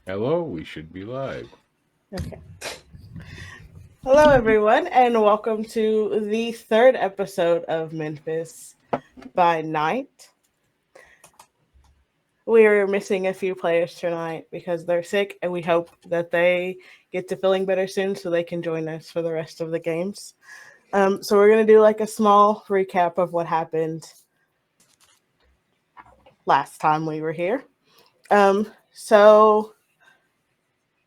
Hello, we should be live. Okay. Hello, everyone, and welcome to the third episode of Memphis by Night. We are missing a few players tonight because they're sick, and we hope that they get to feeling better soon so they can join us for the rest of the games. So we're going to do like a small recap of what happened last time we were here. So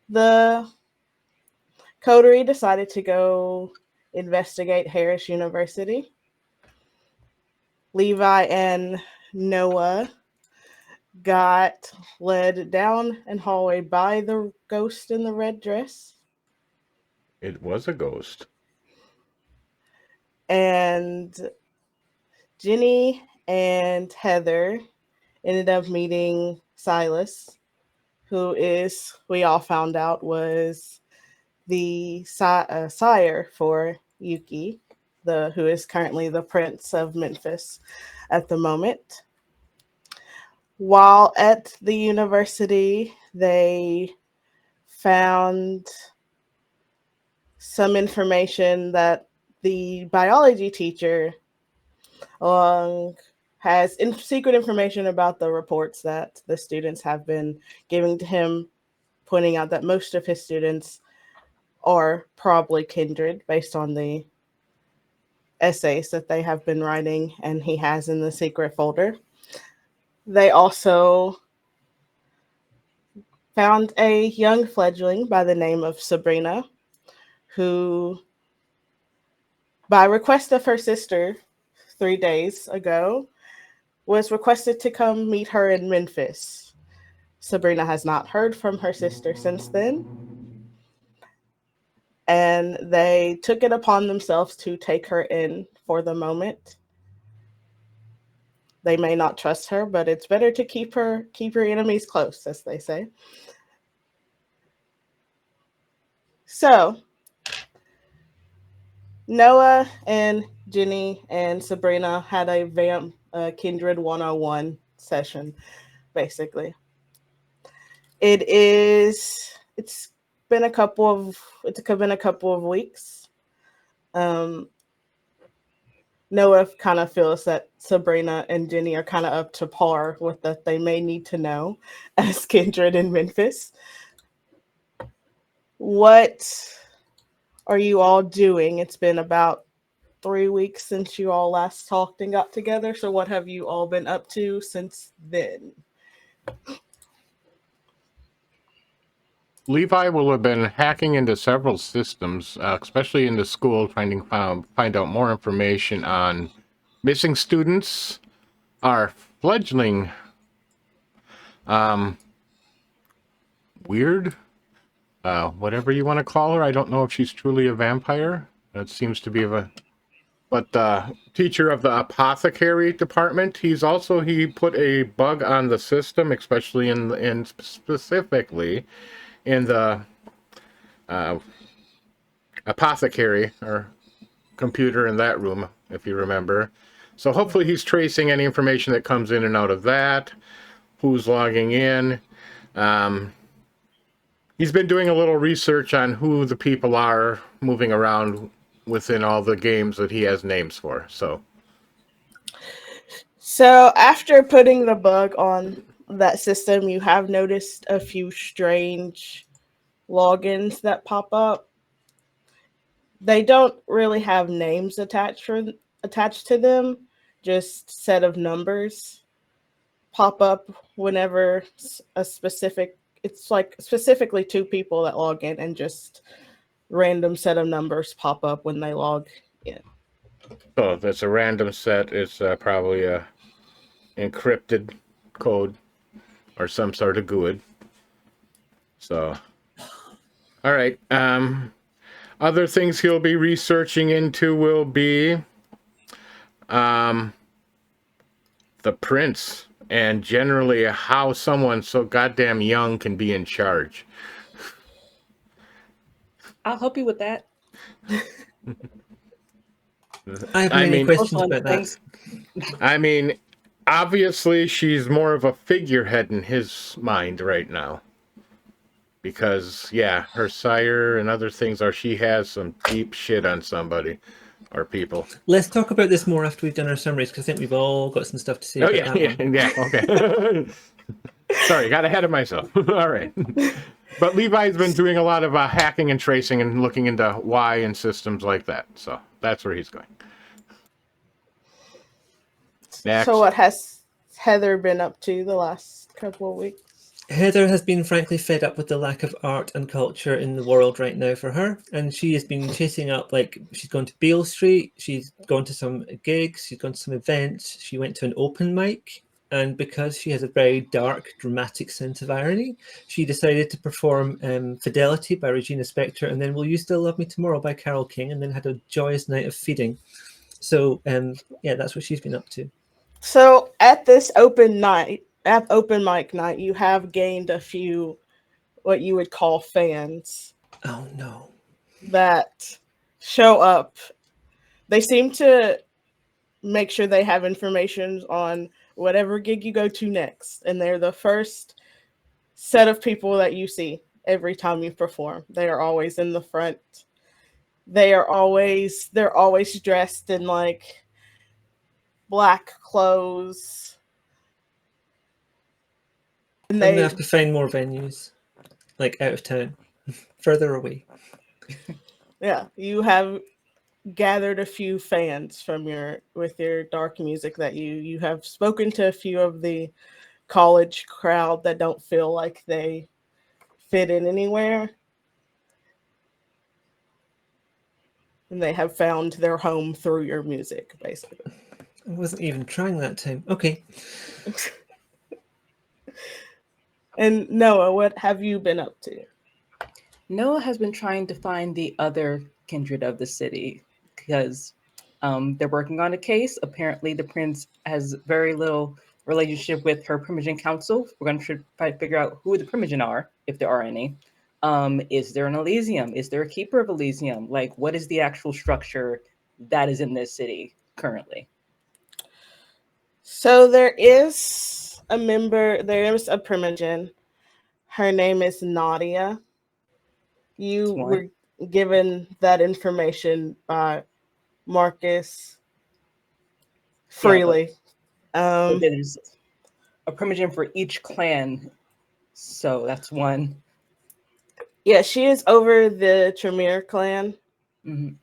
the coterie decided to go investigate Harris University. Levi and Noah got led down an hallway by the ghost in the red dress, It was a ghost. and Jenny and Heather ended up meeting Silas, who is, we all found out, was the sire for Yuki, the who is currently the prince of Memphis at the moment. While at the university, they found some information that the biology teacher um, has secret information about the reports that the students have been giving to him, pointing out that most of his students are probably kindred based on the essays that they have been writing and he has in the secret folder. They also found a young fledgling by the name of Sabrina, who, by request of her sister 3 days ago, was requested to come meet her in Memphis. Sabrina has not heard from her sister since then, and they took it upon themselves to take her in for the moment. They may not trust her, but it's better to keep your enemies close, as they say. So, Noah and Jenny and Sabrina had a Kindred 101 session, basically. It's been a couple of weeks. Um, Noah kind of feels that Sabrina and Jenny are kind of up to par with that they may need to know as Kindred in Memphis. What are you all doing? It's been about 3 weeks since you all last talked and got together. So, what have you all been up to since then? Levi will have been hacking into several systems, especially in the school, trying to find out more information on missing students, our fledgling, um, weird, whatever you want to call her. I don't know if she's truly a vampire. That seems to be but the teacher of the apothecary department, he put a bug on the system, especially in specifically in the uh, apothecary or computer in that room, if you remember. So hopefully he's tracing any information that comes in and out of that, who's logging in. Um, he's been doing a little research on who the people are moving around within all the games that he has names for. So, after putting the bug on that system, you have noticed a few strange logins that pop up. They don't really have names attached to them, just set of numbers pop up whenever a specific it's like specifically two people that log in, and just random set of numbers pop up when they log in. So if it's a random set, it's probably a encrypted code or some sort of GUID. So, all right. Other things he'll be researching into will be um, the prince and generally how someone so goddamn young can be in charge. I'll help you with that. I have I many mean, questions Most about that. things. I mean, obviously she's more of a figurehead in his mind right now. because her sire and other things are she has some deep shit on somebody or people. Let's talk about this more after we've done our summaries, because I think we've all got some stuff to say Oh about that one. yeah, okay. Sorry, got ahead of myself. All right. But Levi's been doing a lot of hacking and tracing and looking into why and systems like that. So that's where he's going. Next. So what has Heather been up to the last couple of weeks? Heather has been frankly fed up with the lack of art and culture in the world right now for her, and she has been chasing up, like, she's gone to Beale Street, she's gone to some gigs, she's gone to some events, she went to an open mic, and because she has a very dark, dramatic sense of irony, she decided to perform Fidelity by Regina Spektor, and then Will You Still Love Me Tomorrow by Carole King, and then had a joyous night of feeding. So that's what she's been up to. So at this open mic night, you have gained a few what you would call fans. Oh no. That show up. They seem to make sure they have information on whatever gig you go to next. And they're the first set of people that you see every time you perform. They are always in the front. They're always dressed in like black clothes. And I'm gonna have to find more venues, like out of town, further away. Yeah, you have gathered a few fans with your dark music that you have spoken to a few of the college crowd that don't feel like they fit in anywhere. And they have found their home through your music, basically. I wasn't even trying that time. Okay. And Noah, what have you been up to? Noah has been trying to find the other kindred of the city because they're working on a case. Apparently, the prince has very little relationship with her Primogen Council. We're going to try to figure out who the Primogen are, if there are any. Is there an Elysium? Is there a Keeper of Elysium? Like, what is the actual structure that is in this city currently? So there is a Primogen. Her name is Nadia. You were given that information by Marcus freely. But there's a Primogen for each clan, so that's one. Yeah, she is over the Tremere clan. Mm-hmm.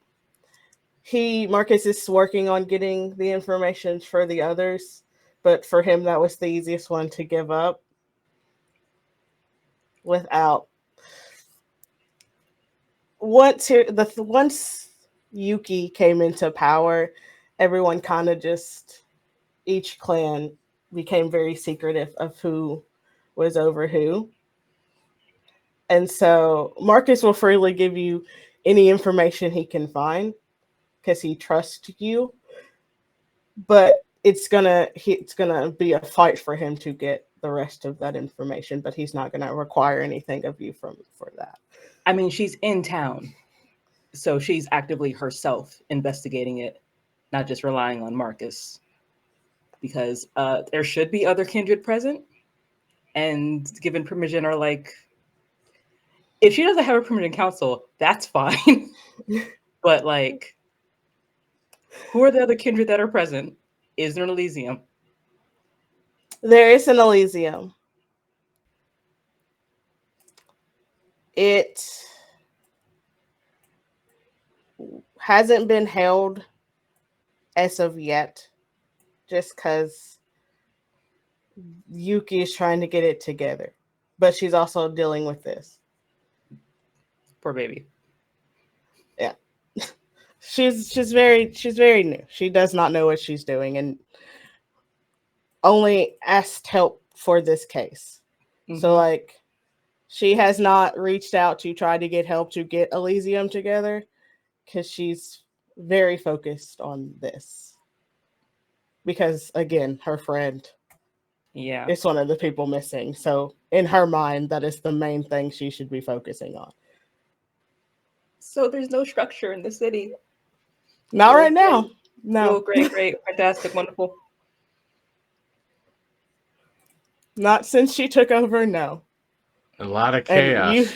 Marcus is working on getting the information for the others, but for him that was the easiest one to give up without. Once Yuki came into power, everyone kind of each clan became very secretive of who was over who. And so Marcus will freely give you any information he can find because he trusts you. But it's gonna be a fight for him to get the rest of that information, but he's not gonna require anything of you for that. I mean, she's in town, so she's actively herself investigating it, not just relying on Marcus. Because there should be other kindred present, and given Primogen are like, if she doesn't have a Primogen council, that's fine. But like, who are the other kindred that are present? Is there an Elysium? There is an Elysium. It hasn't been held as of yet, just because Yuki is trying to get it together, but she's also dealing with this. Poor baby. Yeah, she's very new. She does not know what she's doing, and only asked help for this case. Mm-hmm. So like, she has not reached out to try to get help to get Elysium together because she's very focused on this. Because again, her friend is one of the people missing. So in her mind, that is the main thing she should be focusing on. So there's no structure in the city. Not right now. No. Great, fantastic, wonderful. Not since she took over, no. A lot of And chaos.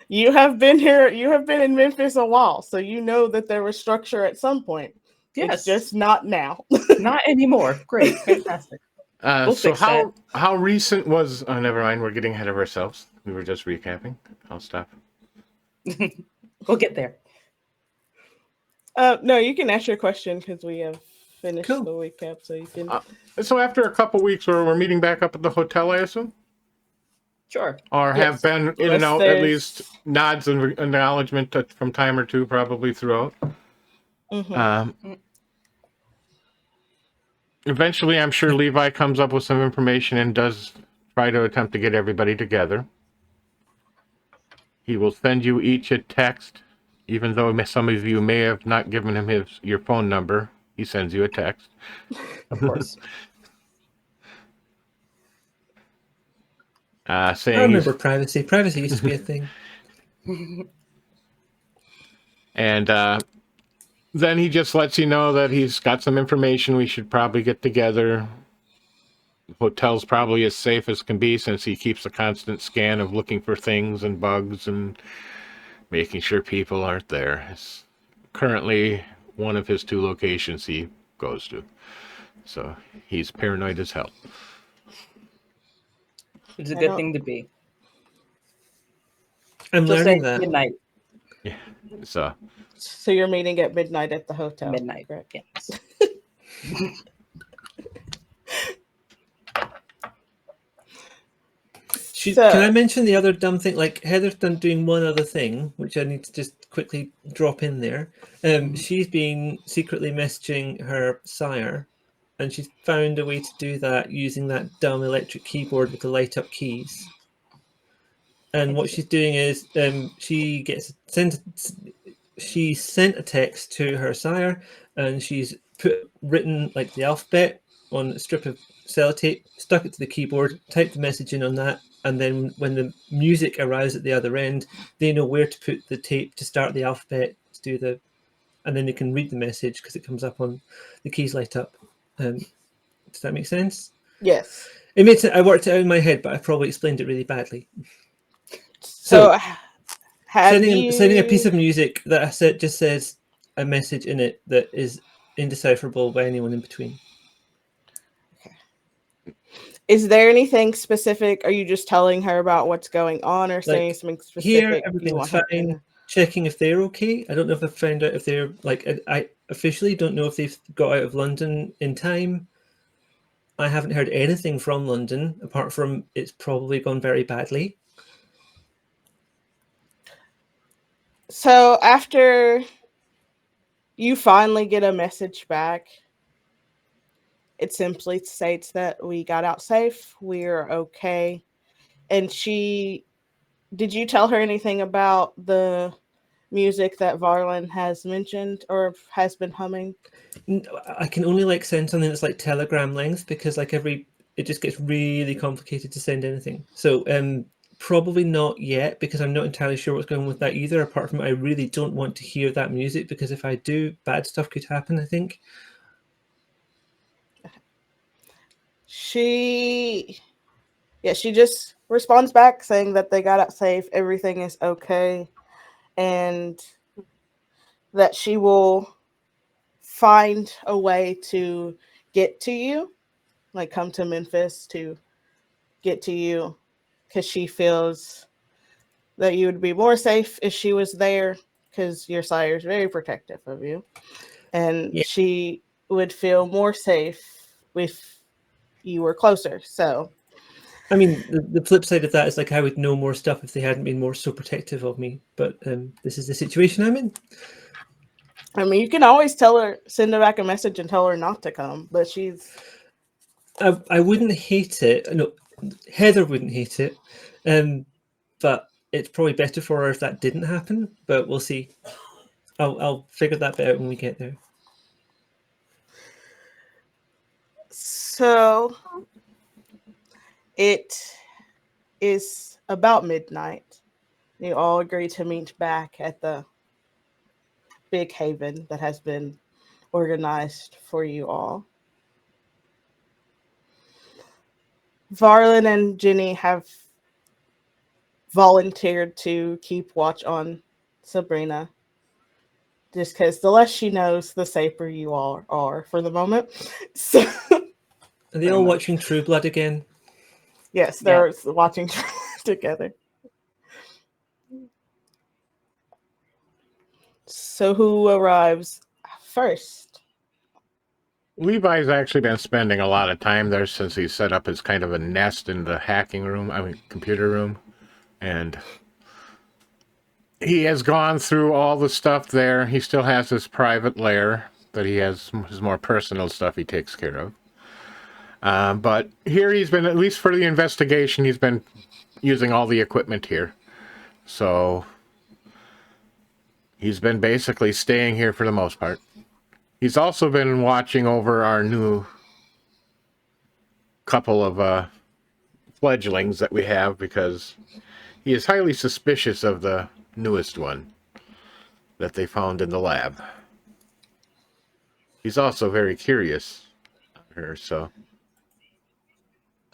you have been here. You have been in Memphis a while, so you know that there was structure at some point. Yes. It's just not now. Not anymore. Great. Fantastic. We'll So fix that. how recent was? Oh, never mind. We're getting ahead of ourselves. We were just recapping. I'll stop. We'll get there. No, you can ask your question because we have finished Cool. the recap, so you can. So after a couple weeks, we're meeting back up at the hotel, I assume, Sure. or have Yes. been in and Unless out at there's- least nods and acknowledgement from time or two, probably throughout. Mhm. Eventually, I'm sure Levi comes up with some information and does try to attempt to get everybody together. He will send you each a text, even though some of you may have not given him your phone number. He sends you a text. Of course. I Saying remember privacy. Privacy used to be a thing. and then he just lets you know that he's got some information. We should probably get together. The hotel's probably as safe as can be since he keeps a constant scan of looking for things and bugs and making sure people aren't there. It's currently one of his 2 locations he goes to. So he's paranoid as hell. It's a I good don't- thing to be. I'm She'll say learning that. midnight. Yeah. So So you're meeting at midnight at the hotel. Midnight. correct? Yes. So- Can I mention the other dumb thing? Like Heather's done doing one other thing, which I need to just quickly drop in there. She's been secretly messaging her sire, and she's found a way to do that using that dumb electric keyboard with the light up keys. And what she's doing is she sent a text to her sire, and she's written like the alphabet on a strip of sellotape, stuck it to the keyboard, typed the message in on that, and then when the music arrives at the other end, they know where to put the tape to start the alphabet, to do the, and then they can read the message because it comes up on the keys light up. Does that make sense? Yes. It makes it. I worked it out in my head, but I probably explained it really badly. So, have Sending a piece you- of music that I said just says a message in it that is indecipherable by anyone in between. Is there anything specific? Are you just telling her about what's going on, or saying Like, something specific? Here, you everything's want her to fine. know? Checking if they're okay. I don't know if I've found out if they're like. I officially don't know if they've got out of London in time. I haven't heard anything from London apart from it's probably gone very badly. So after you finally get a message back, it simply states that we got out safe, we're okay. And did you tell her anything about the music that Varlin has mentioned or has been humming? I can only like send something that's like Telegram length because like it just gets really complicated to send anything. So probably not yet because I'm not entirely sure what's going on with that either. Apart from I really don't want to hear that music because if I do, bad stuff could happen. I think. She just responds back saying that they got out safe, everything is okay, and that she will find a way to get to you, like come to Memphis to get to you, because she feels that you would be more safe if she was there, because your sire is very protective of you, and Yeah. she would feel more safe if you were closer. So I mean, the flip side of that is like I would know more stuff if they hadn't been more so protective of me. But this is the situation I'm in. I mean, you can always send her back a message and tell her not to come, but she's... I wouldn't hate it. No, Heather wouldn't hate it. But it's probably better for her if that didn't happen. But we'll see. I'll figure that bit out when we get there. So it is about midnight. You all agree to meet back at the big haven that has been organized for you all. Varlin and Jenny have volunteered to keep watch on Sabrina. Just because the less she knows, the safer you all are for the moment. So, Are they Pretty all much. watching True Blood again? yes, they're watching together. So, who arrives first? Levi's actually been spending a lot of time there since he set up his kind of a nest in the computer room. And he has gone through all the stuff there. He still has his private lair that he has his more personal stuff he takes care of. But here he's been, at least for the investigation, he's been using all the equipment here. So he's been basically staying here for the most part. He's also been watching over our new couple of fledglings that we have because he is highly suspicious of the newest one that they found in the lab. He's also very curious on her, so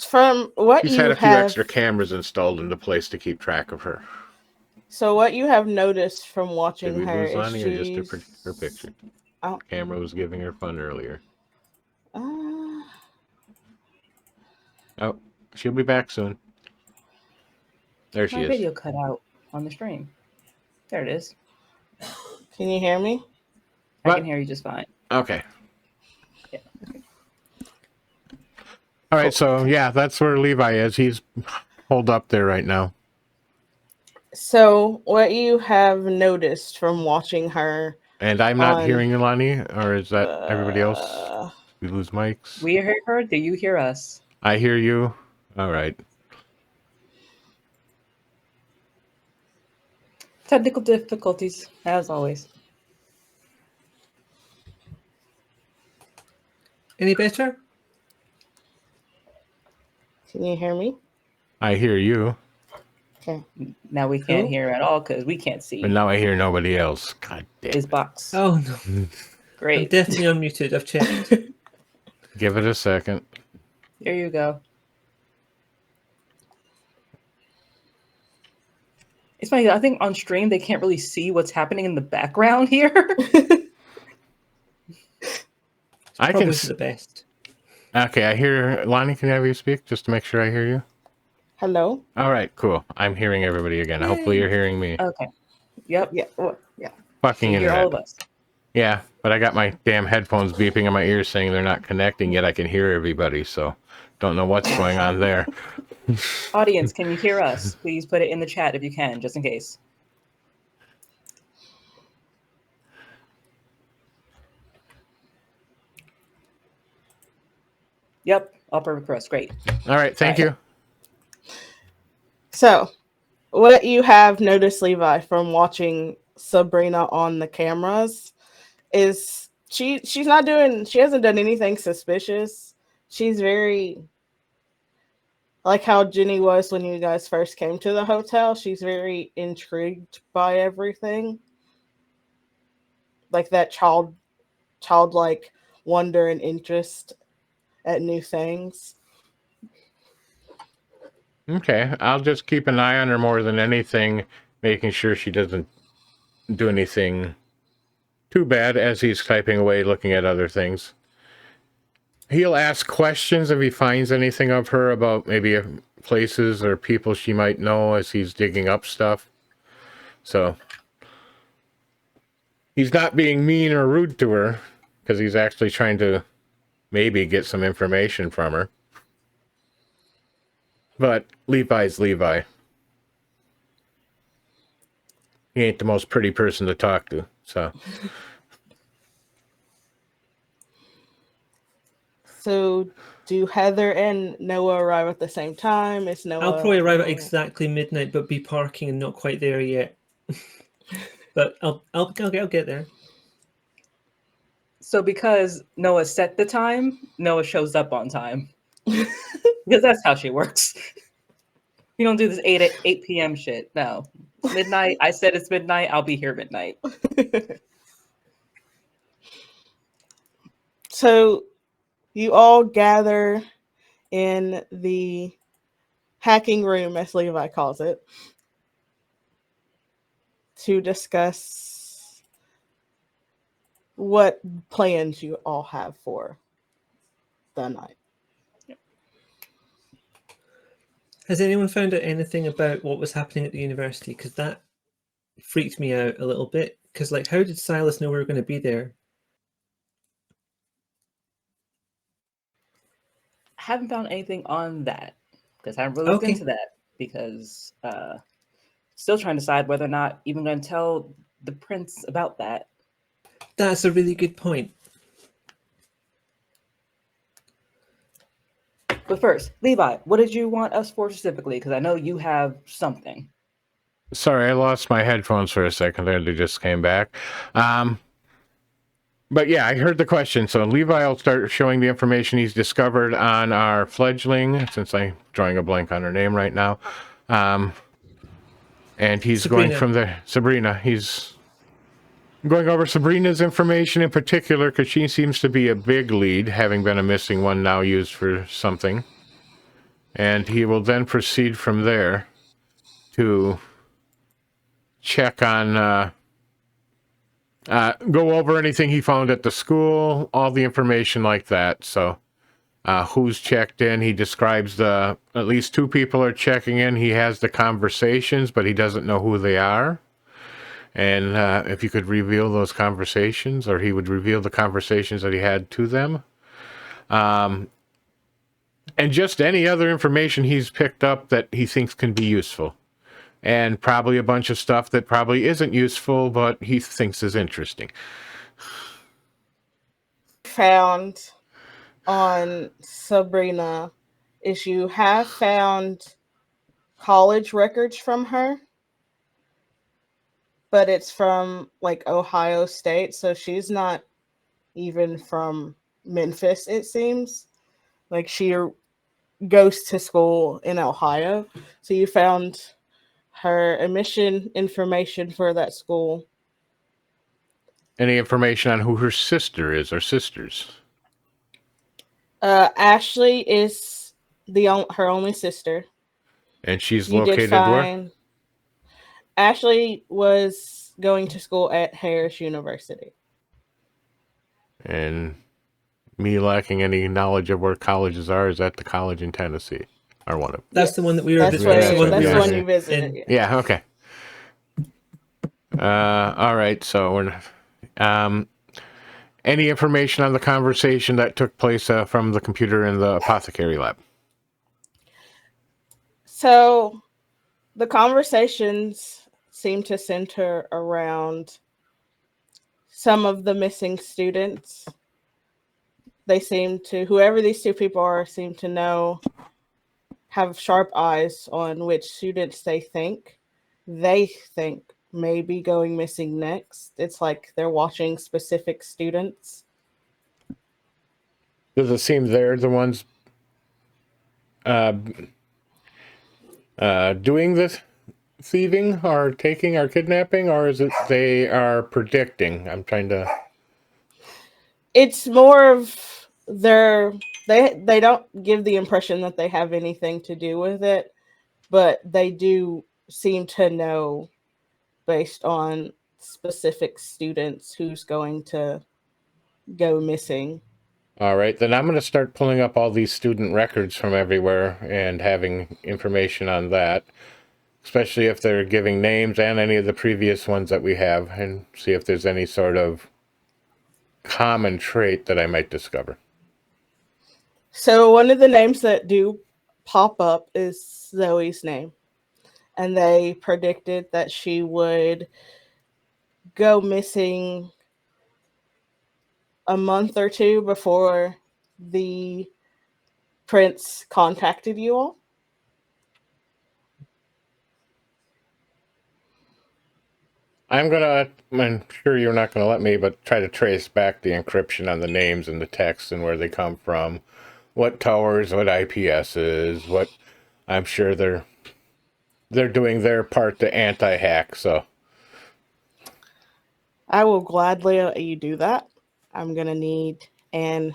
From what he's you had a few have, extra cameras installed in the place to keep track of her. so what you have noticed from Did watching we her lose is Lanhee or just she's her picture? Oh. Camera was giving her fun earlier. Oh, she'll be back soon. There she My is. video cut out on the stream. There it is. Can you hear me? I What? can hear you just fine. Okay. Yeah. All right, so yeah, that's where Levi is. He's holed up there right now. So, what you have noticed from watching her, And I'm not On- hearing you, Lanhee, or is that everybody else? uh, We lose mics. We hear her. Do you hear us? I hear you. All right. Technical difficulties, as always. Any better? can you hear me? I hear you, Okay. Now we can't Who? hear at all because we can't see but now I hear nobody else. God damn his it. box. Oh no, I'm Great. definitely unmuted. I've checked. Give it a second. Here you go. It's funny. I think on stream they can't really see what's happening in the background here. I Probably can. for the best. Okay, I hear. Lanhee, can I have you speak just to make sure I hear you? Hello? All right, cool. I'm hearing everybody again. Hopefully you're hearing me. Okay. Yep. Yeah. Yeah. Fucking You hear internet. all of us. Yeah, but I got my damn headphones beeping in my ears saying they're not connecting, yet I can hear everybody, so don't know what's going on there. Audience, can you hear us? Please put it in the chat if you can, just in case. Yep. Upper request. Great. All right, thank you. So, what you have noticed, Levi, from watching Sabrina on the cameras is she hasn't done anything suspicious. She's very like how Jenny was when you guys first came to the hotel. She's very intrigued by everything. Like that childlike wonder and interest at new things. Okay, I'll just keep an eye on her more than anything, making sure she doesn't do anything too bad as he's typing away looking at other things. He'll ask questions if he finds anything of her about maybe places or people she might know as he's digging up stuff. So he's not being mean or rude to her because he's actually trying to maybe get some information from her. But Levi's Levi. He ain't the most pretty person to talk to, so. So, do Heather and Noah arrive at the same time? Is Noah? I'll probably arrive at exactly midnight, but be parking and not quite there yet. But I'll get there. So because Noah set the time, Noah shows up on time. Because that's how she works. You don't do this 8 p.m. shit. No. Midnight. I said it's midnight. I'll be here midnight. So, you all gather in the hacking room, as Levi calls it, to discuss what plans you all have for the night. Has anyone found out anything about what was happening at the university? Because that freaked me out a little bit. Because, like, how did Silas know we were going to be there? I haven't found anything on that because I haven't really looked Okay. into that because still trying to decide whether or not even going to tell the prince about that. That's a really good point. But first, Levi, what did you want us for specifically? Because I know you have something. Sorry, I lost my headphones for a second there. They just came back. But yeah, I heard the question. So Levi will start showing the information he's discovered on our fledgling, since I'm drawing a blank on her name right now. And he's going Sabrina. from there. Sabrina. He's going over Sabrina's information in particular because she seems to be a big lead, having been a missing one now used for something. And he will then proceed from there to check on, go over anything he found at the school, all the information like that. So who's checked in. He describes at least 2 people are checking in. He has the conversations, but he doesn't know who they are. And if you could reveal those conversations, or he would reveal the conversations that he had to them. And just any other information he's picked up that he thinks can be useful. And probably a bunch of stuff that probably isn't useful, but he thinks is interesting. Found on Sabrina is you have found college records from her, but it's from like Ohio State, so she's not even from Memphis, it seems. Like she goes to school in Ohio. So you found her admission information for that school. Any information on who her sister is or sisters? Ashley is her only sister. And she's You did located where? find Ashley was going to school at Harris University. And me lacking any knowledge of where colleges are, is that the college in Tennessee? Or one of them? That's the one that we were. That's that's where, the that's one the one we you visited. in- Yeah. Yeah, okay. All right, so we're any information on the conversation that took place from the computer in the apothecary lab? So the conversations seem to center around some of the missing students. They seem to, whoever these 2 people are, seem to know, have sharp eyes on which students they think may be going missing next. It's like they're watching specific students. Does it seem they're the ones doing this thieving or taking or kidnapping, or is it they are predicting? I'm trying to... It's more of they don't give the impression that they have anything to do with it, but they do seem to know based on specific students who's going to go missing. All right, then I'm going to start pulling up all these student records from everywhere and having information on that, especially if they're giving names and any of the previous ones that we have, and see if there's any sort of common trait that I might discover. So one of the names that do pop up is Zoe's name. And they predicted that she would go missing a month or 2 before the prince contacted you all. I'm sure you're not gonna let me, but try to trace back the encryption on the names and the text and where they come from, what towers, what IPSs, what. I'm sure they're doing their part to anti-hack. So I will gladly let you do that. I'm gonna need an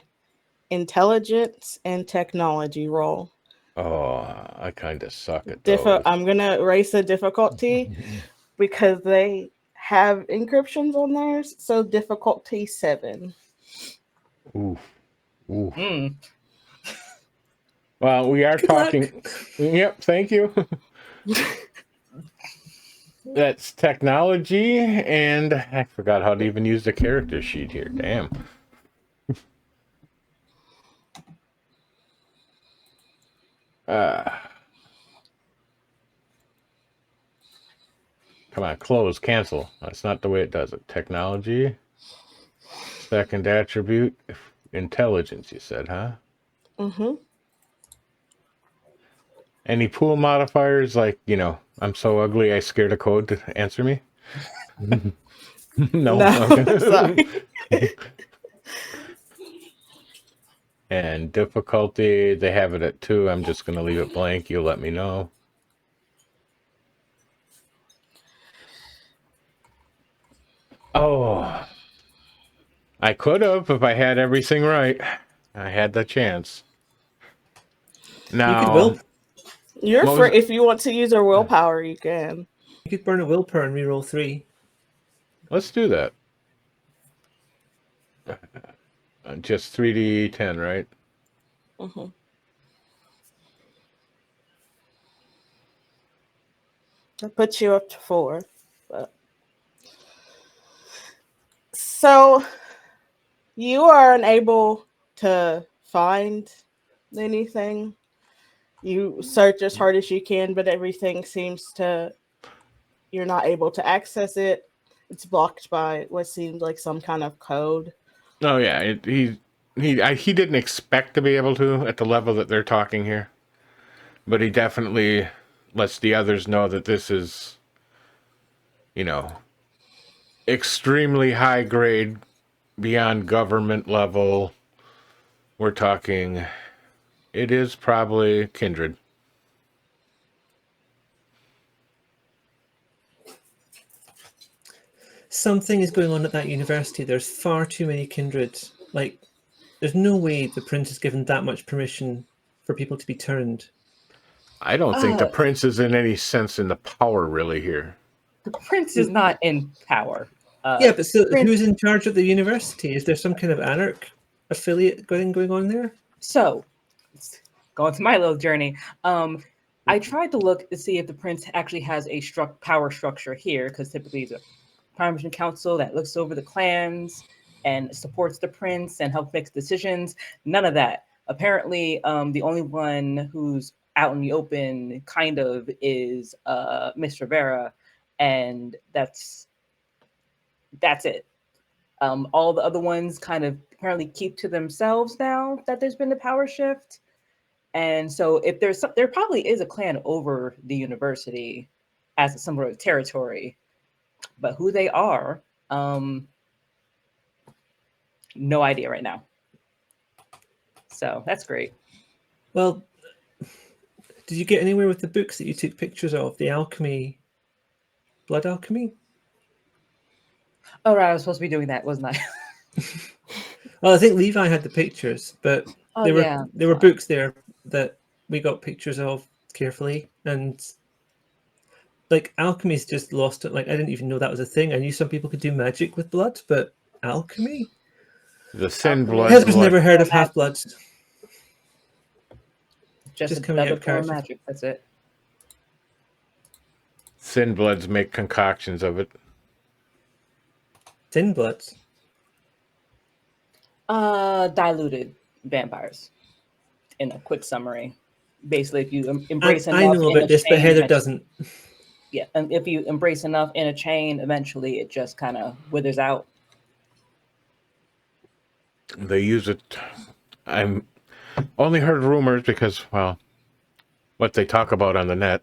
intelligence and technology roll. oh, I kind of suck at those. I'm gonna raise the difficulty because they have encryptions on theirs, so difficulty 7. Ooh. Ooh. Mm. Well, we are Good luck. talking. Yep, thank you. That's technology, and I forgot how to even use the character sheet here. Damn. Come on, close, cancel. That's not the way it does it. Technology. Second attribute, intelligence, you said, huh? Mm-hmm. Any pool modifiers like, I'm so ugly I scared a code to answer me? No. Okay. Sorry. And difficulty, they have it at 2. I'm just going to leave it blank. You'll let me know. Oh, I could have if I had everything right. I had the chance. Now, You could will. You're What free. was- If you want to use your willpower, you can. You could burn a willpower and reroll 3. let's do that. Just 3d10, right? Mm-hmm. That puts you up to 4. But... So you are unable to find anything. You search as hard as you can, but everything seems to... You're not able to access it. It's blocked by what seems like some kind of code. Oh yeah, he didn't expect to be able to at the level that they're talking here, but he definitely lets the others know that this is, extremely high grade, beyond government level. We're talking, it is probably Kindred. Something is going on at that university. There's far too many kindreds. Like, there's no way the prince has given that much permission for people to be turned. I don't think the prince is in any sense in the power really here. The prince is not in power. Yeah, but so Prince- who's in charge of the university? Is there some kind of anarch affiliate going on there? So, going to my little journey, I tried to look to see if the prince actually has a power structure here, because typically the Prime Mission Council that looks over the clans and supports the prince and helps make decisions. None of that. Apparently, the only one who's out in the open kind of is Mr. Vera, and that's it. All the other ones kind of apparently keep to themselves now that there's been the power shift. And so if there probably is a clan over the university as some sort of territory, but who they are, no idea right now. So that's great. Well, did you get anywhere with the books that you took pictures of? The alchemy, blood alchemy? Oh, right, I was supposed to be doing that, wasn't I? Well, I think Levi had the pictures, but there were books there that we got pictures of carefully, and like alchemy's just lost it. Like, I didn't even know that was a thing. I knew some people could do magic with blood, but alchemy? The Thin Blood. Heather's never heard of half-bloods. Just coming out another of form of character. magic. That's it. Thin Bloods make concoctions of it. Thin bloods? Diluted vampires. In a quick summary, basically, if you embrace enough, I know in about a this, but chain, Heather eventually- doesn't. Yeah, and if you embrace enough in a chain, eventually it just kind of withers out. They use it. I'm only heard rumors because, well, what they talk about on the net.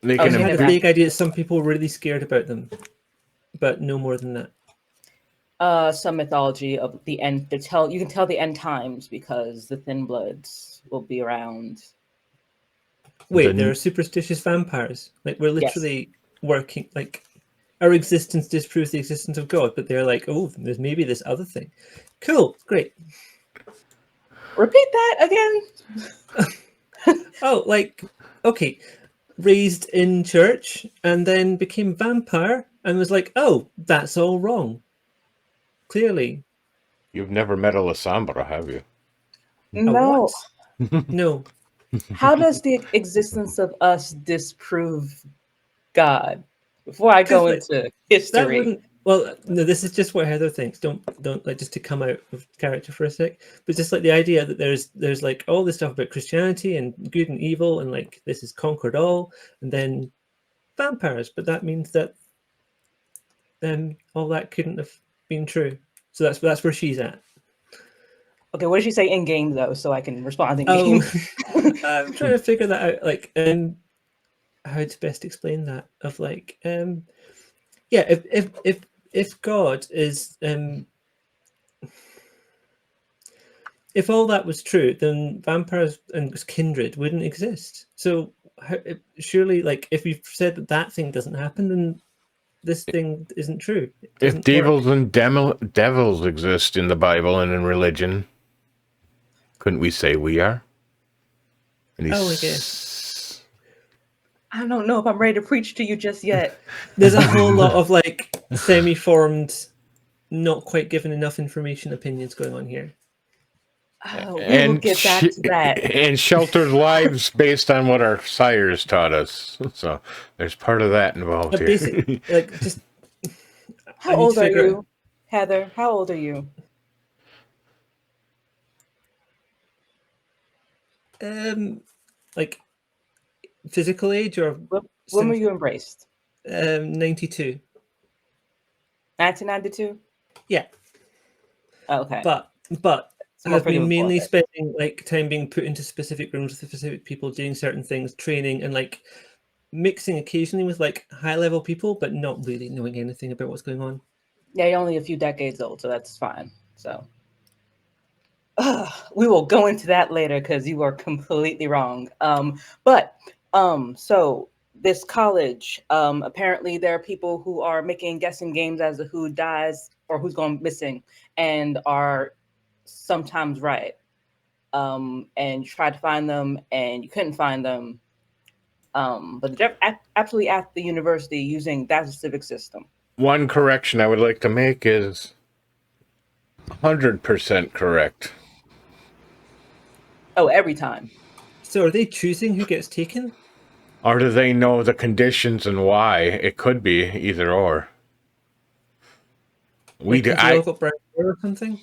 They Oh, I can so you had a never- vague idea that some people were really scared about them, but no more than that. Some mythology of the end. You can tell the end times because the Thin Bloods will be around. Wait, there are superstitious vampires. Like, we're literally working, like, our existence disproves the existence of God, but they're like, oh, there's maybe this other thing. Cool, great. Repeat that again. Oh, like, okay. raised in church and then became vampire and was like, oh, that's all wrong. Clearly. You've never met a Lasombra, have you? A No. what? No. How does the existence of us disprove God? Before I go 'Cause into that history, wouldn't. Well, no. This is just what Heather thinks. Don't like just to come out of character for a sec. But just like the idea that there's like all this stuff about Christianity and good and evil and like this is conquered all, and then vampires. But that means that then all that couldn't have been true. So that's where she's at. okay, what did she say in game though, so I can respond in Oh, game? I'm trying to figure that out. Like, how to best explain that? Of like, yeah, if God is if all that was true, then vampires and kindred wouldn't exist. So surely, like, if you've said that thing doesn't happen, then this thing isn't true. It If doesn't devils work. and devils exist in the Bible and in religion, couldn't we say we are? And Oh, I guess I don't know if I'm ready to preach to you just yet. there's a whole lot of like semi-formed, not quite given enough information opinions going on here. We will get back to that. and sheltered lives based on what our sires taught us. So there's part of that involved But here. basically, like, just How I need old to are figure you, Heather? How old are you? like physical age or When were you embraced? 92. 1992? Yeah, Okay. but So more I've pretty been before mainly that. spending like time being put into specific rooms with specific people, doing certain things, training, and like mixing occasionally with like high level people, but not really knowing anything about what's going on. Yeah, you're only a few decades old, so that's fine. So we will go into that later because you are completely wrong. So this college, apparently there are people who are making guessing games as to who dies or who's gone missing and are sometimes right. And you tried to find them and you couldn't find them. But they're absolutely at the university using that civic system. One correction I would like to make is 100% correct. Oh, every time. So are they choosing who gets taken? Or do they know the conditions and why? It could be either or. Like, have they all got brown hair or something?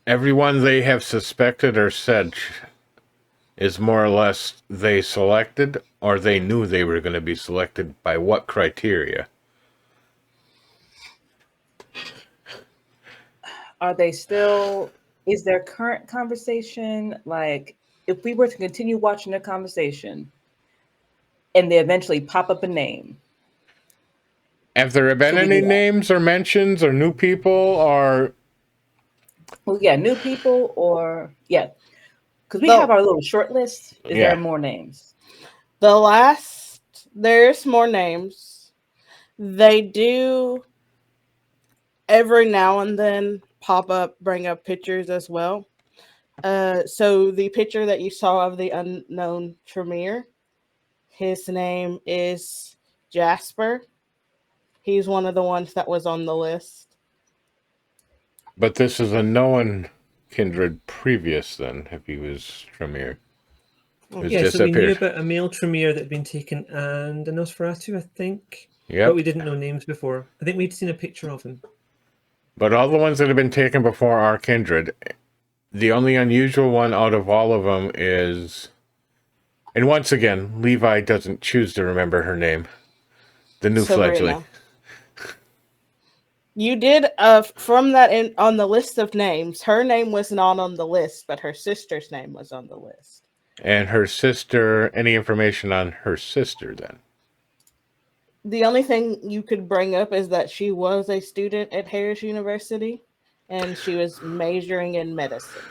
Everyone they have suspected or said is more or less they selected, or they knew they were going to be selected by what criteria? Are they still, is their current conversation like, if we were to continue watching the conversation and they eventually pop up a name? Have there been Should we any do that? names or mentions or new people or Well, yeah, new people or, yeah. Because we No. have our little short list. Is Yeah. there more names? There's more names. They do every now and then bring up pictures as well. So the picture that you saw of the unknown Tremere, his name is Jasper. He's one of the ones that was on the list. But this is a known kindred previous then, if he was Tremere. Who's Yeah, so we knew disappeared. about a male Tremere that had been taken and a Nosferatu, I think. But Yep. we didn't know names before. I think we'd seen a picture of him. But all the ones that have been taken before are kindred. The only unusual one out of all of them is... And once again, Levi doesn't choose to remember her name. The new Sabrina. fledgling. You did from that on the list of names. Her name was not on the list, but her sister's name was on the list. And her sister, any information on her sister then? The only thing you could bring up is that she was a student at Harris University and she was majoring in medicine.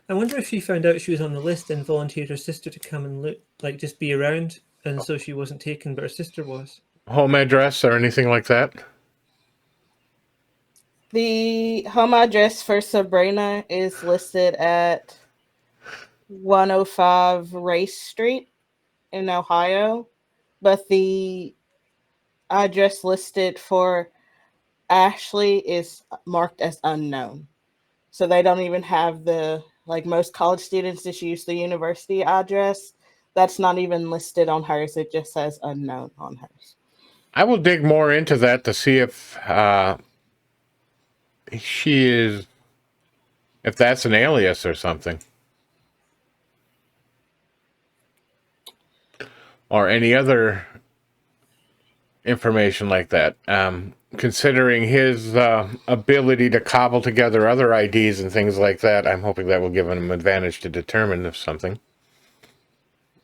I wonder if she found out she was on the list and volunteered her sister to come and look, like just be around, and so she wasn't taken, but her sister was. Home address or anything like that? The home address for Sabrina is listed at 105 Race Street. in Ohio, but the address listed for Ashley is marked as unknown. So they don't even have the, like most college students just use the university address. That's not even listed on hers. It just says unknown on hers. I will dig more into that to see if she is, if that's an alias or something. Or any other information like that. Considering his ability to cobble together other IDs and things like that, I'm hoping that will give him an advantage to determine if something.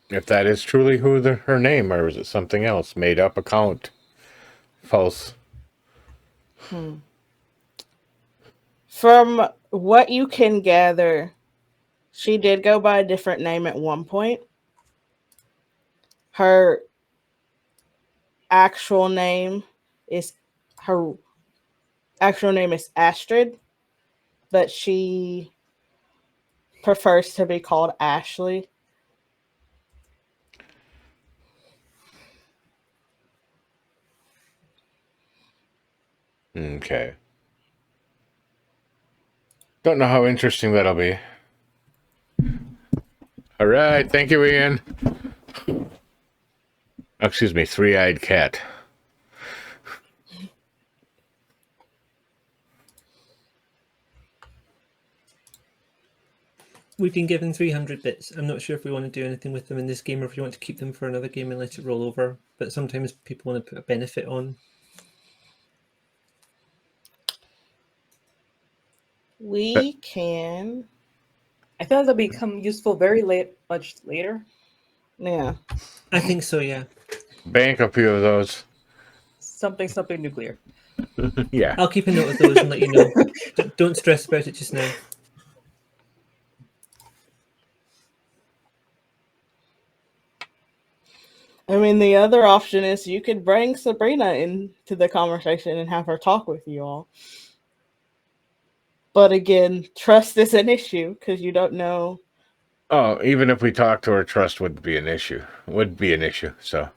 If that is truly her name, or is it something else? Made up account. False. From what you can gather, she did go by a different name at one point. Her actual name is Astrid, but she prefers to be called Ashley. Okay. Don't know how interesting that'll be. All right. Thank you, Ian. Oh, excuse me, three-eyed cat. We've been given 300 bits. I'm not sure if we want to do anything with them in this game or if you want to keep them for another game and let it roll over. But sometimes people want to put a benefit on. We can. I feel like they'll become useful much later. Yeah. I think so, yeah. Bank a few of those. Something nuclear. Yeah. I'll keep a note of those and let you know. Don't stress about it just now. I mean, the other option is you could bring Sabrina into the conversation and have her talk with you all. But again, trust is an issue because you don't know. Oh, even if we talk to her, trust would be an issue. So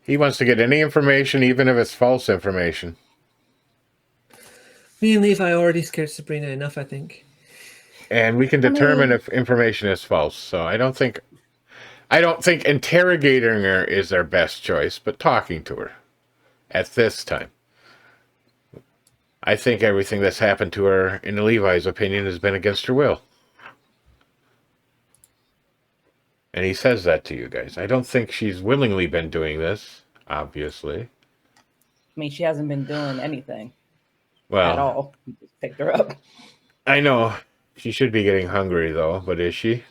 he wants to get any information, even if it's false information. Me and Levi already scared Sabrina enough, I think. And we can determine if information is false. So I don't think interrogating her is our best choice, but talking to her at this time. I think everything that's happened to her, in Levi's opinion, has been against her will. And he says that to you guys. I don't think she's willingly been doing this, obviously. I mean, she hasn't been doing anything Well, at all. We just picked her up. I know. She should be getting hungry, though, but is she?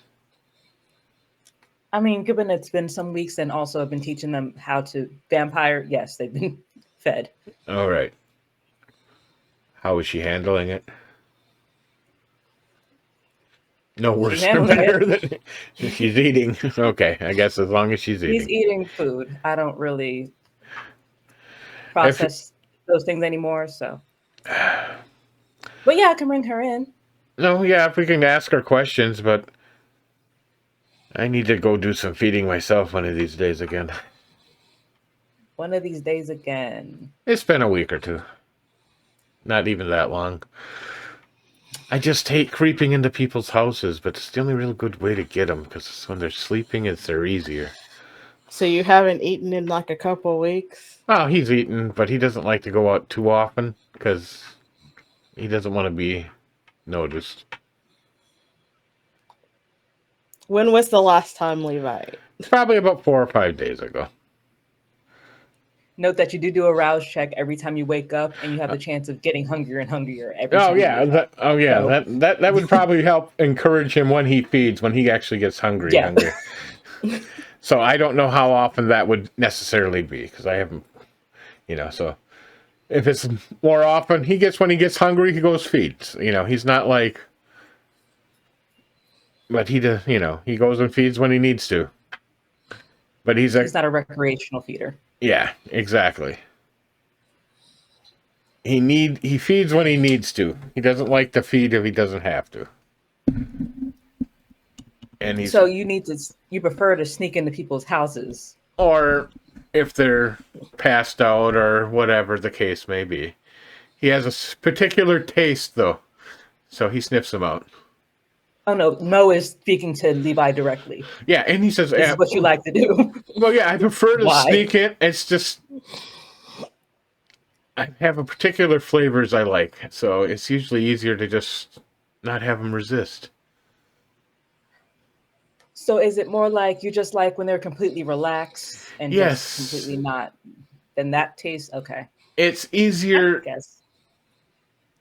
I mean, given it's been some weeks and also I've been teaching them how to vampire, yes, they've been fed. All right. How is she handling it? No worse or better than she's eating. Okay, I guess as long as she's eating. He's eating food. I don't really process those things anymore, so. But yeah, I can bring her in. No, yeah, if we can ask her questions, but I need to go do some feeding myself one of these days again. One of these days again. It's been a week or two. Not even that long. I just hate creeping into people's houses, but it's the only real good way to get them, because when they're sleeping, they're easier. So you haven't eaten in like a couple weeks? Oh, he's eaten, but he doesn't like to go out too often, because he doesn't want to be noticed. When was the last time Levi ate? Probably about 4 or 5 days ago. Note that you do a rouse check every time you wake up, and you have the chance of getting hungrier and hungrier every time. That would probably help encourage him when he feeds, when he actually gets hungry. Yeah. So I don't know how often that would necessarily be, because I haven't, so if it's more often, when he gets hungry, he goes feeds. He's not like, but he does, he goes and feeds when he needs to. But he's not a recreational feeder. Yeah, exactly. He feeds when he needs to. He doesn't like to feed if he doesn't have to. And he's So you prefer to sneak into people's houses. or if they're passed out or whatever the case may be. He has a particular taste though, so he sniffs them out. Oh no, Mo is speaking to Levi directly. Yeah, and he says, This is what you like to do. well, yeah, I prefer to Why? sneak in. It's just I have a particular flavors I like, so it's usually easier to just not have them resist. So is it more like you just like when they're completely relaxed and Yes. just completely not? Then that tastes okay. It's I easier. guess.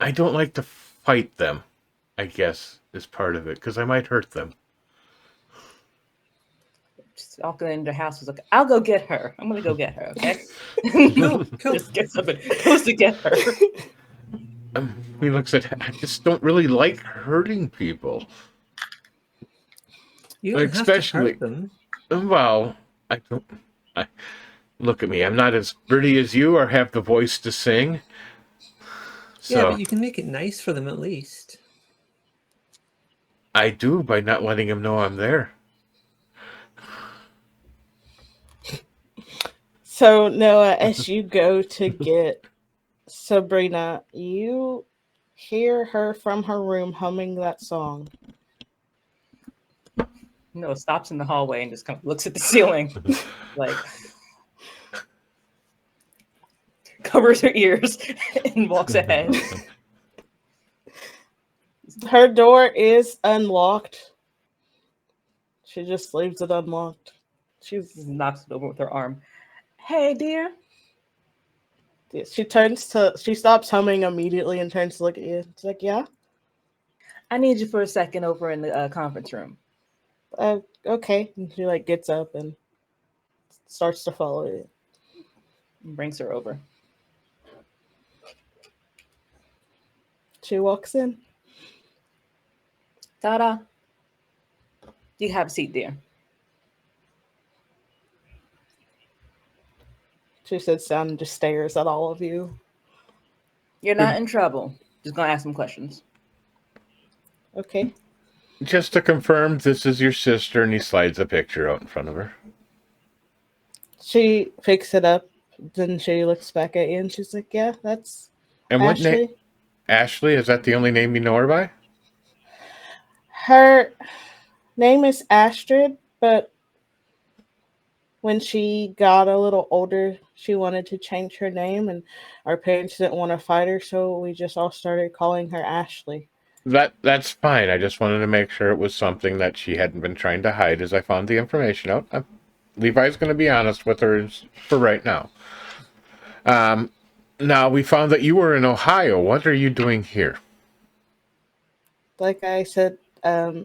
I don't like to fight them, I guess, is part of it, because I might hurt them. Just walking into the house was like, I'll go get her. I'm gonna go get her, okay? Cool. Just get somebody goes to get her. He looks at, I just don't really like hurting people. You don't Especially- have to hurt them. Well, I don't. Look at me. I'm not as pretty as you or have the voice to sing. So Yeah, but you can make it nice for them at least. I do by not letting him know I'm there. So Noah, as you go to get Sabrina, you hear her from her room humming that song. No, stops in the hallway and just kind of looks at the ceiling, like covers her ears and walks ahead. Her door is unlocked. She just leaves it unlocked. She knocks it over with her arm. Hey, dear. She stops humming immediately and turns to look at you. It's like, yeah? I need you for a second over in the conference room. Okay. And she like gets up and starts to follow you. And brings her over. She walks in. Ta-da. You have a seat, dear. She sits down and just stares at all of you. You're not in trouble. Just gonna ask some questions. Okay. Just to confirm, this is your sister, and he slides a picture out in front of her. She picks it up. Then she looks back at you and she's like, yeah, that's And what name? Ashley. Ashley? Is that the only name you know her by? Her name is Astrid, but when she got a little older, she wanted to change her name, and our parents didn't want to fight her, so we just all started calling her Ashley. That's fine. I just wanted to make sure it was something that she hadn't been trying to hide as I found the information out. Levi's going to be honest with her for right now. Now, we found that you were in Ohio. What are you doing here? Like I said,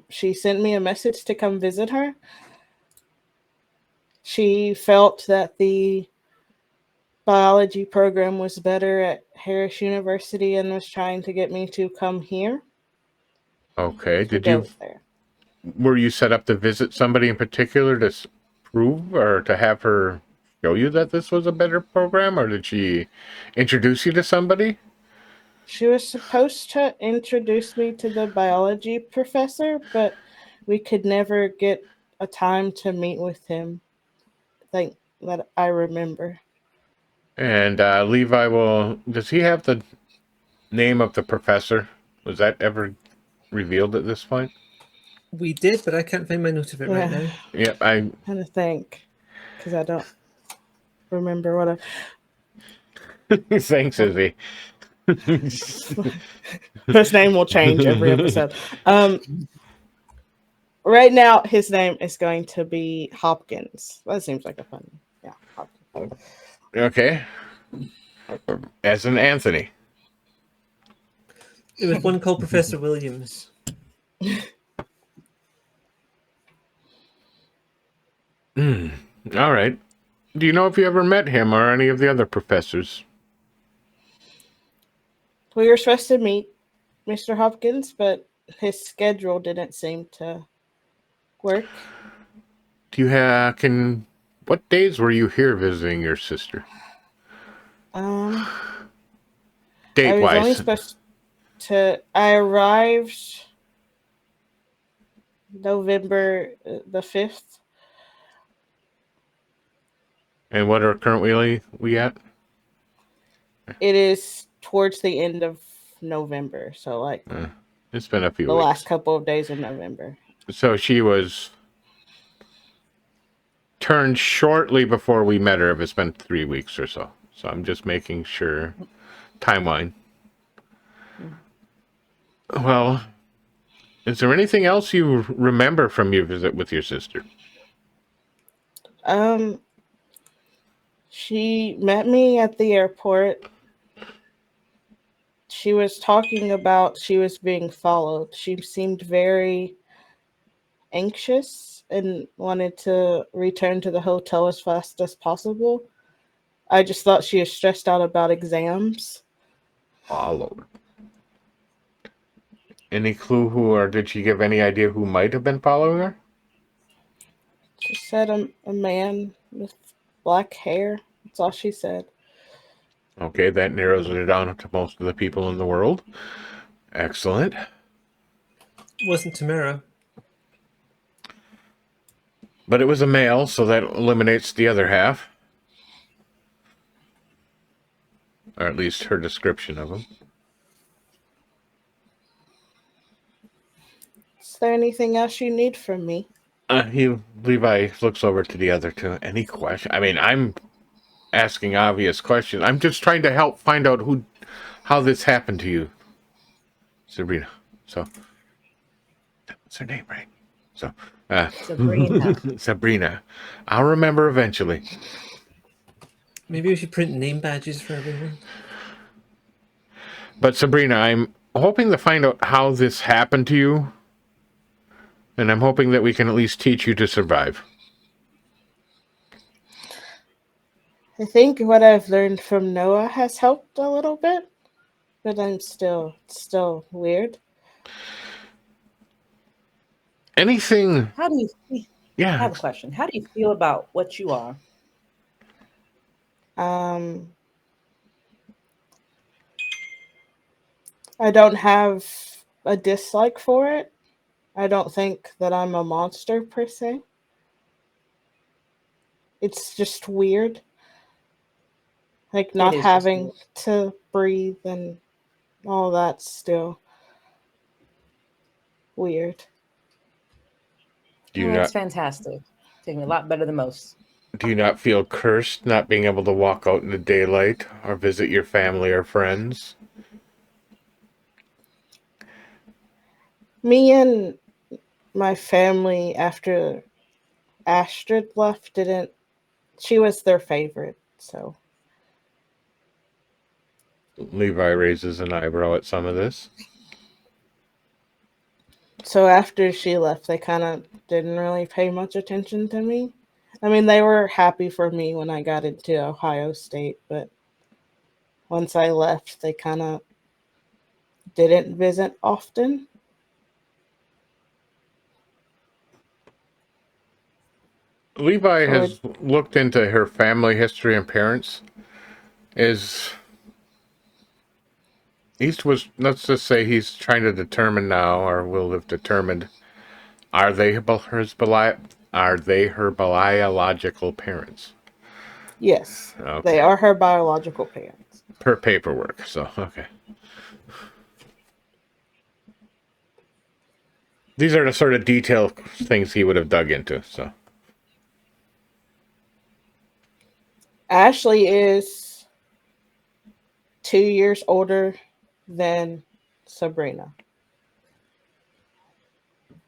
she sent me a message to come visit her. She felt that the biology program was better at Harris University and was trying to get me to come here. Okay. To go there. Were you set up to visit somebody in particular to prove or to have her show you that this was a better program, or did she introduce you to somebody? She was supposed to introduce me to the biology professor, but we could never get a time to meet with him. Think that I remember. And Levi does he have the name of the professor? Was that ever revealed at this point? We did, but I can't find my note of it right now. Yeah, I'm trying to think because I don't remember what Thanks, Izzy. his name will change every episode. Right now, his name is going to be Hopkins. That seems like a fun. Yeah, Hopkins. Okay. As in Anthony. It was one called Professor Williams. All right. Do you know if you ever met him or any of the other professors? We were supposed to meet Mr. Hopkins, but his schedule didn't seem to work. Do you what days were you here visiting your sister? I was only Date-wise. supposed to. I arrived November the 5th. And what are currently we at? It is towards the end of November, so like It's been a few the weeks. last couple of days of November. So she was turned shortly before we met her. If it's been 3 weeks or so. So I'm just making sure timeline. Well, is there anything else you remember from your visit with your sister? She met me at the airport. She was talking about she was being followed. She seemed very anxious and wanted to return to the hotel as fast as possible. I just thought she was stressed out about exams. Followed. Any clue who, or did she give any idea who might have been following her? She said a man with black hair. That's all she said. Okay, that narrows it down to most of the people in the world. Excellent. Wasn't Tamara. But it was a male, so that eliminates the other half. Or at least her description of him. Is there anything else you need from me? Levi looks over to the other two. Any question? I mean, I'm asking obvious questions. I'm just trying to help find out how this happened to you, Sabrina. So, what's her name, right? So, Sabrina. Sabrina. I'll remember eventually. Maybe we should print name badges for everyone. But Sabrina, I'm hoping to find out how this happened to you. And I'm hoping that we can at least teach you to survive. I think what I've learned from Noah has helped a little bit, but I'm still weird. Anything? How do you feel? Yeah. I have a question. How do you feel about what you are? I don't have a dislike for it. I don't think that I'm a monster per se. It's just weird. Like not It is just having weird. to breathe and all that's still weird. Do you That's not? fantastic. Taking a lot better than most. Do you not feel cursed not being able to walk out in the daylight or visit your family or friends? Me and my family after Astrid left she was their favorite, so Levi raises an eyebrow at some of this. so after she left they kind of didn't really pay much attention to me. I mean, they were happy for me when I got into Ohio State, but once I left they kind of didn't visit often. Levi So has looked into her family history and parents. Let's just say he's trying to determine now, or will have determined, are they her biological parents? yes, Okay. they are her biological parents. Per paperwork, so, okay. These are the sort of detailed things he would have dug into, so. Ashley is 2 years older than Sabrina.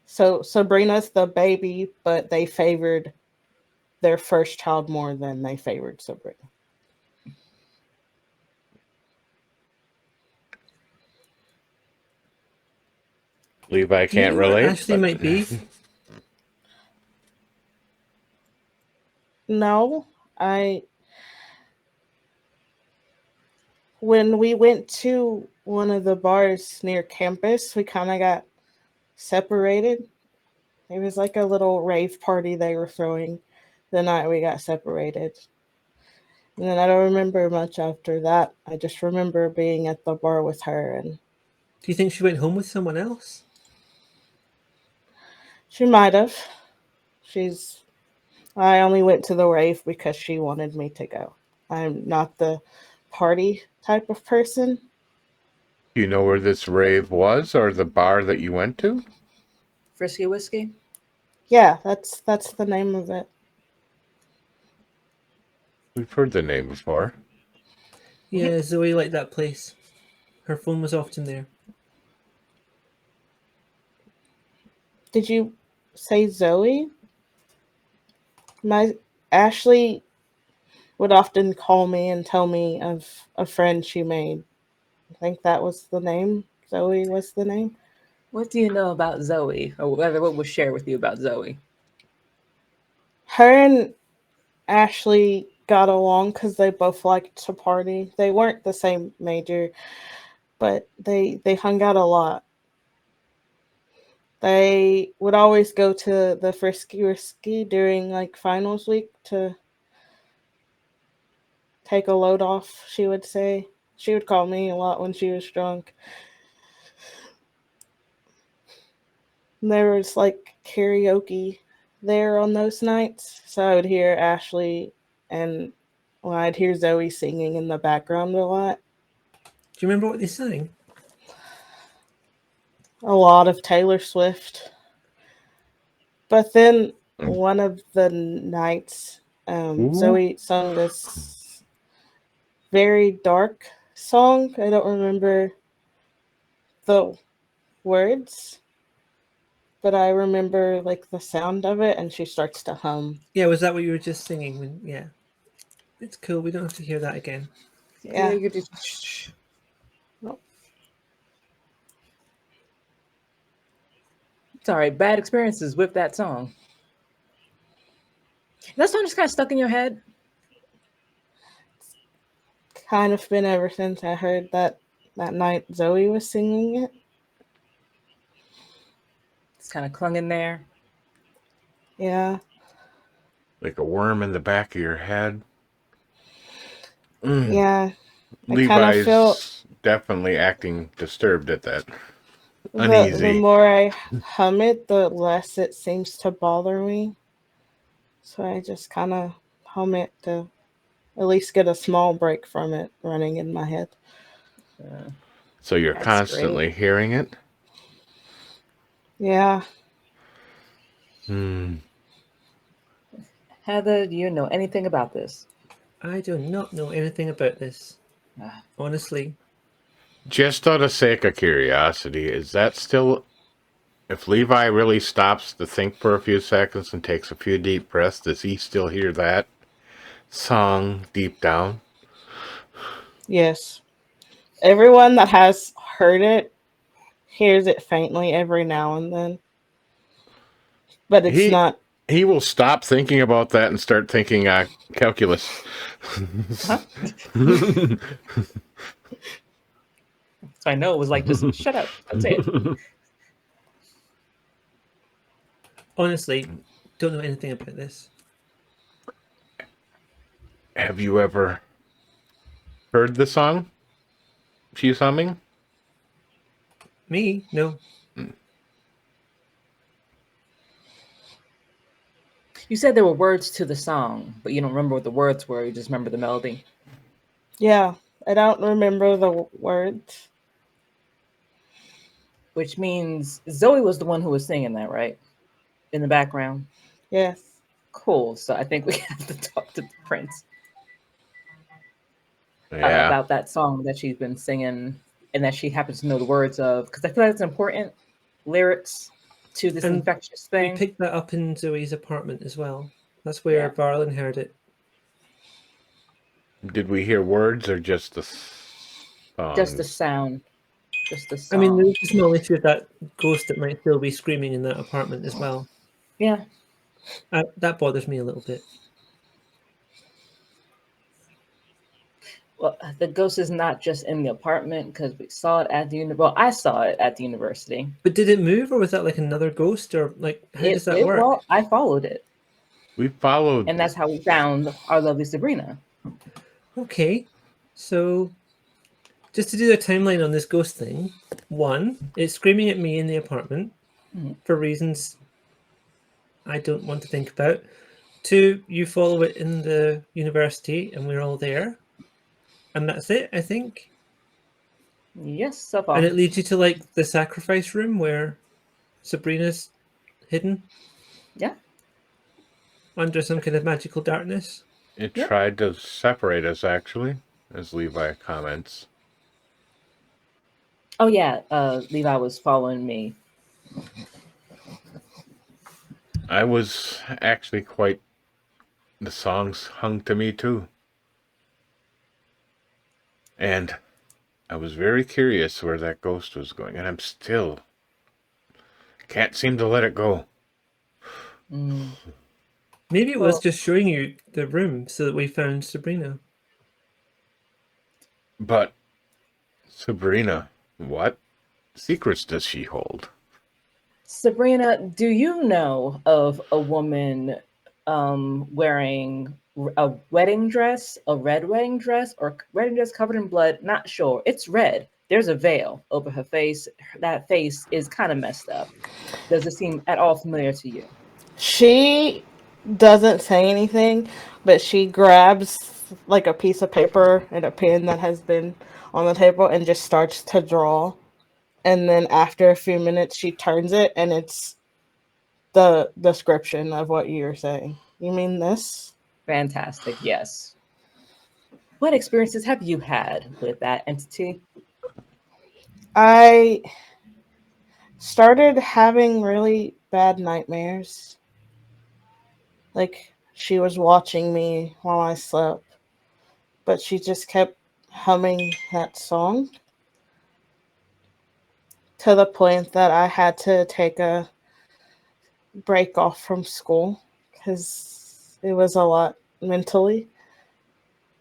So Sabrina's the baby, but they favored their first child more than they favored Sabrina. Levi Do you can't know where relate. Ashley might be? No, when we went to one of the bars near campus, we kind of got separated. It was like a little rave party they were throwing the night we got separated. And then I don't remember much after that. I just remember being at the bar with her. And Do you think she went home with someone else? She might have. She's. I only went to the rave because she wanted me to go. I'm not the party type of person. Do you know where this rave was or the bar that you went to? Frisky Whiskey? Yeah, that's the name of it. We've heard the name before. Yeah, Zoe liked that place. Her phone was often there. Did you say Zoe? My Ashley would often call me and tell me of a friend she made. I think that was the name. Zoe was the name. What do you know about Zoe? Or whether what was shared with you about Zoe? Her and Ashley got along because they both liked to party. They weren't the same major, but they hung out a lot. They would always go to the Frisky Risky during like finals week to take a load off, she would say. She would call me a lot when she was drunk. And there was like karaoke there on those nights. So I would hear Ashley and I'd hear Zoe singing in the background a lot. Do you remember what they sang? A lot of Taylor Swift. But then one of the nights, Zoe sung this very dark song. I don't remember the words, but I remember like the sound of it, and she starts to hum. Yeah, was that what you were just singing? When yeah, it's cool. We don't have to hear that again. Yeah. You just... Sorry, bad experiences with that song. That song just kind of stuck in your head. Kind of been ever since I heard that night Zoe was singing it. It's kind of clung in there. Yeah. Like a worm in the back of your head. Yeah. Levi's feel definitely acting disturbed at that. the Uneasy. more I hum it, the less it seems to bother me. So I just kind of hum it to at least get a small break from it running in my head. So you're That's constantly hearing it? Yeah. Heather, do you know anything about this? I do not know anything about this. Honestly. Just out of sake of curiosity, is that still... If Levi really stops to think for a few seconds and takes a few deep breaths, does he still hear that song deep down? Yes. Everyone that has heard it hears it faintly every now and then. But it's not. He will stop thinking about that and start thinking calculus. Huh? So I know it was like, just shut up. That's it. Honestly, don't know anything about this. Have you ever heard the song she's humming? Me? No. You said there were words to the song, but you don't remember what the words were. You just remember the melody. Yeah. I don't remember the words. Which means Zoe was the one who was singing that, right? In the background. Yes. Cool. So I think we have to talk to the prince Yeah. about that song that she's been singing and that she happens to know the words of. Because I feel like it's important lyrics to this And infectious We thing. picked that up in Zoe's apartment as well. That's where Varlin heard it. Did we hear words or just the song? Just the sound. Just the song. I mean, there's a small issue of that ghost that might still be screaming in that apartment as well. Yeah. That bothers me a little bit. Well, the ghost is not just in the apartment because we saw it at the well, I saw it at the university. But did it move, or was that like another ghost, or like how does that work? Well, I followed it. We followed, and that's how we found our lovely Sabrina. Okay, so just to do a timeline on this ghost thing, one, it's screaming at me in the apartment for reasons I don't want to think about. 2, you follow it in the university, and we're all there, and that's it, I think. Yes, so far. And it leads you to like the sacrifice room where Sabrina's hidden. Yeah. Under some kind of magical darkness. It Yep. tried to separate us, actually, as Levi comments. Oh yeah, Levi was following me. I was actually quite... The songs hung to me, too. And I was very curious where that ghost was going, and I'm still... Can't seem to let it go. Mm. Maybe it was Well- just showing you the room so that we found Sabrina. But, Sabrina, what secrets does she hold? Sabrina, do you know of a woman wearing a wedding dress, a red wedding dress, or wedding dress covered in blood? Not sure. It's red. There's a veil over her face. That face is kind of messed up. Does it seem at all familiar to you? She doesn't say anything, but she grabs like a piece of paper and a pen that has been on the table and just starts to draw. And then after a few minutes, she turns it and it's the description of what you're saying. You mean this? Fantastic. Yes. What experiences have you had with that entity? I started having really bad nightmares. Like she was watching me while I slept, but she just kept humming that song to the point that I had to take a break off from school because it was a lot mentally.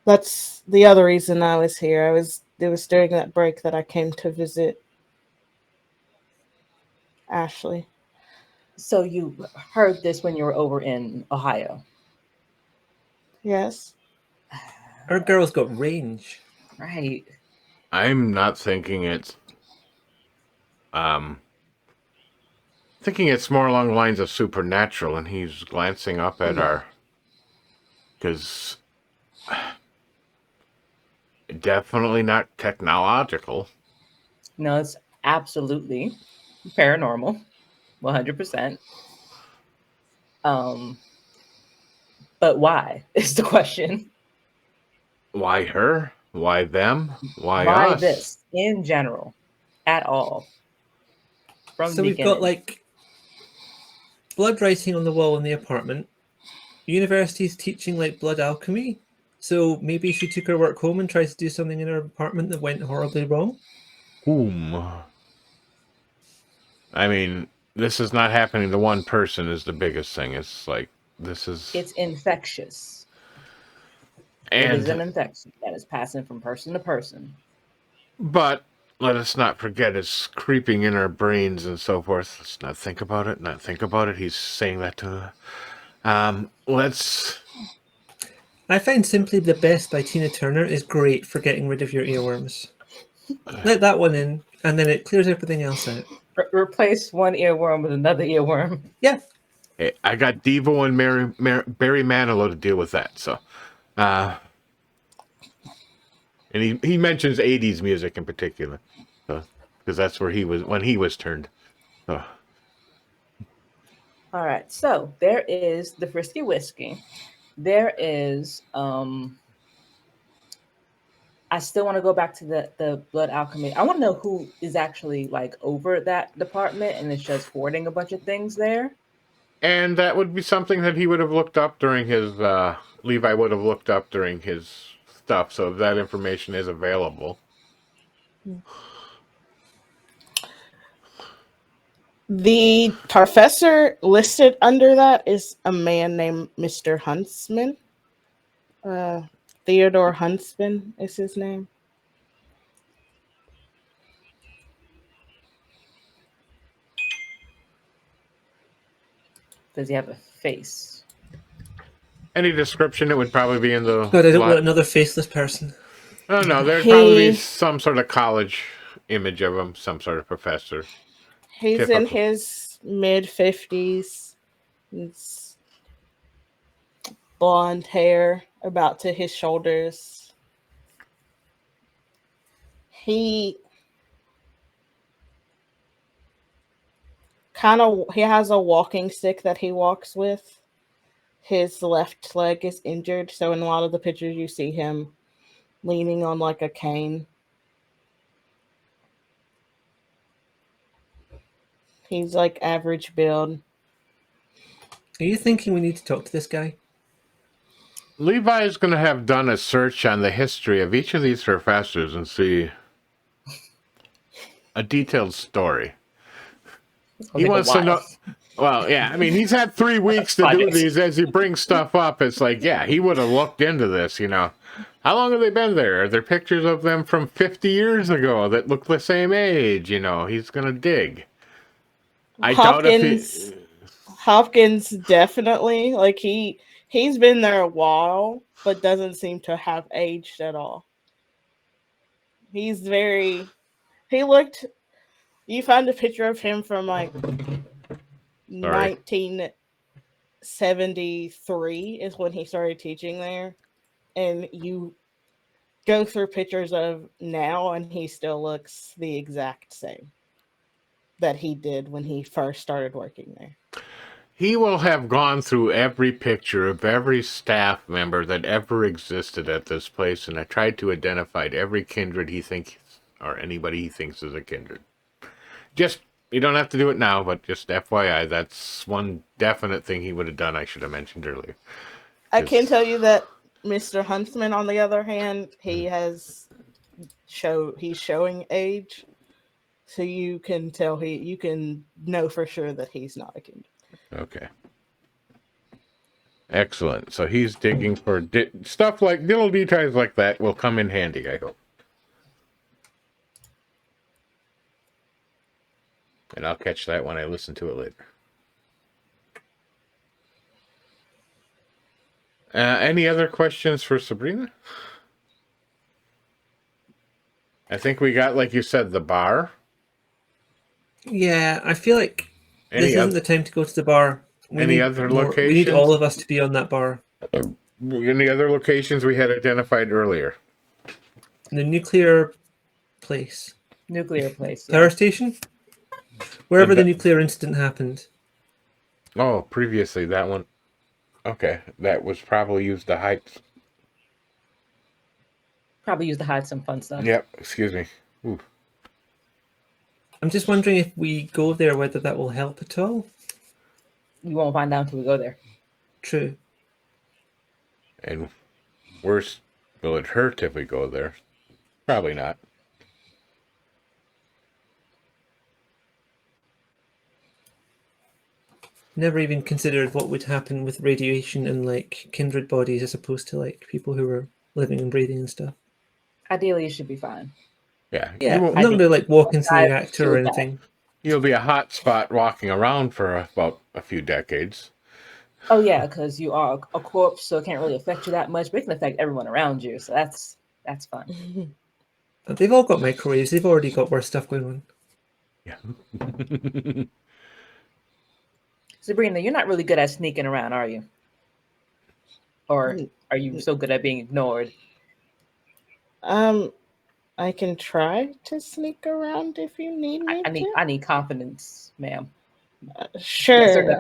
That's the other reason I was here. It was during that break that I came to visit Ashley. So you heard this when you were over in Ohio, Yes. Our girl's got range. right? I'm not thinking it's... Thinking it's more along the lines of supernatural, and he's glancing up at Yeah. our... Because... Definitely not technological. No, it's absolutely paranormal, 100%. But why is the question? Why her? Why them? Why Why us? this in general, at all, from So the we've got beginning? like blood writing on the wall in the apartment. University's teaching like blood alchemy. So maybe she took her work home and tried to do something in her apartment that went horribly wrong. Whom? I mean, this is not happening to one person is the biggest thing. It's like, this is... It's infectious. It is an And... infection that is passing from person to person. But let us not forget it's creeping in our brains and so forth. Let's not think about it, not think about it. He's saying that to let's... I find Simply the Best by Tina Turner is great for getting rid of your earworms. Let that one in, and then it clears everything else out. Replace one earworm with another earworm. Yeah. Hey, I got Devo and Barry Manilow to deal with that, so... and he mentions 80s music in particular. So, because that's where he was, when he was turned. So. All right, so there is the Frisky Whiskey. There is I still want to go back to the blood alchemy. I want to know who is actually like over that department and is just hoarding a bunch of things there. And that would be something that he would have looked up during his, Levi would have looked up during his stuff, so that information is available. The professor listed under that is a man named Mr. Huntsman. Theodore Huntsman is his name. Does he have a face? Any description, it would probably be in the... God, I don't want another faceless person. Oh, no, there'd probably be some sort of college image of him, some sort of professor. He's Typical. in his mid-50s. It's blonde hair about to his shoulders. He he has a walking stick that he walks with. His left leg is injured, so in a lot of the pictures you see him leaning on like a cane. He's like average build. Are you thinking we need to talk to this guy? Levi is going to have done a search on the history of each of these professors and see a detailed story. He wants to know. Well, yeah, I mean, he's had 3 weeks to do these. As he brings stuff up, it's like, yeah, he would have looked into this, you know. How long have they been there? Are there pictures of them from 50 years ago that look the same age? You know, he's going to dig. I doubt if Hopkins definitely, like he's been there a while, but doesn't seem to have aged at all. You found a picture of him from like 1973 is when he started teaching there. And you go through pictures of now and he still looks the exact same that he did when he first started working there. he will have gone through every picture of every staff member that ever existed at this place, and I tried to identify every kindred he thinks, or anybody he thinks is a kindred. Just, you don't have to do it now, but just FYI, that's one definite thing he would have done I should have mentioned earlier. I can tell you that Mr. Huntsman, on the other hand, he's showing age, so you can tell you can know for sure that he's not a kindred. Okay. Excellent. So he's digging for stuff like little details like that will come in handy, I hope. And I'll catch that when I listen to it later. Any other questions for Sabrina? I think we got, like you said, the bar. Yeah, I feel like this isn't the time to go to the bar. Any other locations? We need all of us to be on that bar. Any other locations we had identified earlier? The nuclear place. Nuclear place. Power station? Wherever the nuclear incident happened. Oh, previously that one. Okay, that was probably used to hide. Probably used to hide some fun stuff. Yep, excuse me. Ooh. I'm just wondering if we go there, whether that will help at all. You won't find out until we go there. True. And worse, will it hurt if we go there? Probably not. Never even considered what would happen with radiation and like kindred bodies as opposed to like people who were living and breathing and stuff. Ideally, it should be fine. Yeah. Yeah, I'm not going to like walk into the reactor or anything. You'll be a hot spot walking around for about a few decades. Oh yeah, because you are a corpse, so it can't really affect you that much, but it can affect everyone around you. So that's fun. But they've all got microwaves. They've already got worse stuff going on. Yeah. Sabrina, you're not really good at sneaking around, are you? Or are you so good at being ignored? I can try to sneak around if you need me. I need confidence, ma'am. Sure. Yes or no?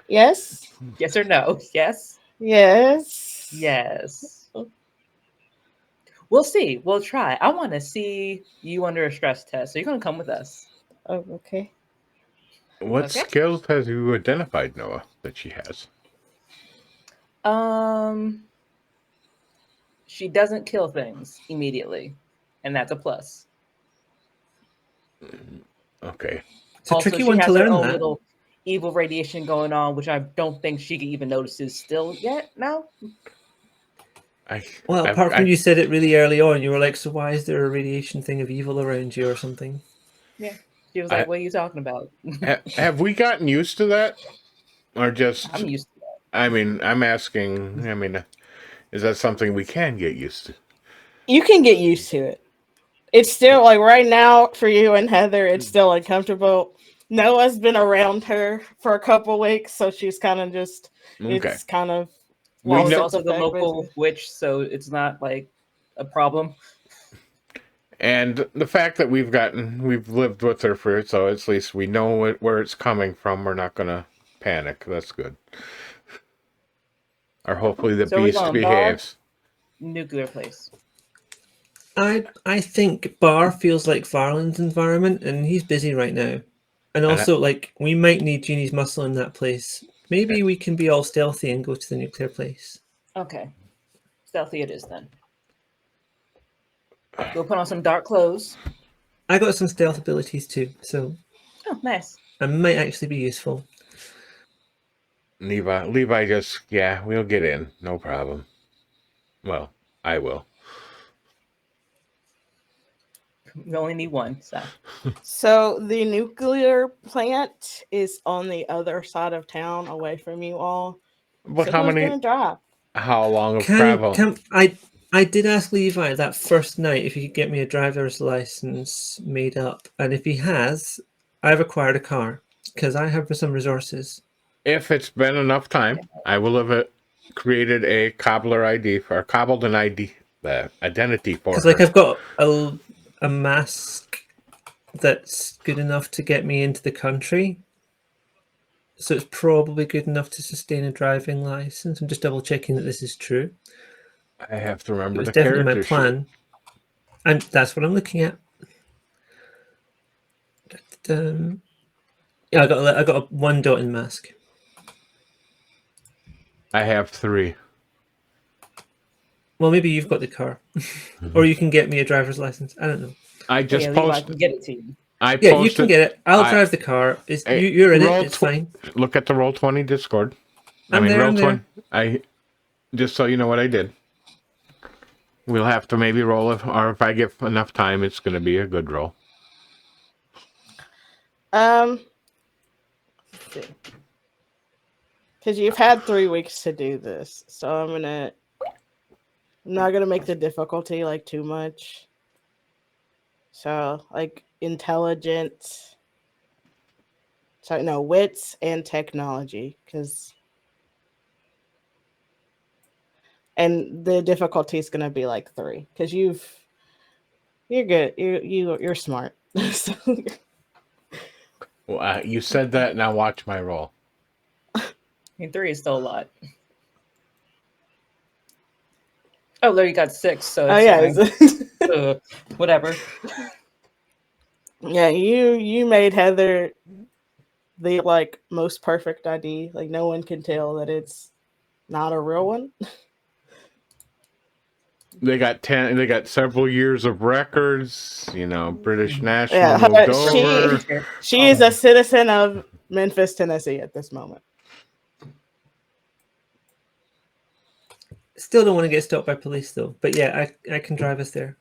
Yes. Yes or no? Yes. Yes. Yes. We'll see. We'll try. I want to see you under a stress test. So you're gonna come with us. Oh, okay. What skills has you identified, Noah, that she has? She doesn't kill things immediately, and that's a plus. Okay. It's a tricky one to learn that. Little evil radiation going on, which I don't think she even notices still yet now. Apart from you said it really early on, you were like, so why is there a radiation thing of evil around you or something? Yeah. She was like, what are you talking about? Have we gotten used to that? Or just... I'm used to that. I mean, I'm asking, is that something we can get used to? You can get used to it. It's still, like, right now, for you and Heather, it's still uncomfortable. Noah's been around her for a couple weeks, so she's kind of just Okay. it's kind of We lost She's know, its also the effect, local basically. witch, so it's not like a problem. and the fact that we've lived with her for so at least we know where it's coming from. We're not gonna panic. That's good. Or hopefully the So we're beast going bar, behaves. nuclear place. I think Bar feels like Varlin's environment, and he's busy right now. And And also, like, we might need Jeannie's muscle in that place. Maybe we can be all stealthy and go to the nuclear place. Okay. Stealthy it is then. We'll put on some dark clothes. I got some stealth abilities too, so Oh, nice. I might actually be useful. Levi just we'll get in, no problem. Well, I will. We only need one, so. So the nuclear plant is on the other side of town, away from you all. But So who's gonna drive? how long of Can travel? I did ask Levi that first night if he could get me a driver's license made up, and if he has, I've acquired a car because I have some resources. If it's been enough time, I will have created a cobbler ID or cobbled an ID identity for Because her. like I've got a mask that's good enough to get me into the country, so it's probably good enough to sustain a driving license. I'm just double checking that this is true. I have to It remember was the definitely my character sheet. plan, and that's what I'm looking at. Yeah, I got a one dot in mask. I have 3. Well, maybe you've got the car, or you can get me a driver's license. I don't know. I Yeah, just Levi can posted. get it to you. I Yeah, posted. you can get it. I'll I- drive the car. Hey, You're in it. roll It's fine. Look at the Roll20 Discord. I'm there. Roll20. I just so you know what I did. We'll have to maybe roll it, or if I get enough time, it's going to be a good roll. Because you've had 3 weeks to do this, so I'm not gonna make the difficulty like too much. So like intelligence, so no wits and technology, and the difficulty is gonna be like 3 because you're good. You're smart. So, Well, you said that. Now watch my roll. I mean, 3 is still a lot. Oh, there you got 6, so it's fine. Whatever. Yeah, you made Heather the like most perfect ID. Like no one can tell that it's not a real one. They got 10. They got several years of records. British national Yeah, moved over. she is a citizen of Memphis, Tennessee at this moment. Still don't want to get stopped by police though. But yeah, I can drive us there.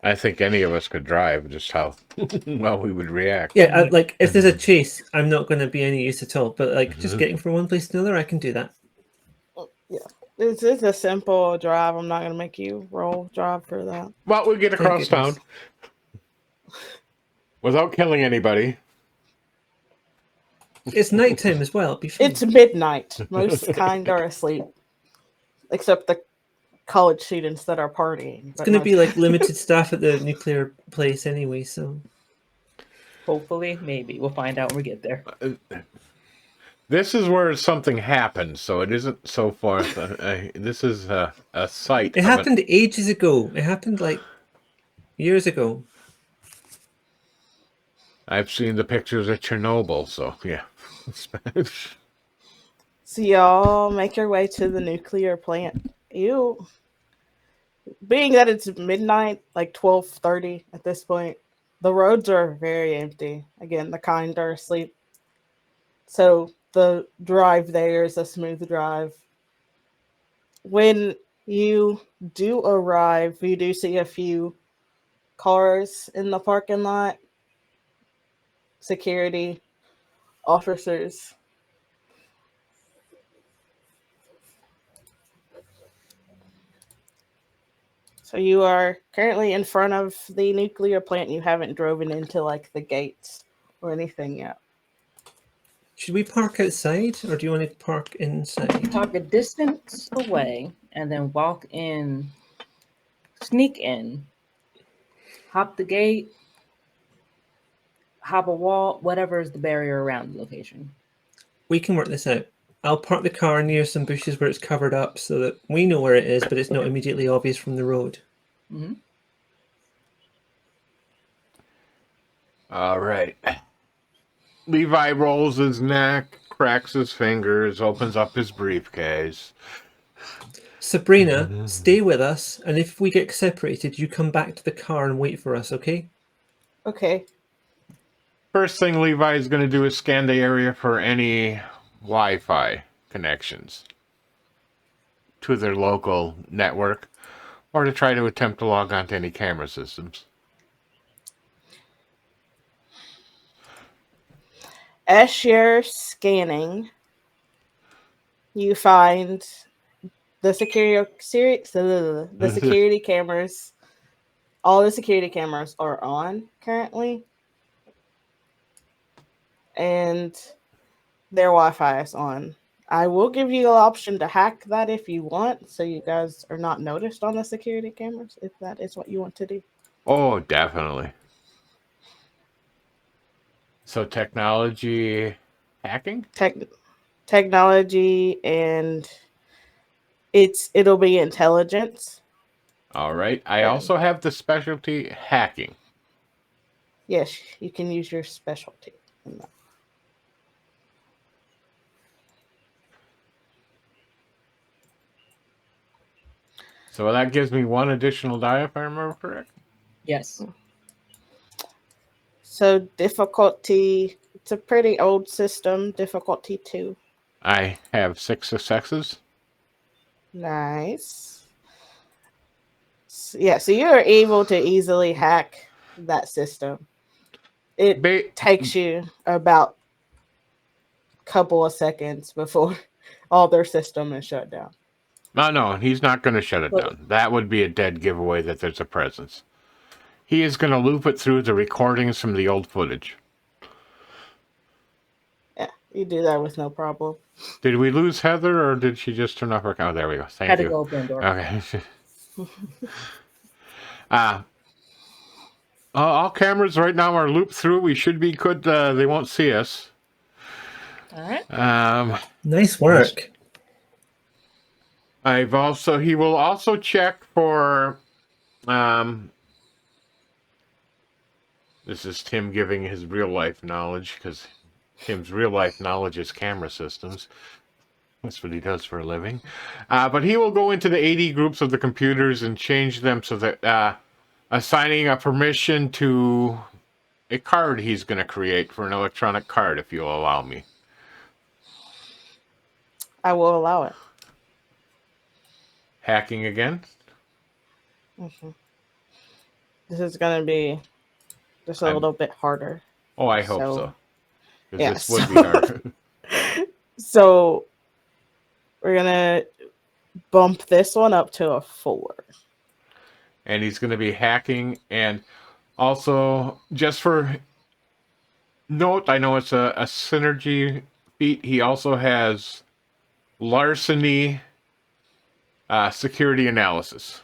I think any of us could drive. Just how well we would react. Yeah, like if there's a chase, I'm not going to be any use at all. But like just getting from one place to another, I can do that. Yeah, it's a simple drive. I'm not gonna make you roll drive for that. Well, we get across town without killing anybody. It's nighttime as well. It'll be fine. It's midnight. Most kind are asleep, except the college students that are partying. It's going to be like limited staff at the nuclear place anyway, so Hopefully, maybe. We'll find out when we get there. This is where something happened, so it isn't so far. This is a site. It happened ages ago. It happened like years ago. I've seen the pictures of Chernobyl, so yeah. So y'all make your way to the nuclear plant. Being that it's midnight, like 12:30 at this point, the roads are very empty. Again, the kind are asleep. So the drive there is a smooth drive. When you do arrive, you do see a few cars in the parking lot. Security officers. So you are currently in front of the nuclear plant. You haven't driven into like the gates or anything yet. Should we park outside, or do you want to park inside? Talk a distance away and then walk in, sneak in, hop the gate, hop a wall, whatever is the barrier around the location. We can work this out. I'll park the car near some bushes where it's covered up so that we know where it is, but it's not immediately obvious from the road. Mm-hmm. All right. Levi rolls his neck, cracks his fingers, opens up his briefcase. Sabrina, stay with us, and if we get separated, you come back to the car and wait for us, okay? Okay. First thing Levi is going to do is scan the area for any Wi-Fi connections to their local network, or to try to attempt to log on to any camera systems. As you're scanning, you find the security cameras. All the security cameras are on currently, and their Wi-Fi is on. I will give you an option to hack that if you want, so you guys are not noticed on the security cameras, if that is what you want to do. Oh, definitely. So technology hacking? Technology, and it'll be intelligence. All right. I also have the specialty hacking. Yes, you can use your specialty in that. So that gives me one additional die, if I remember correct. Yes. So difficulty, it's a pretty old system, difficulty 2. I have 6 successes. Nice. Yeah, so you're able to easily hack that system. It takes you about a couple of seconds before all their system is shut down. No, he's not going to shut it down. That would be a dead giveaway that there's a presence. He is going to loop it through the recordings from the old footage. Yeah, you do that with no problem. Did we lose Heather, or did she just turn off her... Oh, there we go. Thank Had you. to go open the door. Okay. All cameras right now are looped through. We should be good. They won't see us. All right. Nice work. He will also check for, this is Tim giving his real life knowledge, because Tim's real life knowledge is camera systems. That's what he does for a living. But he will go into the 80 groups of the computers and change them so that, assigning a permission to a card he's going to create for an electronic card, if you'll allow me. I will allow it. Hacking again? Mm-hmm. This is going to be just a little bit harder. Oh, I hope so. Yeah, this would be hard. So we're going to bump this one up to a 4. And he's going to be hacking. And also, just for note, I know it's a synergy feat. He also has larceny security analysis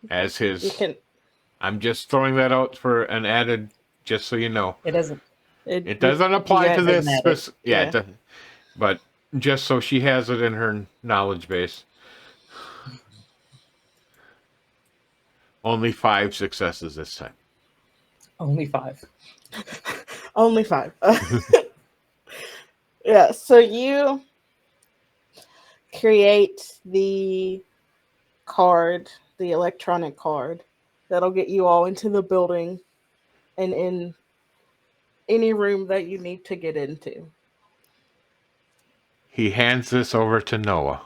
as his... I'm just throwing that out for an added, just so you know. It doesn't. It doesn't apply to this. Yeah. It doesn't, but just so she has it in her knowledge base. Only 5 successes this time. Only 5. Only 5. Yeah, so you create the card, the electronic card, that'll get you all into the building and in any room that you need to get into. He hands this over to Noah.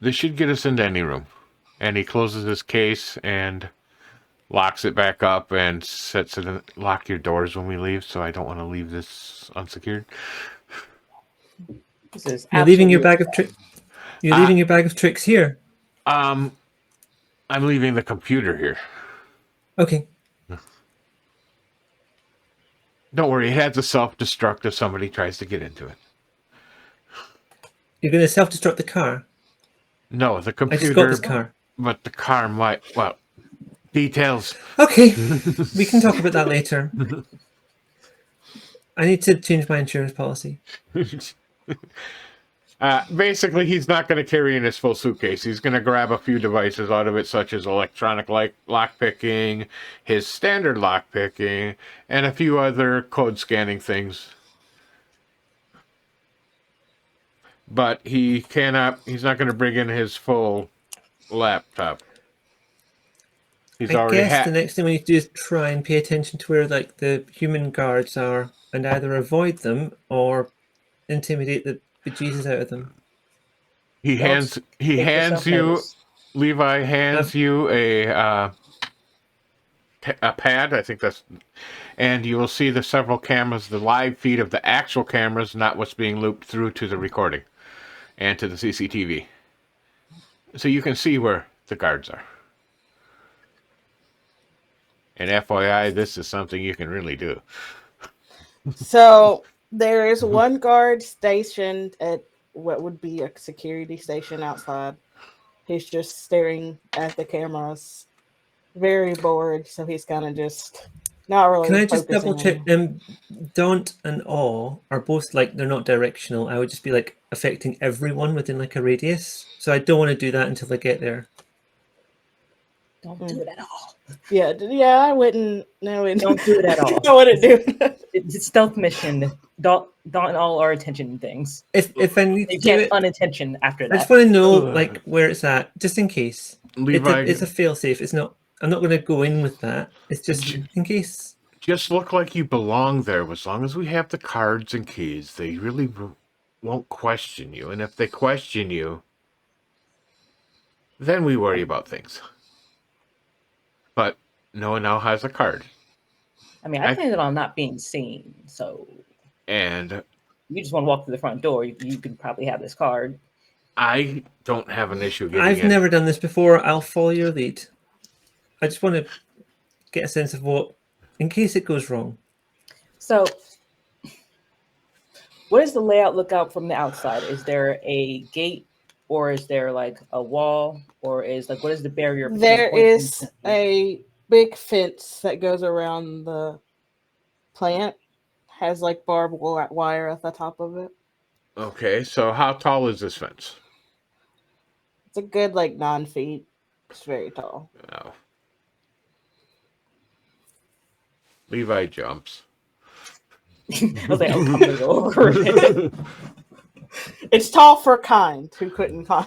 This should get us into any room. And he closes his case and locks it back up and sets it in. Lock your doors when we leave, so I don't want to leave this unsecured. This is You're leaving your bag of tricks. You're leaving your bag of tricks here. I'm leaving the computer here. Okay. Don't worry, it has a self-destruct if somebody tries to get into it. You're going to self-destruct the car. No, the I just got computer, this car. but the car might. Well, details. Okay. We can talk about that later. I need to change my insurance policy. Basically, he's not going to carry in his full suitcase. He's going to grab a few devices out of it, such as electronic lock picking, his standard lock picking, and a few other code scanning things. But he's not going to bring in his full laptop. He's I already guess the next thing we need to do is try and pay attention to where like the human guards are and either avoid them or intimidate the bejesus out of them. He hands you, Levi hands you a pad. I think that's, and you will see the several cameras, the live feed of the actual cameras, not what's being looped through to the recording and to the CCTV. So you can see where the guards are. And FYI, this is something you can really do. So there is one guard stationed at what would be a security station outside. He's just staring at the cameras, very bored. So he's kind of just not really. Can I just focusing double check? Daunt and Awe are both like they're not directional. I would just be like affecting everyone within like a radius. So I don't want to do that until I get there. Don't do it at all. Yeah, I wouldn't. No, Don't do it at all. I wouldn't do it. It's a stealth mission. Don't all our attention things. If I need to You do can't it, unintention after I that. just want to know like where it's at, just in case. Levi, It's a fail-safe. It's not. I'm not going to go in with that. It's just in case. just look like you belong there. As long as we have the cards and keys, they really won't question you. And if they question you, then we worry about things. But no one now has a card. I mean, I planned on not being seen, so And you just want to walk through the front door. You could probably have this card. I don't have an issue getting I've in. never done this before. I'll follow your lead. I just want to get a sense of what, in case it goes wrong. So, what does the layout look out from the outside? Is there a gate, or is there like a wall, or is like what is the barrier? There is a big fence that goes around the plant. Has like barbed wire at the top of it. Okay, so how tall is this fence? It's a good like 9 feet. It's very tall. Oh. Levi jumps. I was like, I'm coming over it. It's tall for kind who couldn't climb.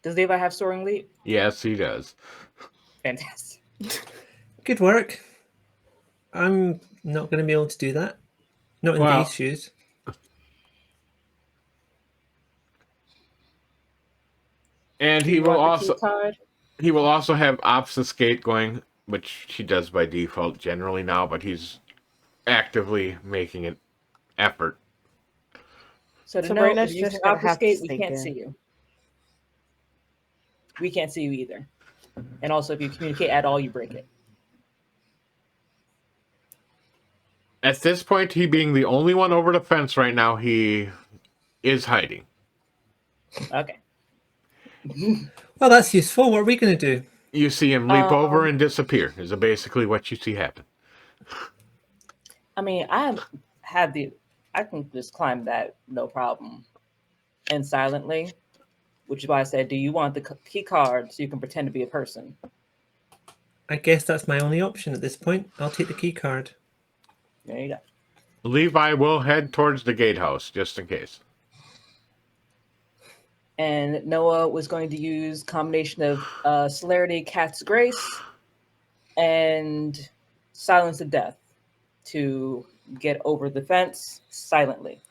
Does Levi have soaring leap? Yes, he does. Fantastic. Good work. I'm not going to be able to do that. Not in these shoes. And he will also have obfuscate going, which he does by default generally now, but he's actively making an effort. So to know if you use obfuscate, we can't see you. We can't see you either. And also, if you communicate at all, you break it. At this point, he being the only one over the fence right now, he is hiding. Okay. Well, that's useful. What are we going to do? You see him leap over and disappear, is basically what you see happen. I mean, I can just climb that, no problem. And silently, which is why I said, do you want the key card so you can pretend to be a person? I guess that's my only option at this point. I'll take the key card. There you go. Levi will head towards the gatehouse, just in case. And Noah was going to use combination of Celerity, Cat's Grace, and Silence of Death to get over the fence silently.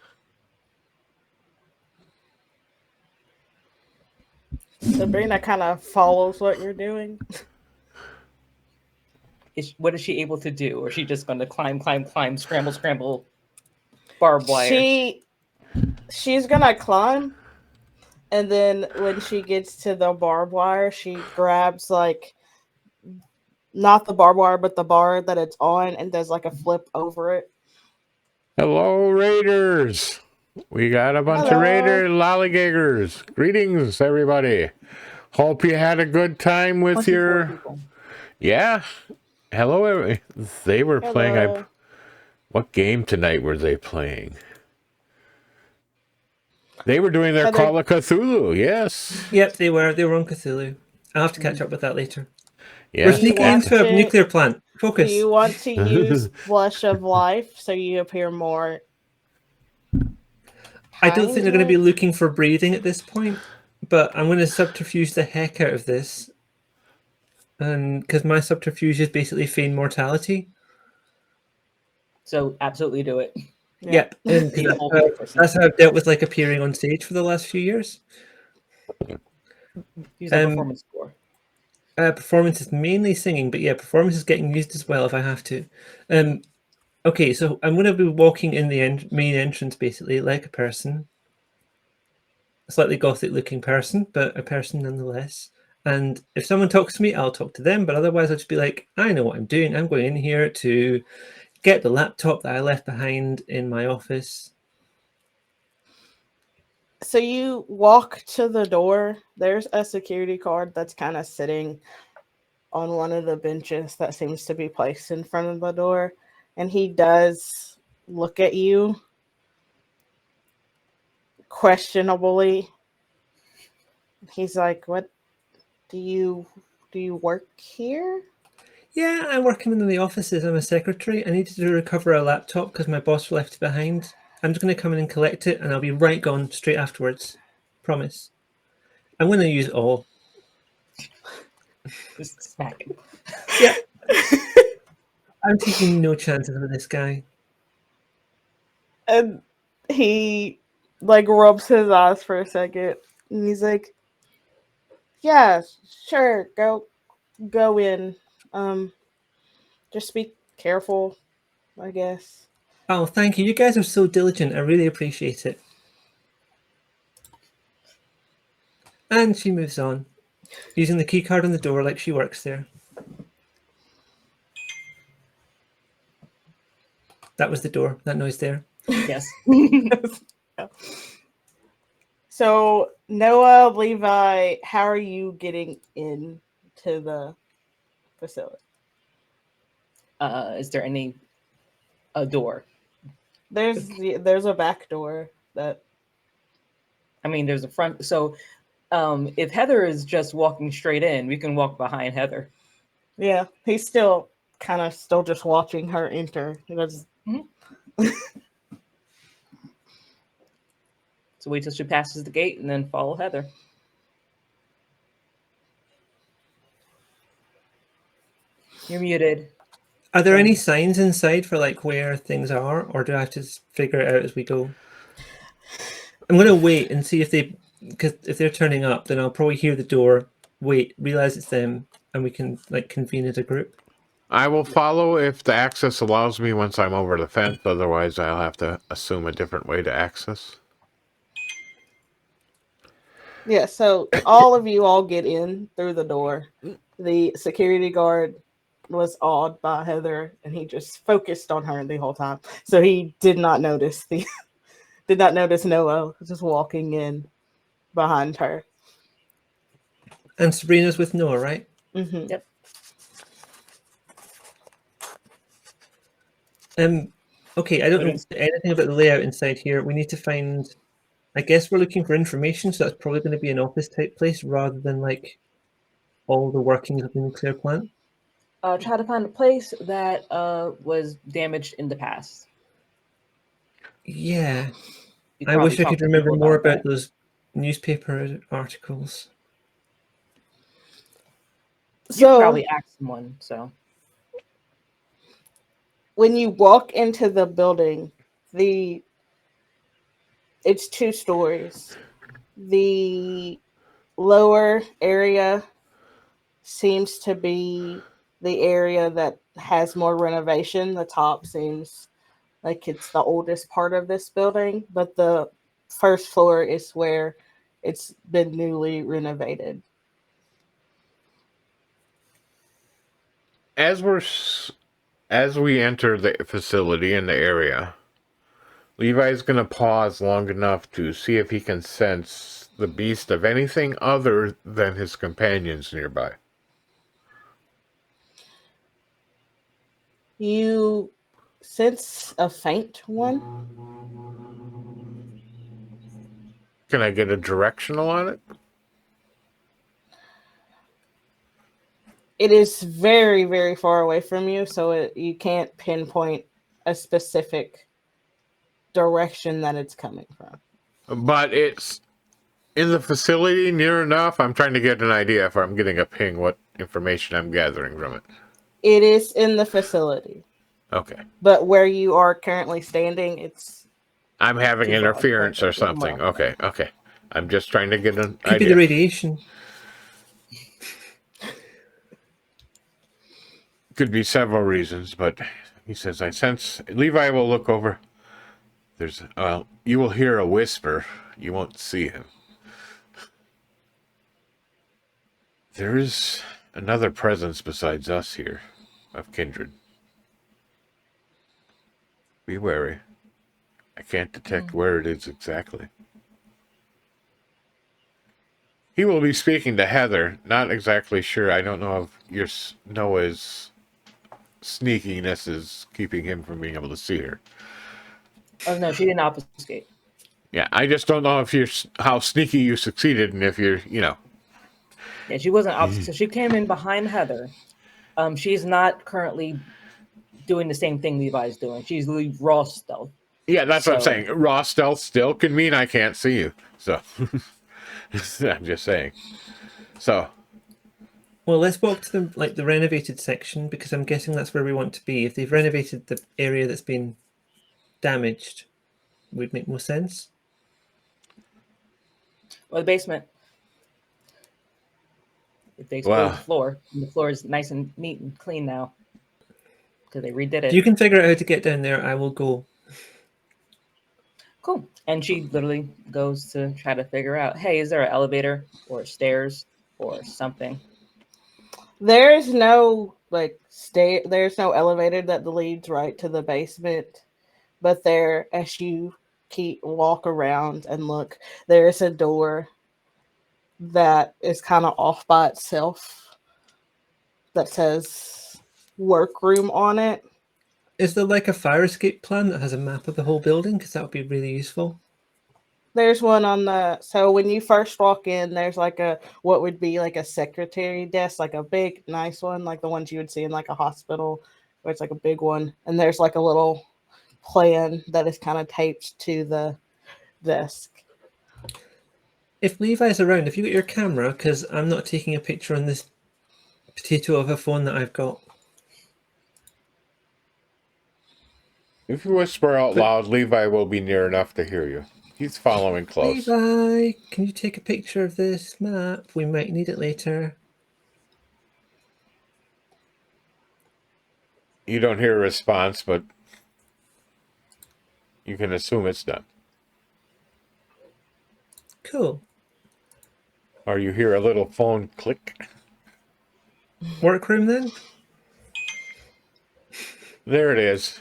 Sabrina kind of follows what you're doing. What is she able to do? Or is she just going to climb, scramble, barbed wire? She's gonna climb, And then when she gets to the barbed wire, she grabs like not the barbed wire, but the bar that it's on, and does like a flip over it. Hello, Raiders. We got a bunch of Hello. Raider lollygaggers. Greetings, everybody. Hope you had a good time with 24 your... people. Yeah. Hello, they were playing... Hello. What game tonight were they playing? They were doing their Heather- Call of Cthulhu, yes. Yep, they were. They were on Cthulhu. I'll have to catch up with that later. We're Yes. sneaking want into a to- nuclear plant. Do Focus. you want to use Blush of Life so you appear more? I don't think they're going to be kindly? looking for breathing at this point, but I'm going to subterfuge the heck out of this. And because my subterfuge is basically feign mortality. So absolutely do it. Yep. And Be a whole person. that's how I've dealt with like appearing on stage for the last few years. Use a performance score. Performance is mainly singing, but yeah, performance is getting used as well if I have to. Okay, so I'm going to be walking in the main entrance basically like a person. A slightly gothic looking person, but a person nonetheless. And if someone talks to me, I'll talk to them, but otherwise I'll just be like, I know what I'm doing. I'm going in here to get the laptop that I left behind in my office. So you walk to the door. There's a security guard that's kind of sitting on one of the benches that seems to be placed in front of the door. And he does look at you questionably. He's like, "What do you work here?" Yeah, I'm working in the offices. I'm a secretary. I needed to recover a laptop because my boss left it behind. I'm just going to come in and collect it, and I'll be right gone straight afterwards. Promise. I'm going to use it all. Just smack it. Yeah. I'm taking no chances with this guy. And he like rubs his eyes for a second. And he's like, "Yeah, sure, go in. Just be careful, I guess." Oh, thank you. You guys are so diligent. I really appreciate it. And she moves on, using the key card on the door like she works there. That was the door, that noise there. Yes. So Noah, Levi, how are you getting into the facility? Is there a door? There's a back door that I mean, there's a front. So if Heather is just walking straight in, we can walk behind Heather. yeah, he's still just watching her enter. He goes, So wait till she passes the gate and then follow Heather. You're muted. Are there any signs inside for like where things are, or do I have to figure it out as we go? I'm going to wait and see because if they're turning up, then I'll probably hear the door, wait, realize it's them, and we can like convene as a group. I will follow if the access allows me once I'm over the fence. Otherwise, I'll have to assume a different way to access. yeah. So all of you all get in through the door. The security guard was awed by Heather, and he just focused on her the whole time. So he did not notice Noah just walking in behind her. And Sabrina's with Noah, right? Mm-hmm. Yep. Okay, I don't know anything about the layout inside here. We need to find, I guess we're looking for information, so that's probably going to be an office type place rather than like all the workings of the nuclear plant. Try to find a place that was damaged in the past. Yeah. You I probably wish I talk could to remember people more about that. those newspaper articles. You could So probably ask someone. So when you walk into the building, it's 2 stories. The lower area seems to be the area that has more renovation. The top seems like it's the oldest part of this building, but the first floor is where It's been newly renovated. As we enter the facility in the area, Levi's going to pause long enough to see if he can sense the beast of anything other than his companions nearby. You sense a faint one. Can I get a directional on it? It is very, very far away from you, so you can't pinpoint a specific direction that it's coming from. But it's in the facility near enough. I'm trying to get an idea if I'm getting a ping, what information I'm gathering from it. It is in the facility, Okay. but where you are currently standing, it's I'm having Too far, interference or right, something. well. Okay. I'm just trying to get an Could be idea. the radiation. Could be several reasons, but he says, I sense... Levi will look over. You will hear a whisper. You won't see him. There is another presence besides us here, of Kindred. Be wary. I can't detect where it is exactly. He will be speaking to Heather. Not exactly sure. I don't know if Noah's sneakiness is keeping him from being able to see her. Oh no, she didn't obfuscate. Yeah, I just don't know if how sneaky you succeeded, and if you're, Yeah, she wasn't obfuscate. She came in behind Heather. She's not currently doing the same thing Levi's doing. She's raw stealth. Yeah, that's what I'm saying. Raw stealth still can mean I can't see you. So, I'm just saying. So, Well, let's walk to the renovated section, because I'm guessing that's where we want to be. If they've renovated the area that's been damaged, would make more sense. Or the basement. If they exposed the floor, and the floor is nice and neat and clean now because they redid it. If you can figure out how to get down there, I will go. Cool. And she literally goes to try to figure out, hey, is there an elevator or stairs or something? There's no there's no elevator that leads right to the basement, but as you walk around and look, there's a door that is kind of off by itself that says workroom on it. Is there like a fire escape plan that has a map of the whole building? Because that would be really useful. There's one so when you first walk in, there's what would be like a secretary desk, like a big, nice one, like the ones you would see in like a hospital, where it's like a big one. And there's like a little plan that is kind of taped to the desk. If Levi's around, if you got your camera, because I'm not taking a picture on this potato of a phone that I've got. if you whisper out loud, Levi will be near enough to hear you. He's following close. Levi, can you take a picture of this map? We might need it later. You don't hear a response, but you can assume it's done. Cool. Or you hear a little phone click. Workroom then? There it is.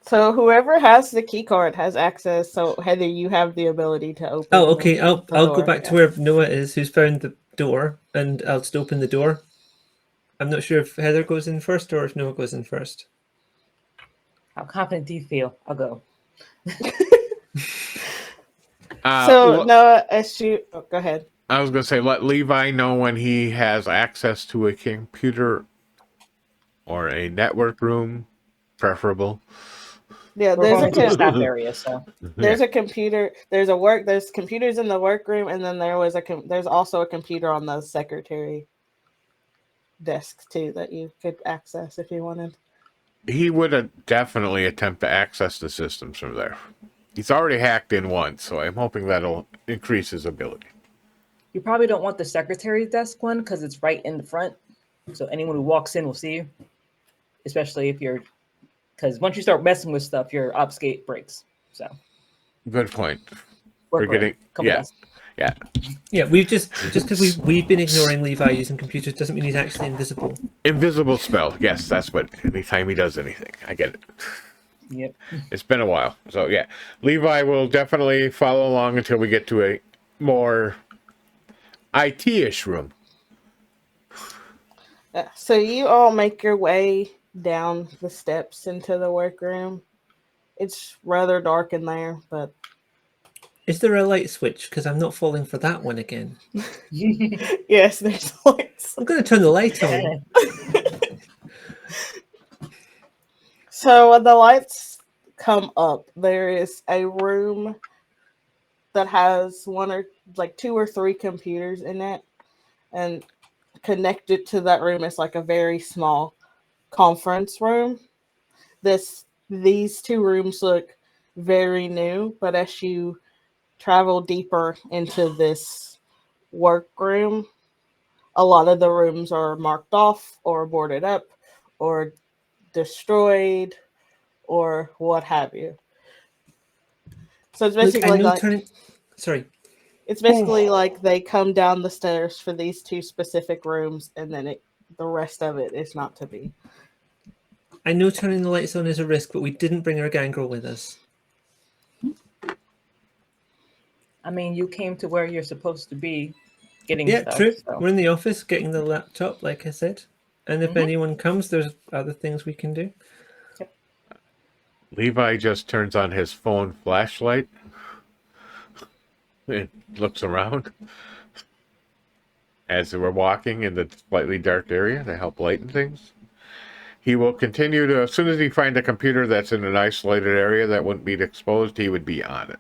So whoever has the key card has access. So Heather, you have the ability to open. Oh, okay. I'll go door, back to where Noah is, who's found the door, and I'll just open the door. I'm not sure if Heather goes in first or if Noah goes in first. How confident do you feel? I'll go. Noah, go ahead. I was going to say, let Levi know when he has access to a computer or a network room, preferable. Yeah, We're going to the staff area, so there's a computer. There's computers in the workroom, and then there's also a computer on the secretary desk too that you could access if you wanted. He would definitely attempt to access the systems from there. He's already hacked in once, so I'm hoping that'll increase his ability. you probably don't want the secretary desk one because it's right in the front, so anyone who walks in will see you, especially if you're Because once you start messing with stuff, your obfuscate breaks. So Good point. work We're getting couple dice. Yeah, we've just because we've been ignoring Levi using computers doesn't mean he's actually invisible. Invisible spell. Yes, that's what. Anytime he does anything, I get it. Yep. It's been a while, so yeah. Levi will definitely follow along until we get to a more IT-ish room. So you all make your way down the steps into the workroom. It's rather dark in there, but Is there a light switch? Because I'm not falling for that one again. yes, there's lights. I'm going to turn the light on. So when the lights come up, there is a room that has two or three computers in it, and connected to that room is like a very small conference room. These two rooms look very new, but as you travel deeper into this workroom, a lot of the rooms are marked off or boarded up or destroyed or what have you. So it's Look, basically I know like turning. Sorry. it's basically like they come down the stairs for these two specific rooms, and then the rest of it is not to be. I know turning the lights on is a risk, but we didn't bring our gangrel with us. I mean, you came to where you're supposed to be getting Yeah, stuff. true. So. We're in the office getting the laptop, like I said. And if anyone comes, there's other things we can do. Yep. Levi just turns on his phone flashlight and looks around as we're walking in the slightly dark area to help lighten things. He will continue to, as soon as he finds a computer that's in an isolated area that wouldn't be exposed, he would be on it.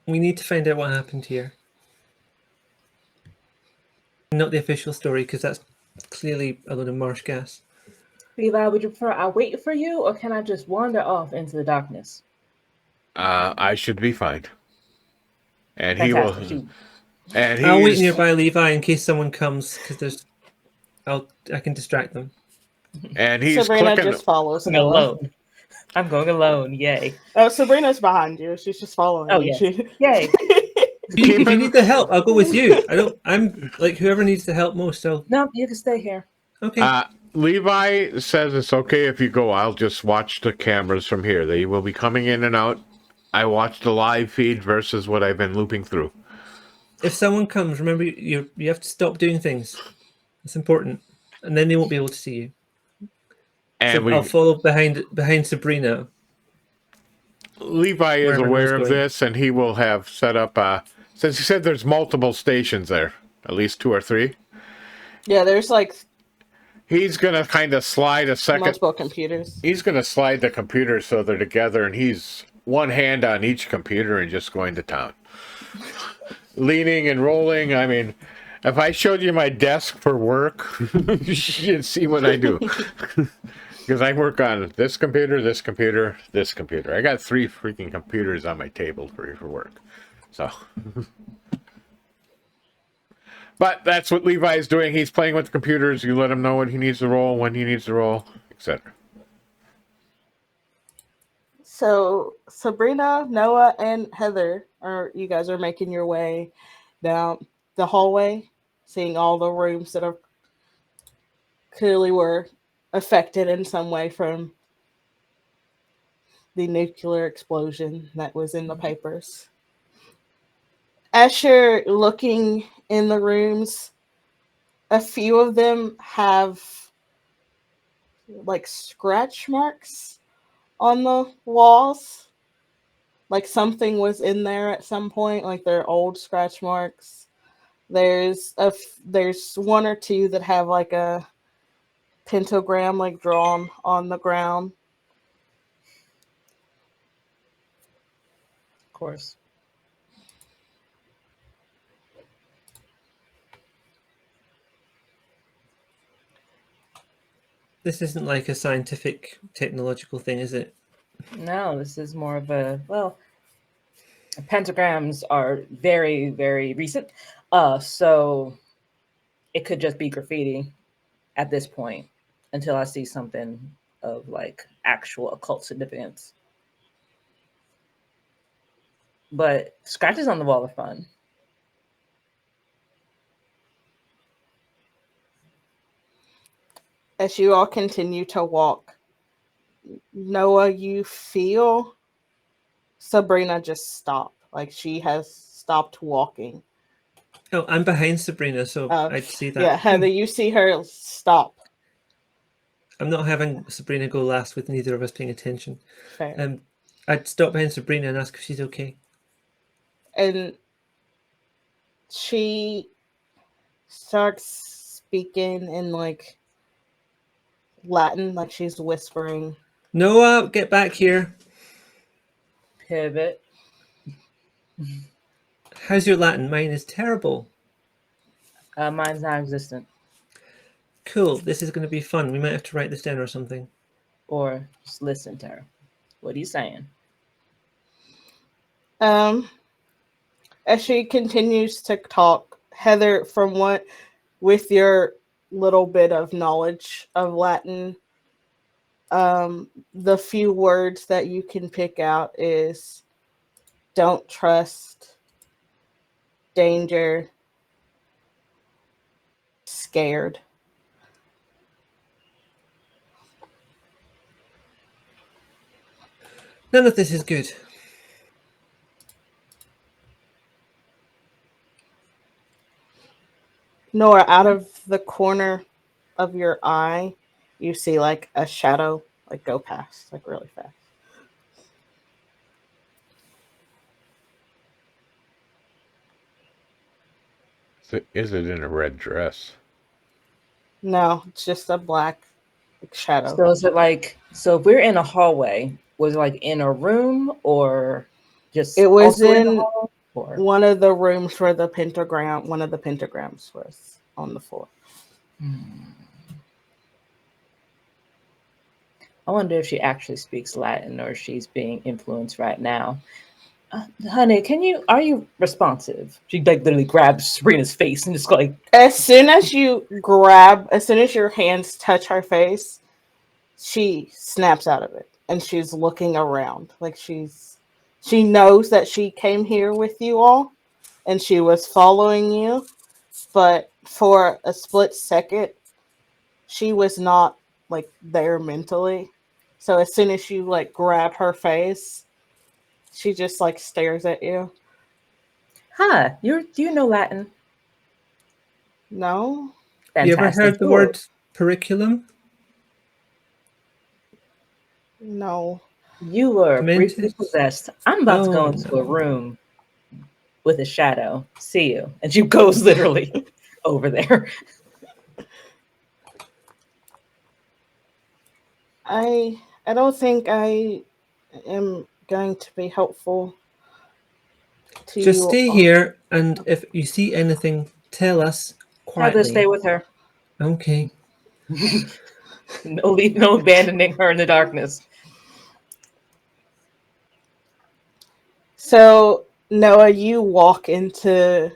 We need to find out what happened here. Not the official story, because that's clearly a load of marsh gas. Levi, would you prefer I wait for you, or can I just wander off into the darkness? I should be fine. And Fantastic. he will. And I'll wait he's nearby Levi in case someone comes, because I can distract them. and he's Sabrina clicking. just follows I'm Noah. alone. I'm going alone. Yay. Oh, Sabrina's behind you. She's just following Oh, you. yes. Yay. If you need the help, I'll go with you. I'm like whoever needs the help most. So No, you can stay here. okay. Levi says it's okay if you go. I'll just watch the cameras from here. They will be coming in and out. I watch the live feed versus what I've been looping through. If someone comes, remember you have to stop doing things. It's important, and then they won't be able to see you. And So I'll follow behind Sabrina. Levi is Wherever aware Noah's of going. this, and he will have set up. Since he said there's multiple stations there, at least 2 or 3. Yeah, there's like He's gonna kind of slide a second. multiple computers. He's gonna slide the computers so they're together, and he's one hand on each computer and just going to town, leaning and rolling. I mean, if I showed you my desk for work, you'd see what I do. Because I work on this computer, this computer, this computer. I got 3 freaking computers on my table for work. So, but that's what Levi's doing. He's playing with the computers. You let him know what he needs to roll, when he needs to roll, etc. So Sabrina, Noah, and Heather you guys are making your way down the hallway, seeing all the rooms that are clearly were affected in some way from the nuclear explosion that was in the papers. As you're looking in the rooms, a few of them have like scratch marks on the walls. Like something was in there at some point, like they're old scratch marks. There's 1 or 2 that have like a pentagram like drawn on the ground. Of course. This isn't like a scientific technological thing, is it? No, this is more of pentagrams are very, very recent. So it could just be graffiti at this point until I see something of like actual occult significance. But scratches on the wall are fun. As you all continue to walk, Noah, you feel Sabrina just stop. Like she has stopped walking. Oh, I'm behind Sabrina, so I'd see that. Yeah, Heather, you see her stop. I'm not having Sabrina go last with neither of us paying attention. Fair. I'd stop behind Sabrina and ask if she's okay. And she starts speaking in like Latin, like she's whispering. Noah, get back here. Pivot. How's your Latin? Mine is terrible. Mine's non-existent. Cool, this is going to be fun. We might have to write this down or something. Or just listen to her. What are you saying? As she continues to talk, Heather, from what with your little bit of knowledge of Latin, the few words that you can pick out is don't trust, danger, scared. None of this is good. Nora, out of the corner of your eye, you see like a shadow like go past, like really fast. Is it in a red dress? No, it's just a black shadow. So is it like, so if we're in a hallway, was it like in a room or just It was also in the hall, or? one of the rooms where the pentagram, one of the pentagrams was on the floor. I wonder if she actually speaks Latin or if she's being influenced right now. Honey, are you responsive? She like literally grabs Sabrina's face and just like. As soon as your hands touch her face, she snaps out of it and she's looking around. Like she knows that she came here with you all and she was following you, but for a split second, she was not like there mentally. So as soon as you like grab her face, she just like stares at you. Hi, do you know Latin? No. Fantastic. You ever heard the word curriculum? No. You were Demented? briefly possessed. I'm about to go into a room with a shadow. See you. And she goes literally over there. I don't think I am going to be helpful to Just you. stay here, and if you see anything, tell us quietly. Heather, stay with her. Okay. No abandoning her in the darkness. So, Noah, you walk into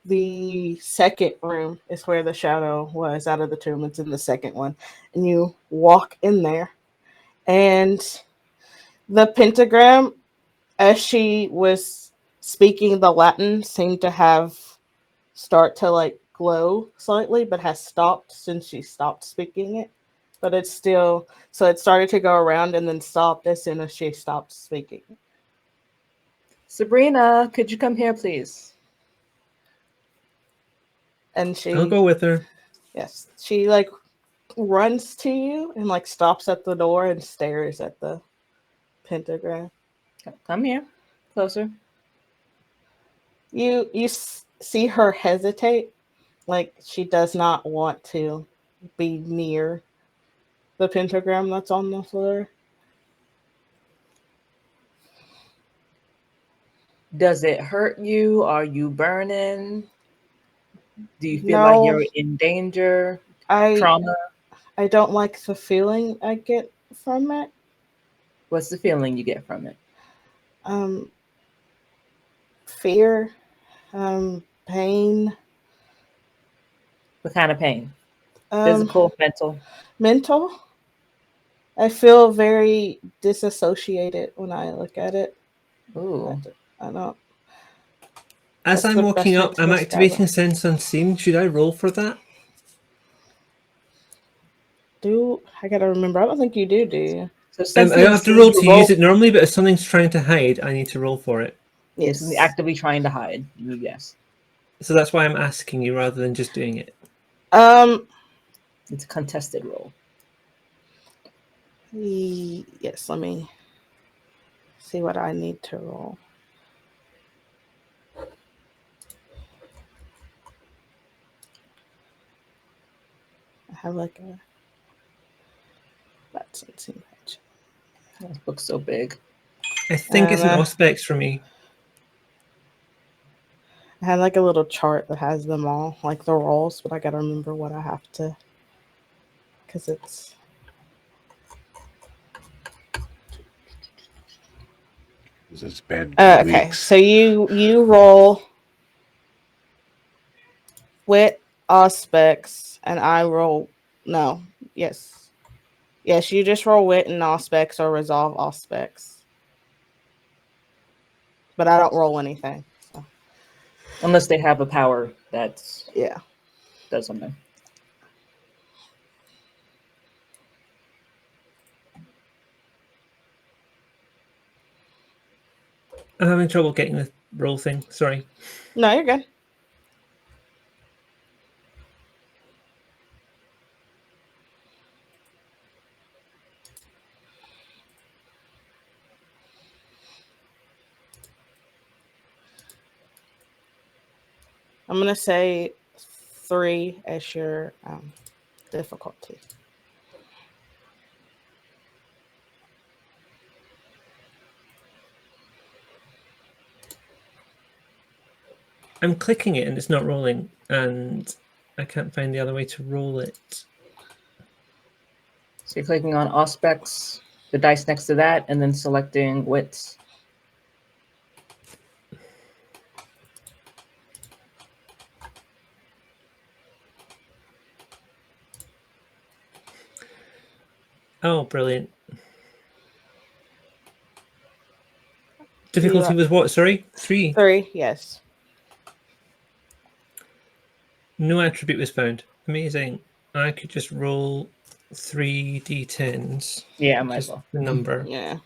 the second room, is where the shadow was out of the tomb. It's in the second one. And you walk in there. And the pentagram, as she was speaking the Latin, seemed to start to like glow slightly, but has stopped since she stopped speaking it. But it's still, so it started to go around and then stopped as soon as she stopped speaking. Sabrina, could you come here, please? And I'll go with her. Yes, she like runs to you and like stops at the door and stares at the pentagram. Come here, closer. You see her hesitate, like she does not want to be near the pentagram that's on the floor. Does it hurt you? Are you burning? Do you feel No, like you're in danger? Trauma? I don't like the feeling I get from it. What's the feeling you get from it? Fear, pain. What kind of pain? Physical, mental? Mental. I feel very disassociated when I look at it. Ooh. I don't. As That's I'm the walking best way up, to I'm describe activating it. Sense Unseen. Should I roll for that? I gotta remember. I don't think you do you? So since I the don't have to unseen, roll you to roll, use it normally, but if something's trying to hide, I need to roll for it. yes, and actively trying to hide. Yes, So that's why I'm asking you rather than just doing it. it's a contested roll. Yes. Let me see what I need to roll. I have like a. That's unseen page. This book's so big. I think it's an Auspex for me. I had like a little chart that has them all, like the rolls, but I gotta remember what I have to, because it's. This is bad. Okay, so you roll wit aspects, and I roll yes, you just roll wit and aspects or resolve aspects, but I don't roll anything. So. Unless they have a power that's does something. I'm having trouble getting the roll thing. Sorry. No, you're good. I'm gonna say 3 as your difficulty. I'm clicking it and it's not rolling, and I can't find the other way to roll it. So you're clicking on Auspex, the dice next to that, and then selecting wits. Oh, brilliant. Difficulty was what? Sorry? 3. 3, yes. No attribute was found. Amazing. I could just roll 3d10s. Yeah, I might as well. The number. Yeah.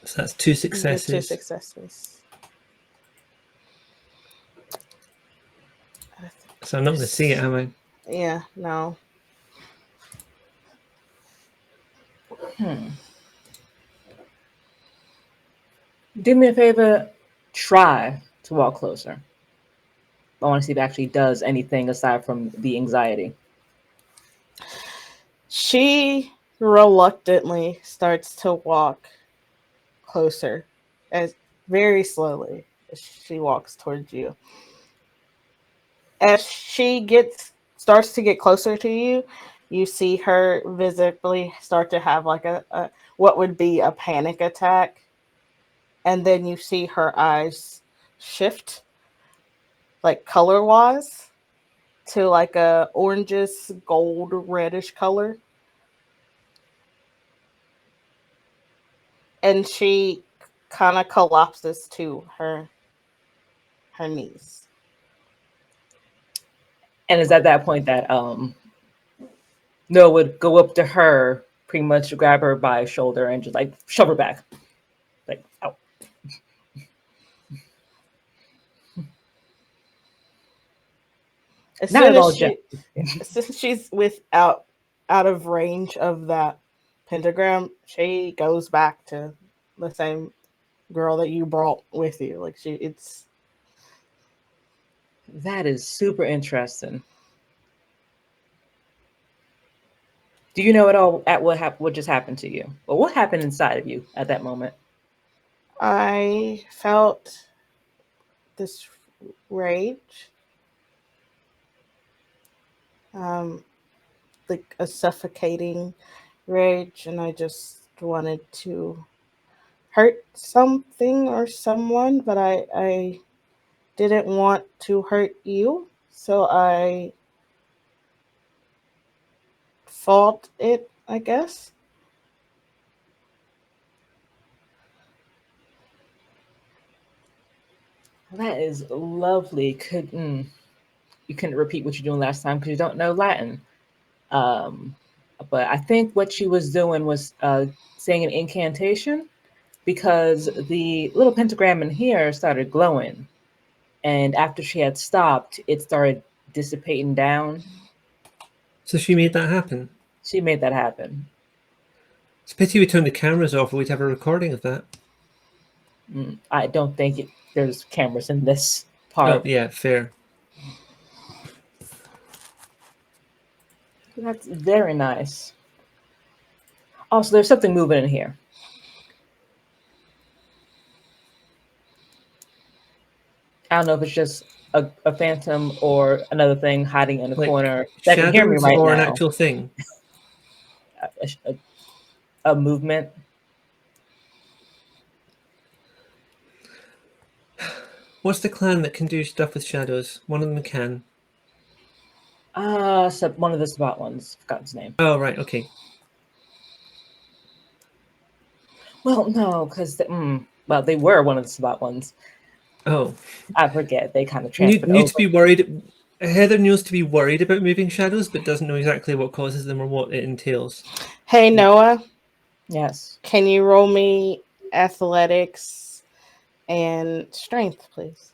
So that's 2 successes. 2 successes. So I'm not going to see it, am I? Yeah, no. Do me a favor, try to walk closer. I want to see if it actually does anything aside from the anxiety. She reluctantly starts to walk closer, as very slowly as she walks towards you. As she starts to get closer to you, you see her visibly start to have like a what would be a panic attack, and then you see her eyes shift, like color wise, to like a orangish gold reddish color, and she kind of collapses to her knees. And it's at that point that Noah would go up to her, pretty much grab her by a shoulder and just like shove her back. Like, ow. As Not soon at all, as soon as she's out of range of that pentagram, she goes back to the same girl that you brought with you. Like it's That is super interesting. Do you know at all at what just happened to you? Or what happened inside of you at that moment? I felt this rage, like a suffocating rage, and I just wanted to hurt something or someone, but I didn't want to hurt you, so I fault it, I guess. That is lovely. You couldn't repeat what you're doing last time because you don't know Latin. Um, but I think what she was doing was saying an incantation because the little pentagram in here started glowing. And after she had stopped, it started dissipating down. So she made that happen. She made that happen. It's a pity we turned the cameras off or we'd have a recording of that. I don't think there's cameras in this Oh, part. yeah, fair. That's very nice. Also, there's something moving in here. I don't know if it's just a phantom or another thing hiding in a Like corner that can hear me shadows right or now. an actual thing? A movement. What's the clan that can do stuff with shadows? One of them can. So one of the spot ones. Forgot his name. Oh, right, okay. Well, no, because they were one of the spot ones. Oh. I forget. They kind of Need transferred over. to be worried. Heather knows to be worried about moving shadows, but doesn't know exactly what causes them or what it entails. Hey, Noah, Yes. can you roll me athletics and strength, please?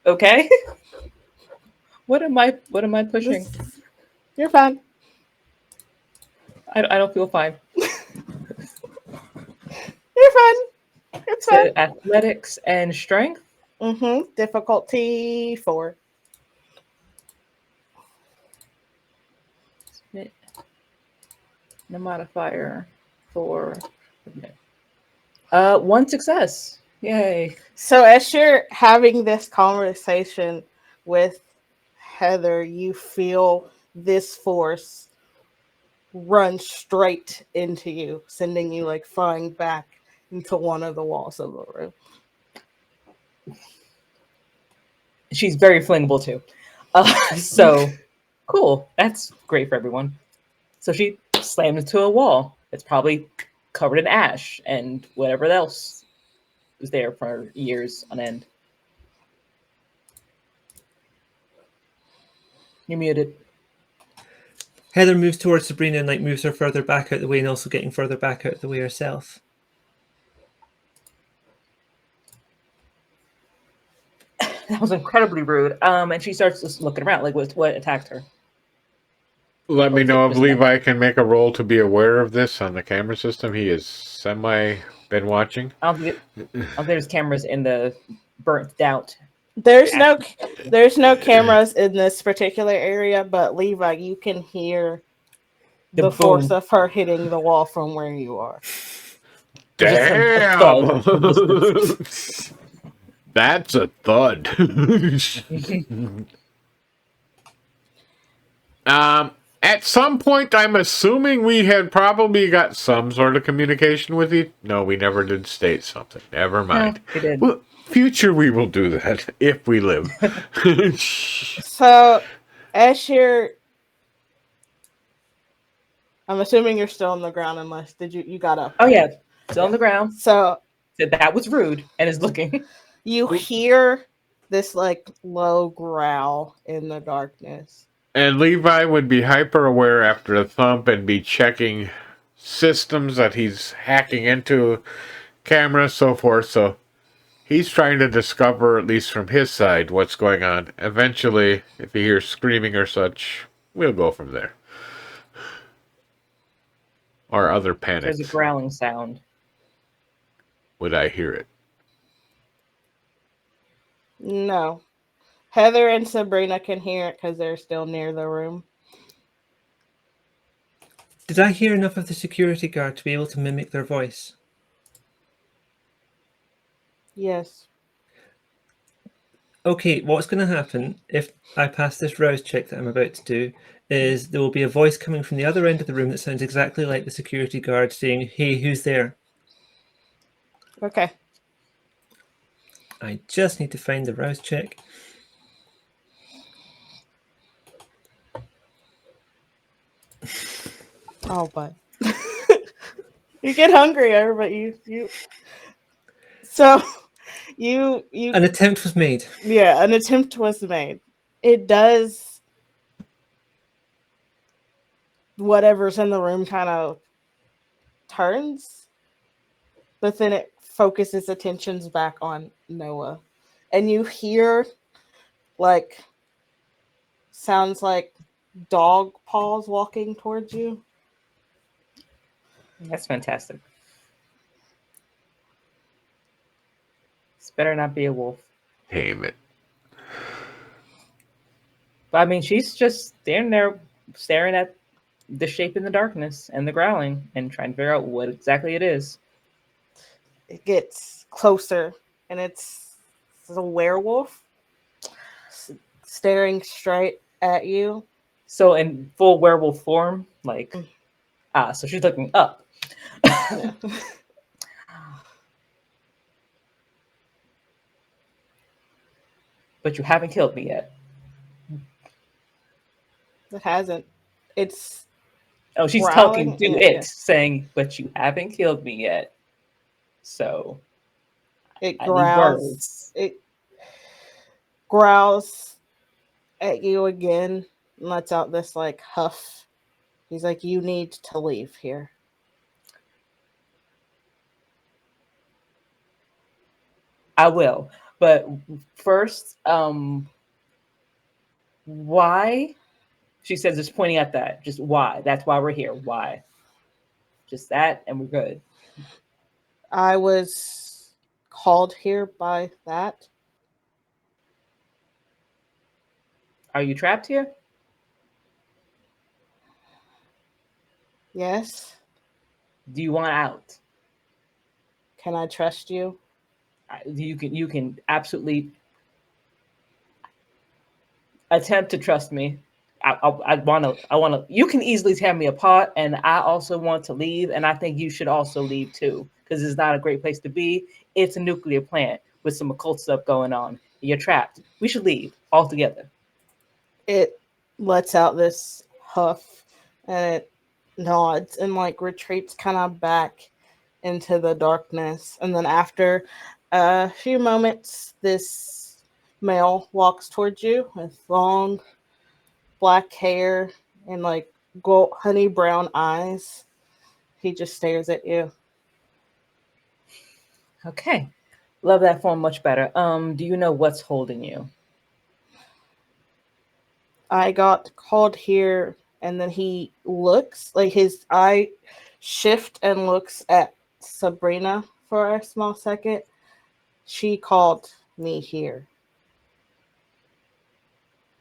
Okay. What am I pushing? You're fine. I don't feel fine. You're fine. It's So fine. athletics and strength. Difficulty 4. No modifier for. One success. Yay. So as you're having this conversation with Heather, you feel this force run straight into you, sending you like flying back into one of the walls of the room. She's very flammable too. So cool. That's great for everyone. So she slammed into a wall. It's probably covered in ash and whatever else was there for years on end. You're muted. Heather moves towards Sabrina and moves her further back out the way and also getting further back out the way herself. That was incredibly rude. And she starts just looking around, like what attacked her. Let me was it know if just Levi can make a roll to be aware of this on the camera system. He is semi been watching. I don't think there's cameras in the burnt out. There's no cameras in this particular area, but Levi, you can hear the force boom. of her hitting the wall from where you are. Damn! That's a thud. At some point, I'm assuming we had probably got some sort of communication with you. No, we never did state something. Never mind. No, we did. Well, future, we will do that if we live. So, as you're, I'm assuming you're still on the ground, unless you got up. Oh yeah, still on the ground. So That was rude and is looking. you hear this low growl in the darkness. And Levi would be hyper aware after a thump and be checking systems that he's hacking into, cameras, so forth. So he's trying to discover, at least from his side, what's going on. Eventually, if he hears screaming or such, we'll go from there. Or other panics. There's a growling sound. Would I hear it? No. Heather and Sabrina can hear it because they're still near the room. Did I hear enough of the security guard to be able to mimic their voice? Yes. Okay, what's going to happen if I pass this rouse check that I'm about to do is there will be a voice coming from the other end of the room that sounds exactly like the security guard saying, "Hey, who's there?" Okay. I just need to find the rouse check. Oh, but you get hungrier, but you. So you An attempt was made. yeah, an attempt was made. It does whatever's in the room kind of turns, but then it focuses attentions back on Noah, and you hear like sounds like dog paws walking towards you. That's fantastic. This better not be a wolf. Damn it. But I mean, she's just standing there staring at the shape in the darkness and the growling and trying to figure out what exactly it is. It gets closer, and it's a werewolf staring straight at you. So in full werewolf form, like, so she's looking up. Yeah. But you haven't killed me yet. It hasn't. It's Oh, she's growling, talking to and it, saying, but you haven't killed me yet. So it I need growls. words. It growls at you again and lets out this like huff. He's like, "You need to leave here." I will. But first, why? She says, just pointing at that. Just why? That's why we're here. Why? Just that, and we're good. I was called here by that. Are you trapped here? Yes. Do you want out? Can I trust you? You can absolutely attempt to trust me. I want to. You can easily tear me apart, and I also want to leave, and I think you should also leave too, because it's not a great place to be. It's a nuclear plant with some occult stuff going on. You're trapped. We should leave altogether. It lets out this huff and it nods and like retreats kind of back into the darkness. And then after a few moments, this male walks towards you with long black hair and like gold honey brown eyes. He just stares at you. Okay, love that form much better. Do you know what's holding you? I got called here, and then he looks like his eye shift and looks at Sabrina for a small second. She called me here.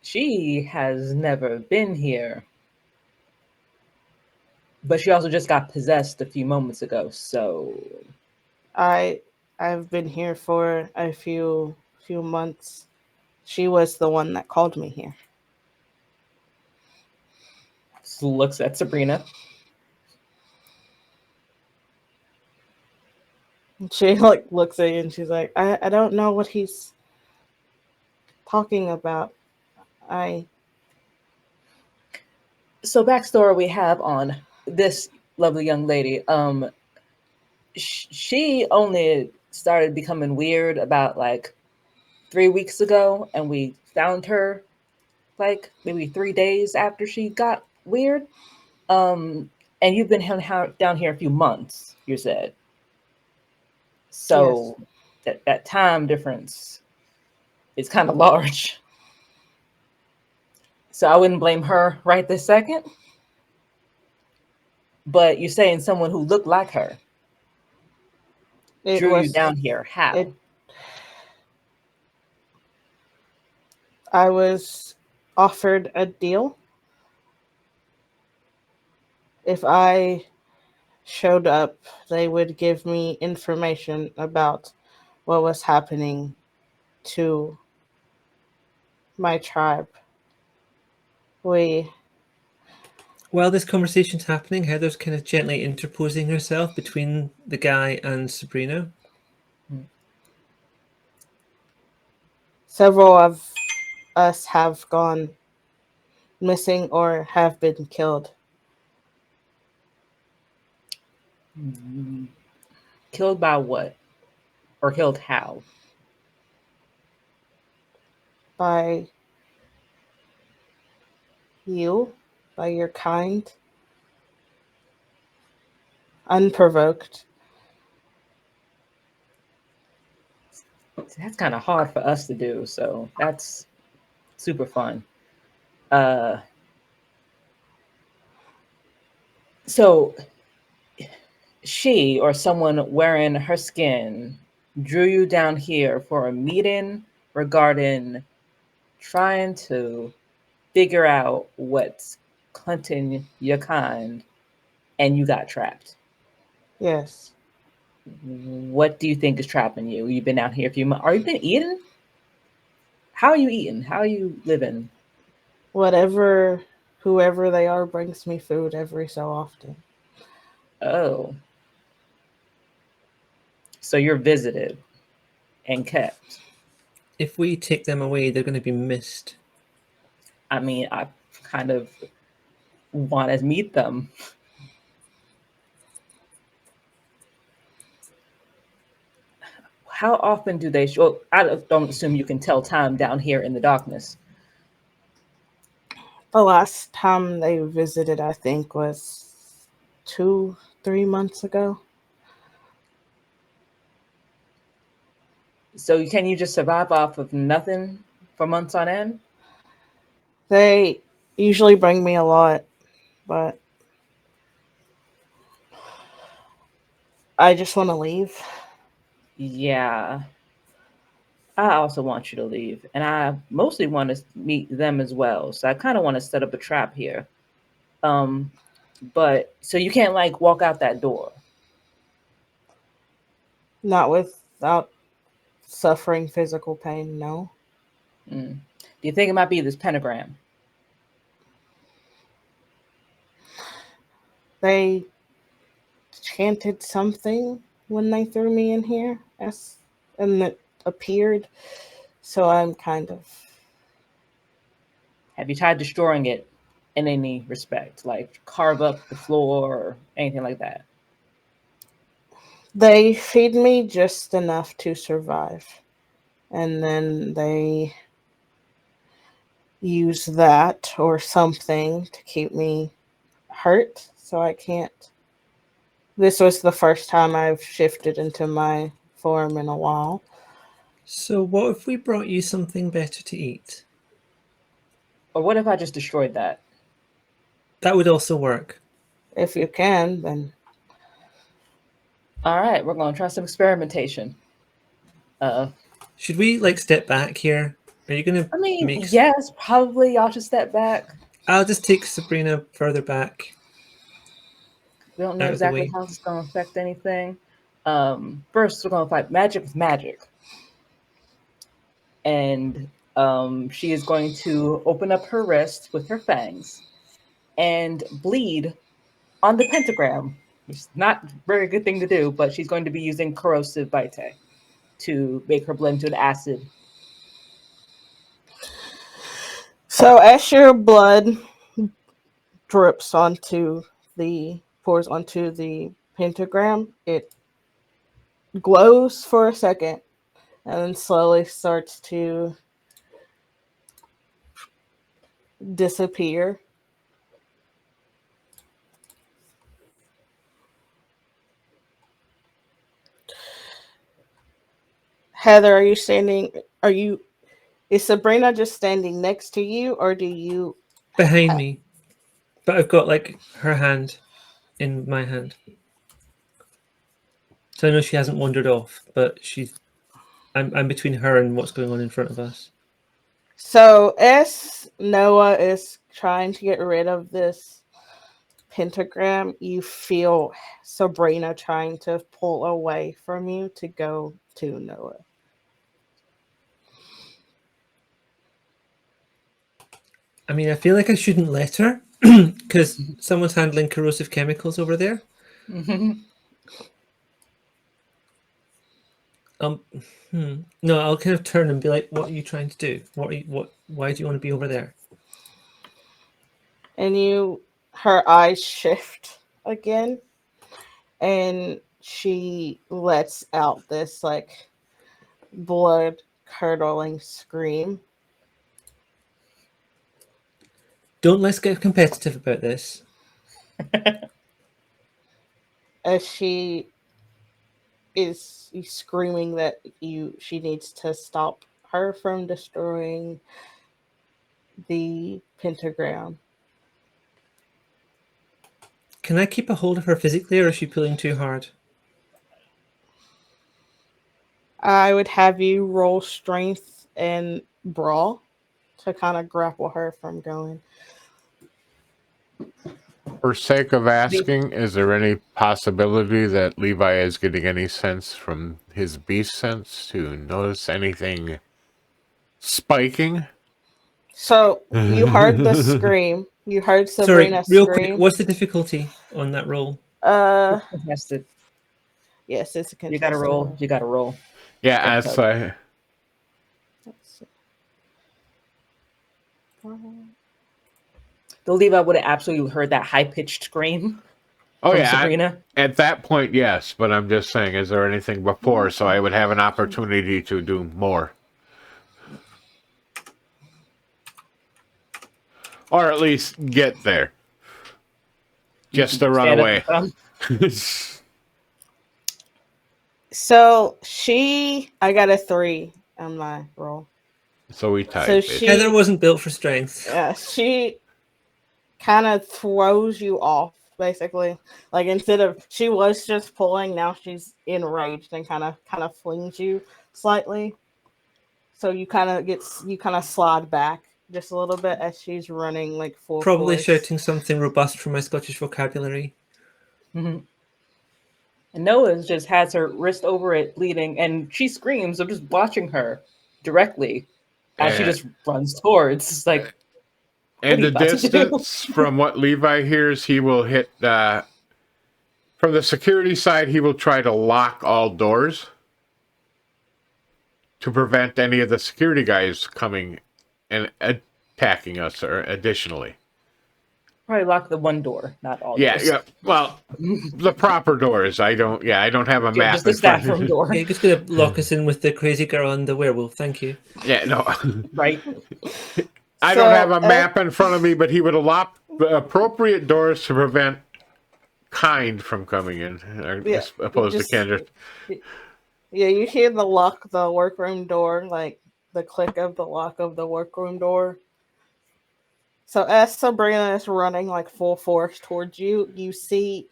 She has never been here, but she also just got possessed a few moments ago. So I've been here for a few months. She was the one that called me here. looks at Sabrina. She like looks at you and she's like, I don't know what he's talking about. I So backstory we have on this lovely young lady. She only started becoming weird about like 3 weeks ago, and we found her like maybe 3 days after she got weird. And you've been down here a few months, you said. So that time difference is kind of large. So I wouldn't blame her right this second. But you're saying someone who looked like her it drew you was down here. How? it I was offered a deal if I showed up, they would give me information about what was happening to my tribe. We While this conversation's happening, Heather's kind of gently interposing herself between the guy and Sabrina. several of us have gone missing or have been killed. Killed by what? Or killed how? By you, by your kind, unprovoked. That's kind of hard for us to do, so that's super fun. Uh, so she or someone wearing her skin drew you down here for a meeting regarding trying to figure out what's hunting your kind, and you got trapped. Yes. What do you think is trapping you? You've been out here a few months. Are you been eating? How are you eating? How are you living? Whatever, whoever they are brings me food every so often. Oh, so you're visited and kept. If we take them away, they're going to be missed. I mean, I kind of want to meet them. How often do they show? I don't assume you can tell time down here in the darkness. The last time they visited, I think, was 2-3 months ago. So can you just survive off of nothing for months on end? They usually bring me a lot, but I just want to leave. Yeah. I also want you to leave. And I mostly want to meet them as well. So I kind of want to set up a trap here. But so you can't like walk out that door. Not without suffering physical pain, no. Mm. Do you think it might be this pentagram? They chanted something when they threw me in here, and it appeared. So I'm kind of. Have you tried destroying it in any respect? Like carve up the floor or anything like that? They feed me just enough to survive. And then they use that or something to keep me hurt so I can't. This was the first time I've shifted into my form in a while. So, what if we brought you something better to eat? Or what if I just destroyed that? That would also work. If you can, then All right, we're going to try some experimentation. Should we like step back here? Are you going to I mean, make? yes, probably y'all should step back. I'll just take Sabrina further back We don't know out of the exactly way. how it's going to affect anything. First, we're going to fight magic with magic. And she is going to open up her wrist with her fangs and bleed on the pentagram. It's not a very good thing to do, but she's going to be using corrosive vitae to make her blend to an acid. so as your blood pours onto the pentagram, it glows for a second and then slowly starts to disappear. Heather, is Sabrina just standing next to you, or do you Behind me, but I've got like her hand in my hand, so I know she hasn't wandered off. But I'm between her and what's going on in front of us. So as Noah is trying to get rid of this pentagram, you feel Sabrina trying to pull away from you to go to Noah. I mean, I feel like I shouldn't let her because someone's handling corrosive chemicals over there. Um, No, I'll kind of turn and be like, "What are you trying to do? Why do you want to be over there?" And her eyes shift again, and she lets out this like blood curdling scream. Don't let's get competitive about this. As she is screaming that she needs to stop her from destroying the pentagram. Can I keep a hold of her physically, or is she pulling too hard? I would have you roll strength and brawl to kind of grapple her from going. For sake of asking, is there any possibility that Levi is getting any sense from his beast sense to notice anything spiking? So you heard the scream. You heard Sorry, Sabrina real quick, scream. what's the difficulty on that roll? Contested. Yes, it's a contested. You gotta roll. You gotta roll. Yeah, That's as I. Let's see. The Levi would have absolutely heard that high pitched scream Oh from yeah, Sabrina. at that point, yes. But I'm just saying, is there anything before, so I would have an opportunity to do more, or at least get there, just to run Stand up away. and come. So I got a 3 on my roll. So we tied. So basically. Heather wasn't built for strength. She kind of throws you off, basically. Like instead of she was just pulling, now she's enraged and kind of flings you slightly. So you kind of slide back just a little bit as she's running like full Probably force. shouting something robust from my Scottish vocabulary. Mm-hmm. And Noah just has her wrist over it, bleeding, and she screams. I'm just watching her directly as she just runs towards. It's like, in the are you about to do? distance, from what Levi hears, he will hit. From the security side, he will try to lock all doors to prevent any of the security guys coming and attacking us. Or additionally, Probably lock the one door, not all yeah, doors. yeah. Well, the proper doors. I don't have a Yeah, map. just the in front staff room door, Yeah, you're just gonna lock us in with the crazy girl and the werewolf. Thank you. Yeah, no. right? I don't have a map in front of me, but he would lock the appropriate doors to prevent kind from coming in, as opposed to Kindred. Yeah, you hear the workroom door, like the click of the lock of the workroom door. So as Sabrina is running like full force towards you, you see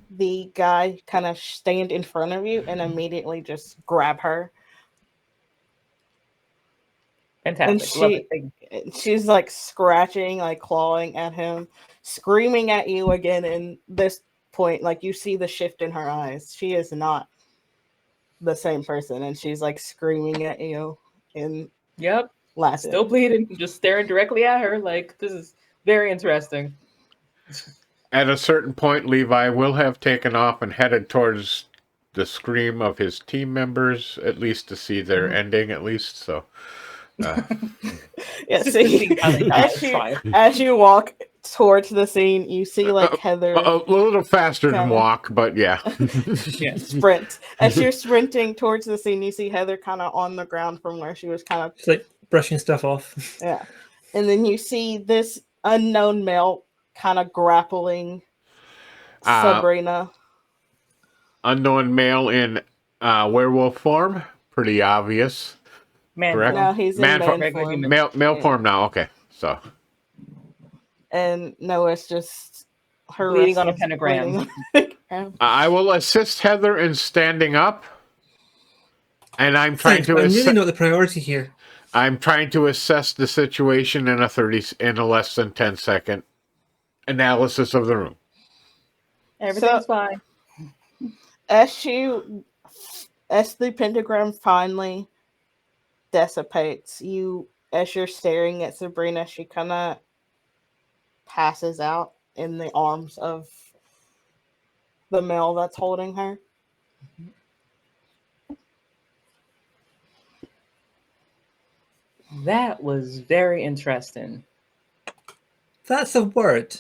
the guy kind of stand in front of you and immediately just grab her. Fantastic. And she's like scratching, like clawing at him, screaming at you again. And this point, like you see the shift in her eyes. She is not the same person, and she's like screaming at you and Yep. laughing. Still bleeding, just staring directly at her. Like, this is very interesting. At a certain point, Levi will have taken off and headed towards the scream of his team members, at least to see their ending, at least. So, yeah. See, as you walk towards the scene, you see like Heather a little faster than walk, but yeah. Sprint. As you're sprinting towards the scene, you see Heather kind of on the ground from where she was kind of She's like brushing stuff off. Yeah, and then you see this unknown male kind of grappling Sabrina. Unknown male in werewolf form, pretty obvious. Man correct? Now he's in man form. Male form now. Okay, so. And Noah's just her bleeding on a pentagram. I will assist Heather in standing up, and I'm trying Thanks, to. I'm really not the priority here. I'm trying to assess the situation in a less than 10-second analysis of the room. Everything's fine. As the pentagram finally dissipates, as you're staring at Sabrina, she kind of passes out in the arms of the male that's holding her. That was very interesting. That's a word.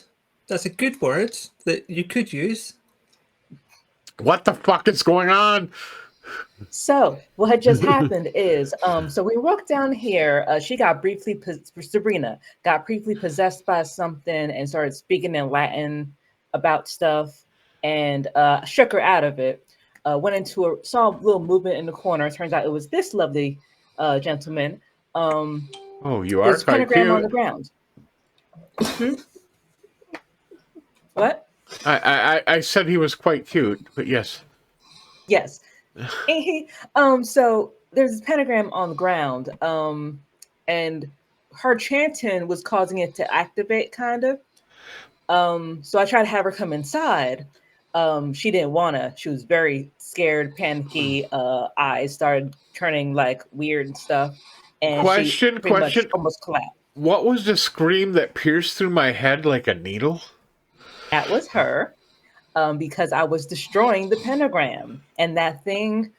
That's a good word that you could use. What the fuck is going on? So what had just happened is, so we walked down here. She got Sabrina got briefly possessed by something and started speaking in Latin about stuff, and shook her out of it. Went into saw a little movement in the corner. Turns out it was this lovely gentleman. Oh, you are There's a quite pentagram on the cute. ground. Hmm? What? I said he was quite cute, but yes. Yes. So there's a pentagram on the ground, and her chanting was causing it to activate, kind of. So I tried to have her come inside. She didn't wanna. She was very scared, panicky. Eyes started turning like weird and stuff, and she pretty much Question. almost collapsed. What was the scream that pierced through my head like a needle? That was her, because I was destroying the pentagram, and that thing,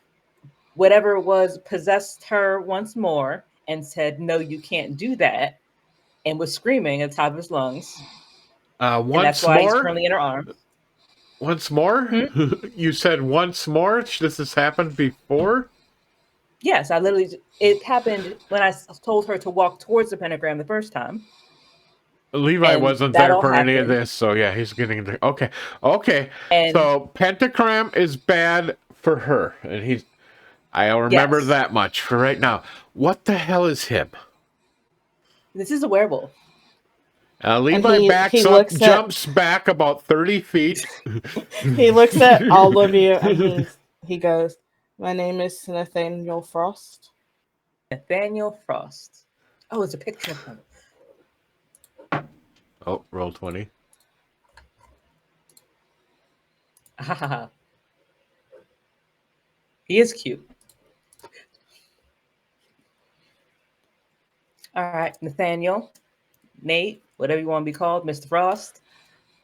whatever it was, possessed her once more and said, "No, you can't do that," and was screaming at the top of his lungs. And that's Once why he's more? currently in her arms. Once more? Hmm? You said once more? This has happened before? Yes, it happened when I told her to walk towards the pentagram the first time. Levi And wasn't that there all for any of happened. this, so yeah, he's getting the okay. And So pentagram is bad for her, and I'll remember yes, that much for right now. What the hell is him? this is a werewolf. Levi he backs up, looks at jumps back about 30 feet. he looks at all of you and he goes, "My name is Nathaniel Frost." Nathaniel Frost. Oh, it's a picture of him. Oh, roll 20. He is cute. All right, Nathaniel, Nate, whatever you want to be called, Mr. Frost.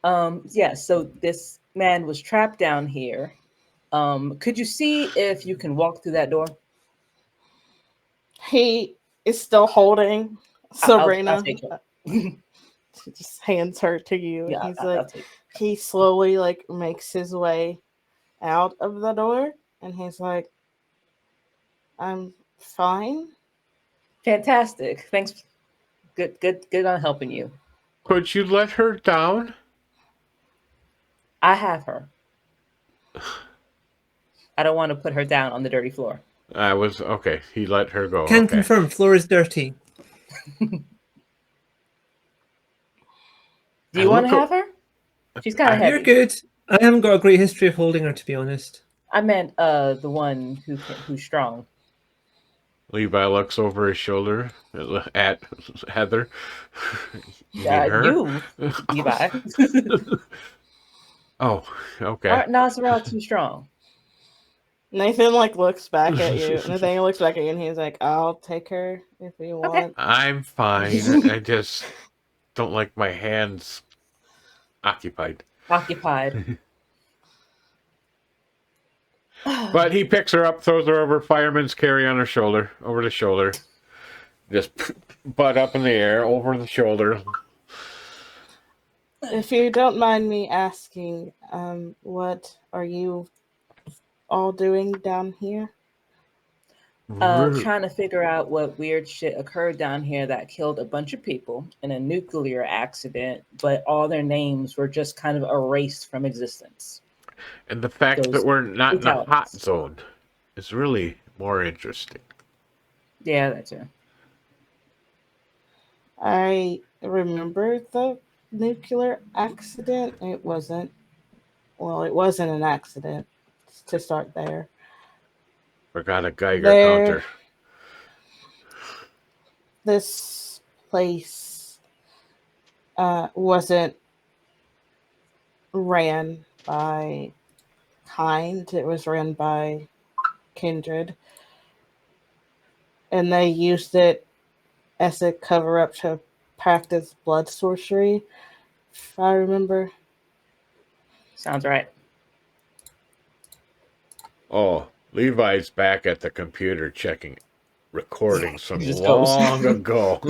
Yeah, so this man was trapped down here. Could you see if you can walk through that door? He is still holding Sabrina. I'll take it. He just hands her to you. Yeah, And he's I'll like, take it. he slowly like makes his way out of the door, and he's like, "I'm fine." Fantastic. Thanks. Good on helping you. Could you let her down? I have her. I don't want to put her down on the dirty floor. I was okay. He let her go. Can Okay. confirm, floor is dirty. Do you want to have her? She's kind of heavy. You're good. I haven't got a great history of holding her, to be honest. I meant the one who's strong. Levi looks over his shoulder at Heather. You mean her? You, Levi. Oh, okay. Nasrel too strong. Nathan like looks back at you. Nathaniel looks back at you, and he's like, "I'll take her if you want." Okay. I'm fine. I just don't like my hands occupied. Occupied. But he picks her up, throws her over fireman's carry on her shoulder, over the shoulder. Just butt up in the air, over the shoulder. If you don't mind me asking, what are you all doing down here? Trying to figure out what weird shit occurred down here that killed a bunch of people in a nuclear accident, but all their names were just kind of erased from existence. And the fact Those that we're not in a hot fatalities. zone is really more interesting. Yeah, that's it. I remember the nuclear accident. It wasn't an accident to start there. Forgot a Geiger counter. This place wasn't ran by Kind. It was ran by Kindred. And they used it as a cover-up to practice blood sorcery, if I remember. Sounds right. Oh, Levi's back at the computer checking recordings from He just goes. long ago.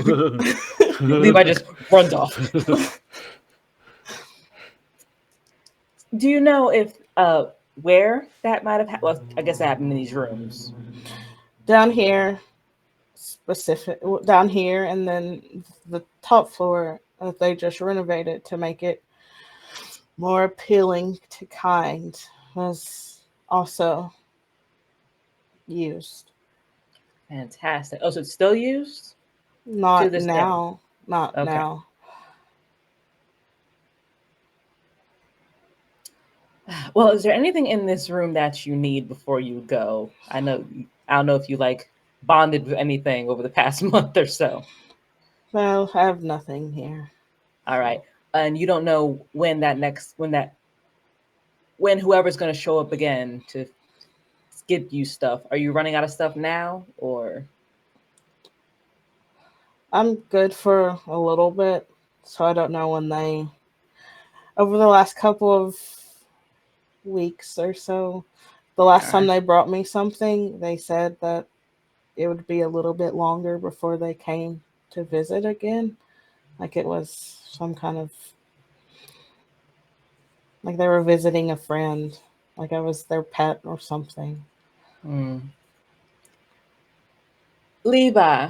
Levi just runs off. Do you know if where that might have happened? Well, I guess that happened in these rooms. Down here, down here, and then the top floor that they just renovated to make it more appealing to kind was also used. Fantastic. Oh, so it's still used to Not this day. now. Not Okay. now. Well, is there anything in this room that you need before you go? I don't know if you like bonded with anything over the past month or so. No, I have nothing here. All right. And you don't know when whoever's going to show up again to give you stuff. Are you running out of stuff now, or? I'm good for a little bit, so I don't know when they. Over the last couple of weeks or so, the last time they brought me something, they said that it would be a little bit longer before they came to visit again. Like it was some kind of. Like they were visiting a friend. Like I was their pet or something. Levi,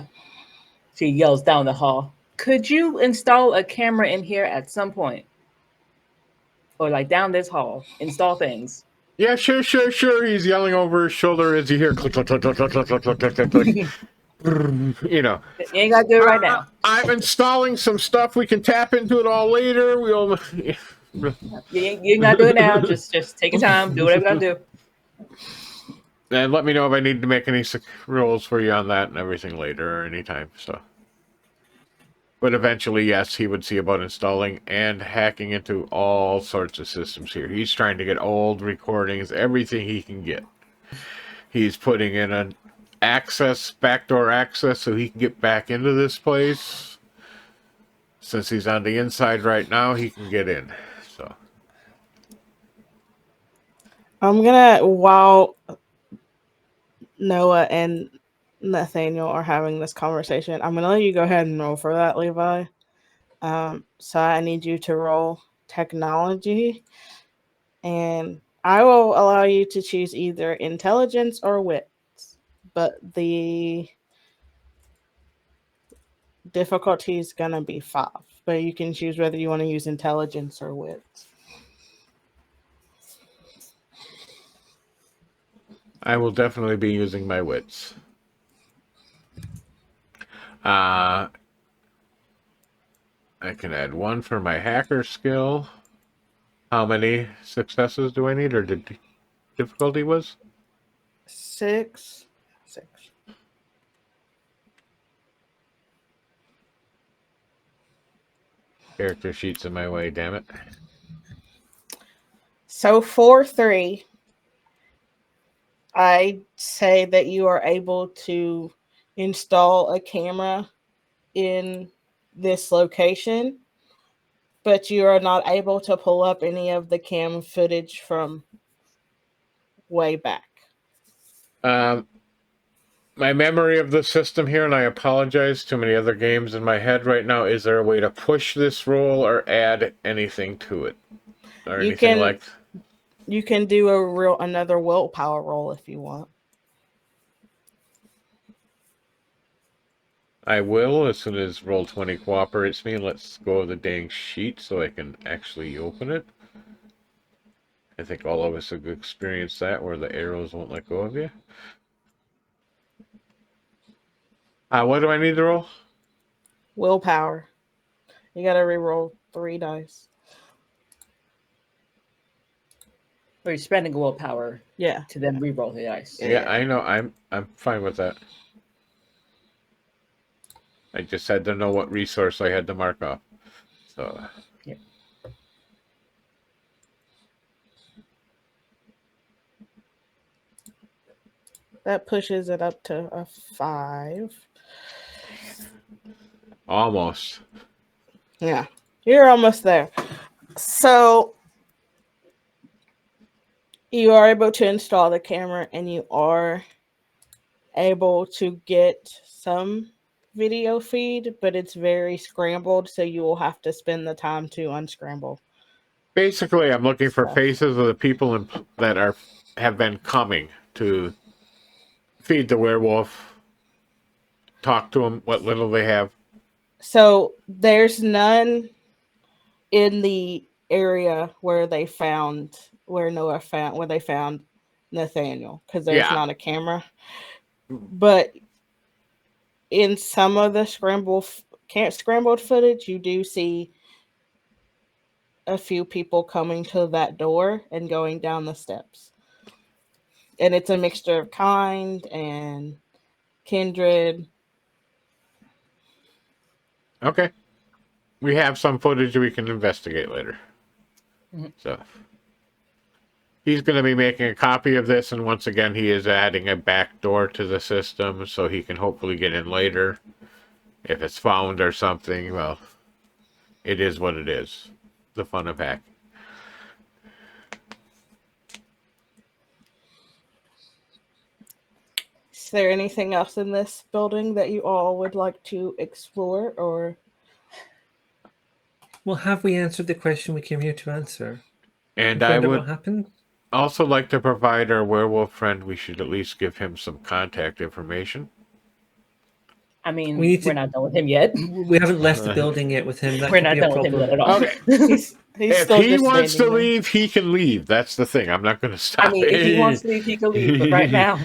she yells down the hall. Could you install a camera in here at some point? Or like down this hall, install things. Yeah, sure. He's yelling over his shoulder as you hear click, click, click, click, click, click, click, click, click, click. You know. You ain't gotta do it right now. I'm installing some stuff. We can tap into it all later. We'll. You ain't gotta do it now. Just take your time. Do whatever you gotta do. And let me know if I need to make any rolls for you on that and everything later or anytime. So. But eventually, yes, he would see about installing and hacking into all sorts of systems here. He's trying to get old recordings, everything he can get. He's putting in an backdoor access, so he can get back into this place. Since he's on the inside right now, he can get in. So I'm gonna, while Noah and Nathaniel are having this conversation, I'm gonna let you go ahead and roll for that, Levi. So I need you to roll technology, and I will allow you to choose either intelligence or wit, but the difficulty is gonna be 5. But you can choose whether you want to use intelligence or wit. I will definitely be using my wits. I can add 1 for my hacker skill. How many successes do I need, or the difficulty was? 6. Character sheet's in my way, damn it. So for 3, I say that you are able to install a camera in this location, but you are not able to pull up any of the cam footage from way back. My memory of the system here, and I apologize, too many other games in my head right now. Is there a way to push this roll or add anything to it? Or You anything can- like... You can do another willpower roll if you want. I will, as soon as Roll20 cooperates me. Let's go with the dang sheet so I can actually open it. I think all of us have experienced that, where the arrows won't let go of you. What do I need to roll? Willpower. You gotta re-roll 3 dice. Or you're spending willpower Yeah. to then re-roll the dice. Yeah, I know. I'm fine with that. I just had to know what resource I had to mark off. So. Yep. That pushes it up to a 5. Almost. Yeah. You're almost there. So you are able to install the camera, and you are able to get some video feed, but it's very scrambled, so you will have to spend the time to unscramble Basically, I'm looking for Stuff. faces of the people that have been coming to feed the werewolf, talk to them, what little they have. So there's none in the area where they found where they found Nathaniel, because there's Yeah. not a camera. But in some of the scrambled footage, you do see a few people coming to that door and going down the steps. And it's a mixture of Kind and Kindred. Okay. We have some footage we can investigate later. Mhm. So he's going to be making a copy of this, and once again, he is adding a back door to the system so he can hopefully get in later. If it's found or something, well, it is what it is. The fun of hacking. Is there anything else in this building that you all would like to explore, or Well, have we answered the question we came here to answer? And We I found out would what happened? also like to provide our werewolf friend, we should at least give him some contact information. I mean, We need we're to- not done with him yet. We haven't left the building yet with him. That We're could not be a done with him problem. yet at all. Okay. he's If still he just wants to standing there. leave, he can leave. That's the thing. I'm not going to stop. I mean, if he wants to leave, he can leave. But right now,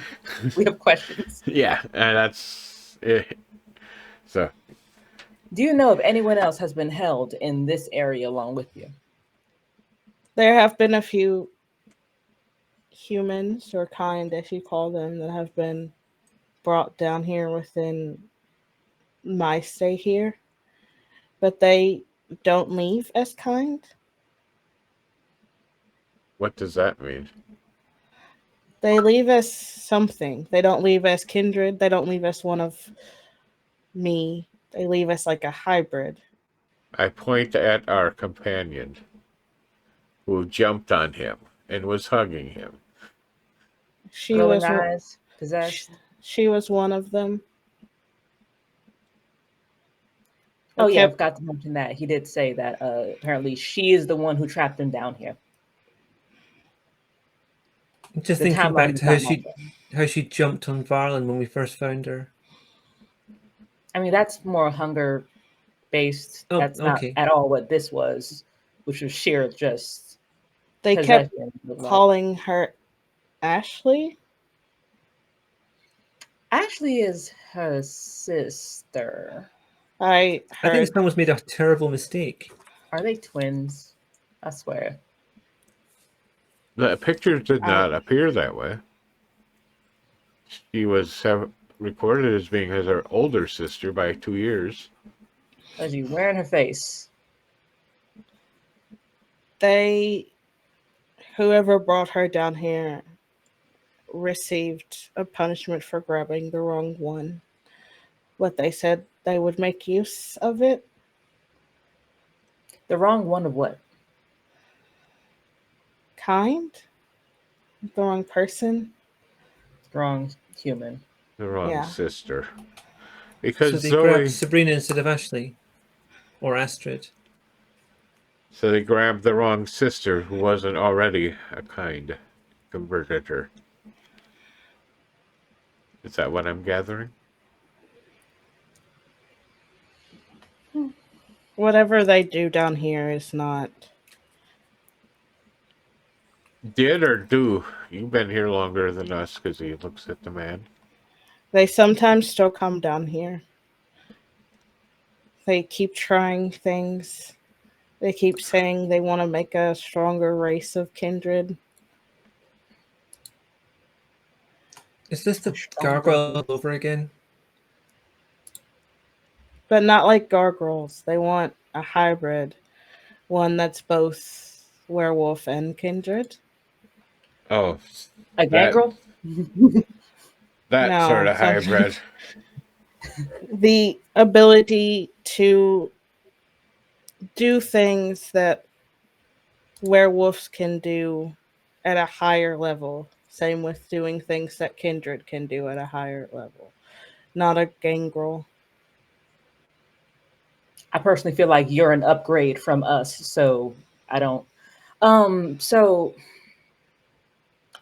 we have questions. Yeah, and that's it. So, Do you know if anyone else has been held in this area along with you? There have been a few humans, or Kind as you call them, that have been brought down here within my stay here, but they don't leave as Kind. what does that mean? They leave as something. They don't leave as Kindred. They don't leave as one of me. They leave as like a hybrid. I point at our companion who jumped on him and was hugging him. She Glowing was eyes, possessed. she was one of them. Oh yeah, I Okay. forgot to mention that. He did say that apparently she is the one who trapped him down here. Just The thinking timeline back does to not match up. how she jumped on Varlin when we first found her. I mean, that's more hunger based. Oh, That's not okay. at all what this was, which was sheer just They kept possession. Like, calling her Ashley. Ashley is her sister. I I think heard someone's made a terrible mistake. Are they twins? I swear. The pictures did not appear that way. She was recorded as being her older sister by 2 years. As you wear in her face. whoever brought her down here received a punishment for grabbing the wrong one. What they said they would make use of it. The wrong one of what? Kind? The wrong person? The wrong human. The wrong Yeah. sister. So Because they Zoe. grabbed Sabrina instead of Ashley. Or Astrid. So they grabbed the wrong sister who wasn't already a kind. Converted her. Is that what I'm gathering? Whatever they do down here is not. Did or do? You've been here longer than us, because he looks at the man. They sometimes still come down here. They keep trying things. They keep saying they want to make a stronger race of kindred. Is this the gargoyle all over again? But not like gargoyles. They want a hybrid. One that's both werewolf and kindred. Oh, A That- gangrel? that No, sort of something- hybrid. The ability to do things that werewolves can do at a higher level. Same with doing things that kindred can do at a higher level. Not a gangrel. I personally feel like you're an upgrade from us, so I don't So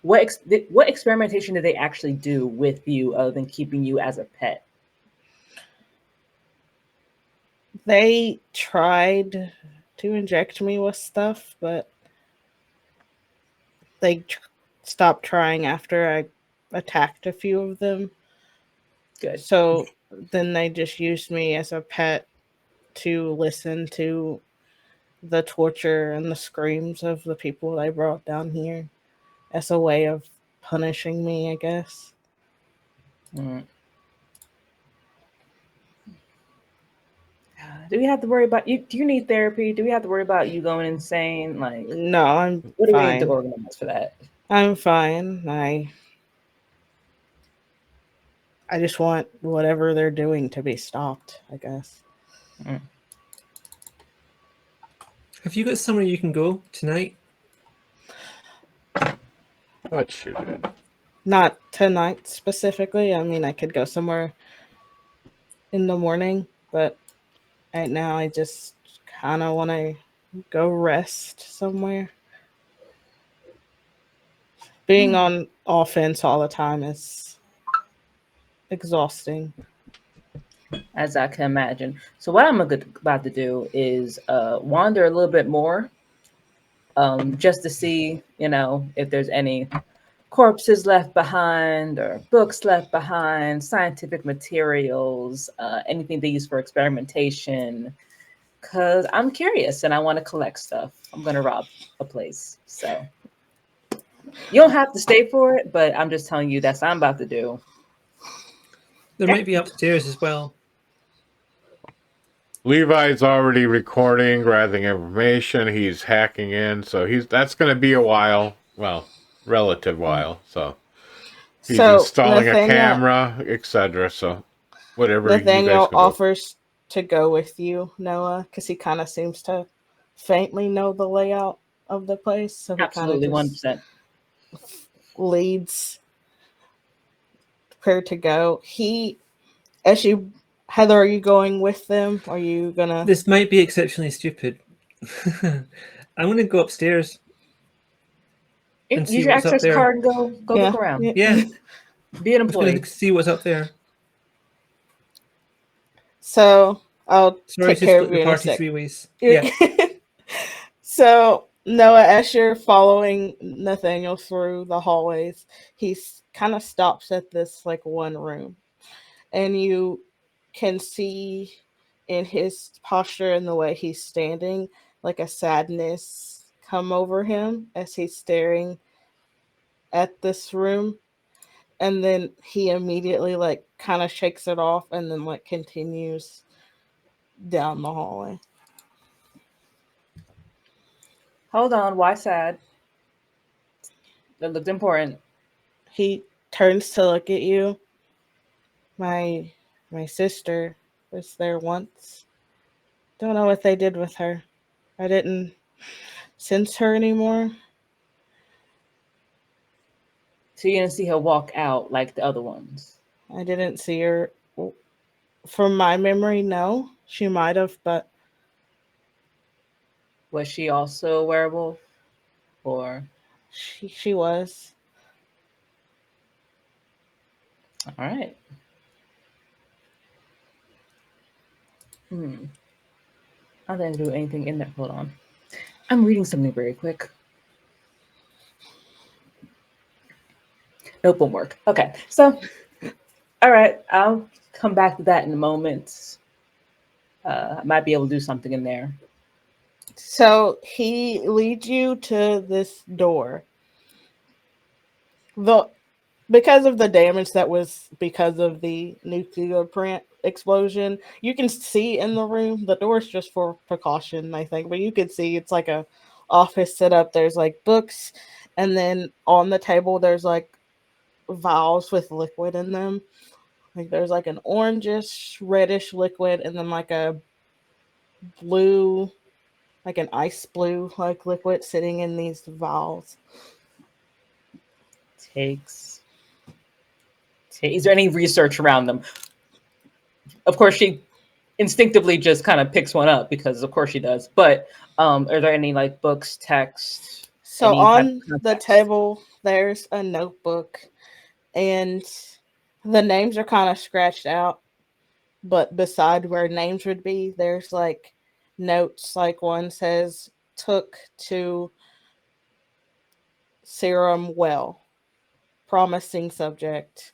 what experimentation did they actually do with you other than keeping you as a pet? They tried to inject me with stuff, but they stopped trying after I attacked a few of them. Good. So then they just used me as a pet to listen to the torture and the screams of the people they brought down here as a way of punishing me, I guess. Mm. Do we have to worry about you? Do you need therapy? Do we have to worry about you going insane? Like, No, I'm what do we need to fine. organize for that? I'm fine. I just want whatever they're doing to be stopped, I guess. Mm. Have you got somewhere you can go tonight? What should it? Not tonight specifically. I mean, I could go somewhere in the morning, but right now I just kind of want to go rest somewhere. Being on offense all the time is exhausting. As I can imagine. So what I'm about to do is wander a little bit more, just to see, if there's any corpses left behind or books left behind, scientific materials, anything they use for experimentation. Because I'm curious and I want to collect stuff. I'm going to rob a place. So you don't have to stay for it, but I'm just telling you that's what I'm about to do. There might be upstairs as well. Levi's already recording, gathering information. He's hacking in, so that's going to be a while. Well, relative while. So he's So installing a camera, etc. So whatever you guys Nathaniel can do. offers to go with you, Noah, because he kind of seems to faintly know the layout of the place. So he Absolutely, kind of 1%. leads prepared to go. Heather, are you going with them? Are you gonna? This might be exceptionally stupid. I'm going to go upstairs and see Use your what's up access there. card and go look around. Yeah, Be an I'm just going employee. to see what's up there. So I'll Sorry take to care split of you the in a party sec. 3 ways. Yeah. So Noah, as you're following Nathaniel through the hallways, he kind of stops at this like one room, and you can see in his posture and the way he's standing, like a sadness come over him as he's staring at this room. And then he immediately like kind of shakes it off and then like continues down the hallway. Hold on. Why sad? That looked important. He turns to look at you. My sister was there once. Don't know what they did with her. I didn't sense her anymore. So you didn't see her walk out like the other ones. I didn't see her. From my memory, no. She might have, but Was she also a werewolf? Or she was. all right. I didn't do anything in there. Hold on. I'm reading something very quick. Nope, won't work. Okay. So all right, I'll come back to that in a moment. I might be able to do something in there. So he leads you to this door. Because of the damage that was because of the nuclear plant explosion, you can see in the room. The door's just for precaution, I think, but you can see it's like a office setup. There's like books, and then on the table there's like vials with liquid in them. Like there's like an orangish, reddish liquid, and then like a blue, like an ice blue like liquid sitting in these vials. Is there any research around them? Of course, she instinctively just kind of picks one up because of course she does. But are there any like books, text? So any type on of the context? table, there's a notebook, and the names are kind of scratched out. But beside where names would be, there's like notes. Like one says, "Took to serum well, promising subject.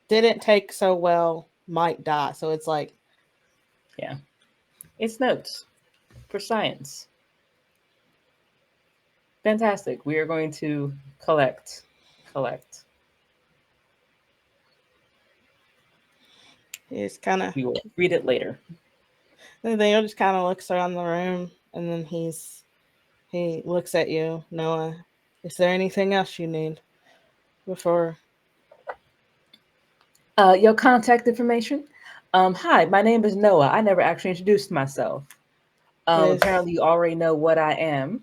Didn't take so well, might die." So it's like, Yeah, it's notes for science. Fantastic. We are going to collect. it's kind of. We will read it later. Nathaniel just kind of looks around the room, and then he looks at you, Noah. Is there anything else you need before? Your contact information. Hi, my name is Noah. I never actually introduced myself. Yes. Apparently, you already know what I am,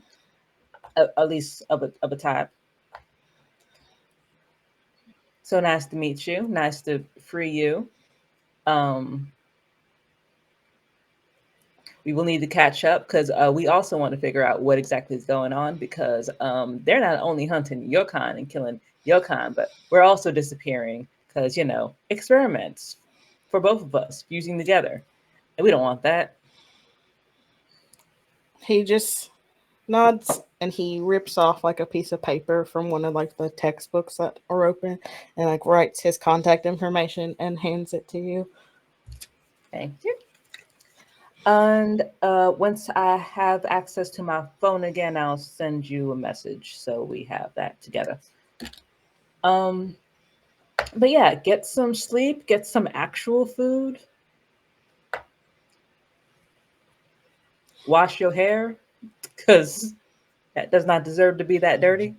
at least of a type. So nice to meet you. Nice to free you. Um, we will need to catch up because we also want to figure out what exactly is going on because they're not only hunting your kind and killing your kind, but we're also disappearing because, experiments for both of us fusing together. And we don't want that. He just nods and he rips off like a piece of paper from one of like the textbooks that are open and like writes his contact information and hands it to you. Thank you. And once I have access to my phone again, I'll send you a message so we have that together. But yeah, get some sleep, get some actual food. Wash your hair, because that does not deserve to be that dirty.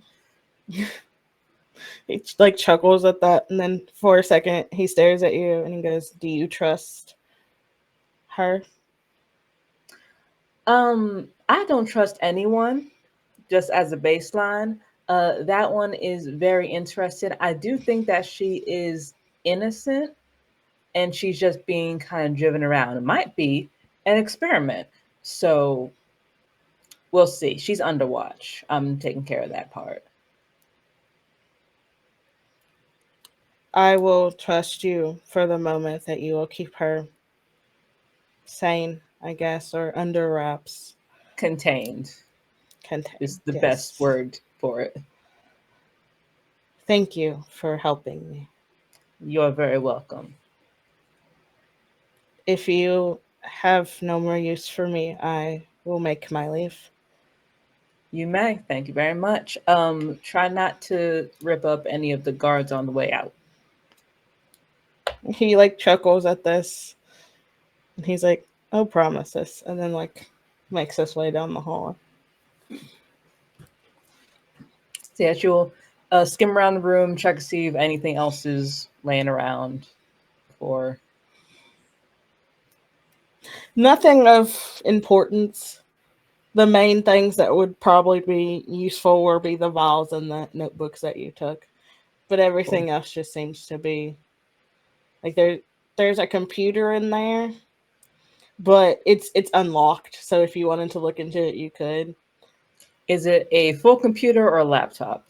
He like chuckles at that, and then for a second he stares at you and he goes, "Do you trust her?" I don't trust anyone, just as a baseline. That one is very interested. I do think that she is innocent and she's just being kind of driven around. It might be an experiment. So we'll see. She's under watch. I'm taking care of that part. I will trust you for the moment that you will keep her sane, I guess, or under wraps. Contained Content. is the Yes. best word for it. Thank you for helping me. You're very welcome. If you have no more use for me, I will make my leave. You may. Thank you very much. Try not to rip up any of the guards on the way out. He like chuckles at this, and he's like, "Oh, promises," and then like makes his way down the hall. So yeah, you'll skim around the room, check to see if anything else is laying around. Or Nothing of importance. The main things that would probably be useful would be the vials and the notebooks that you took, but everything else just seems to be like there's a computer in there, but it's unlocked. So if you wanted to look into it, you could. is it a full computer or a laptop?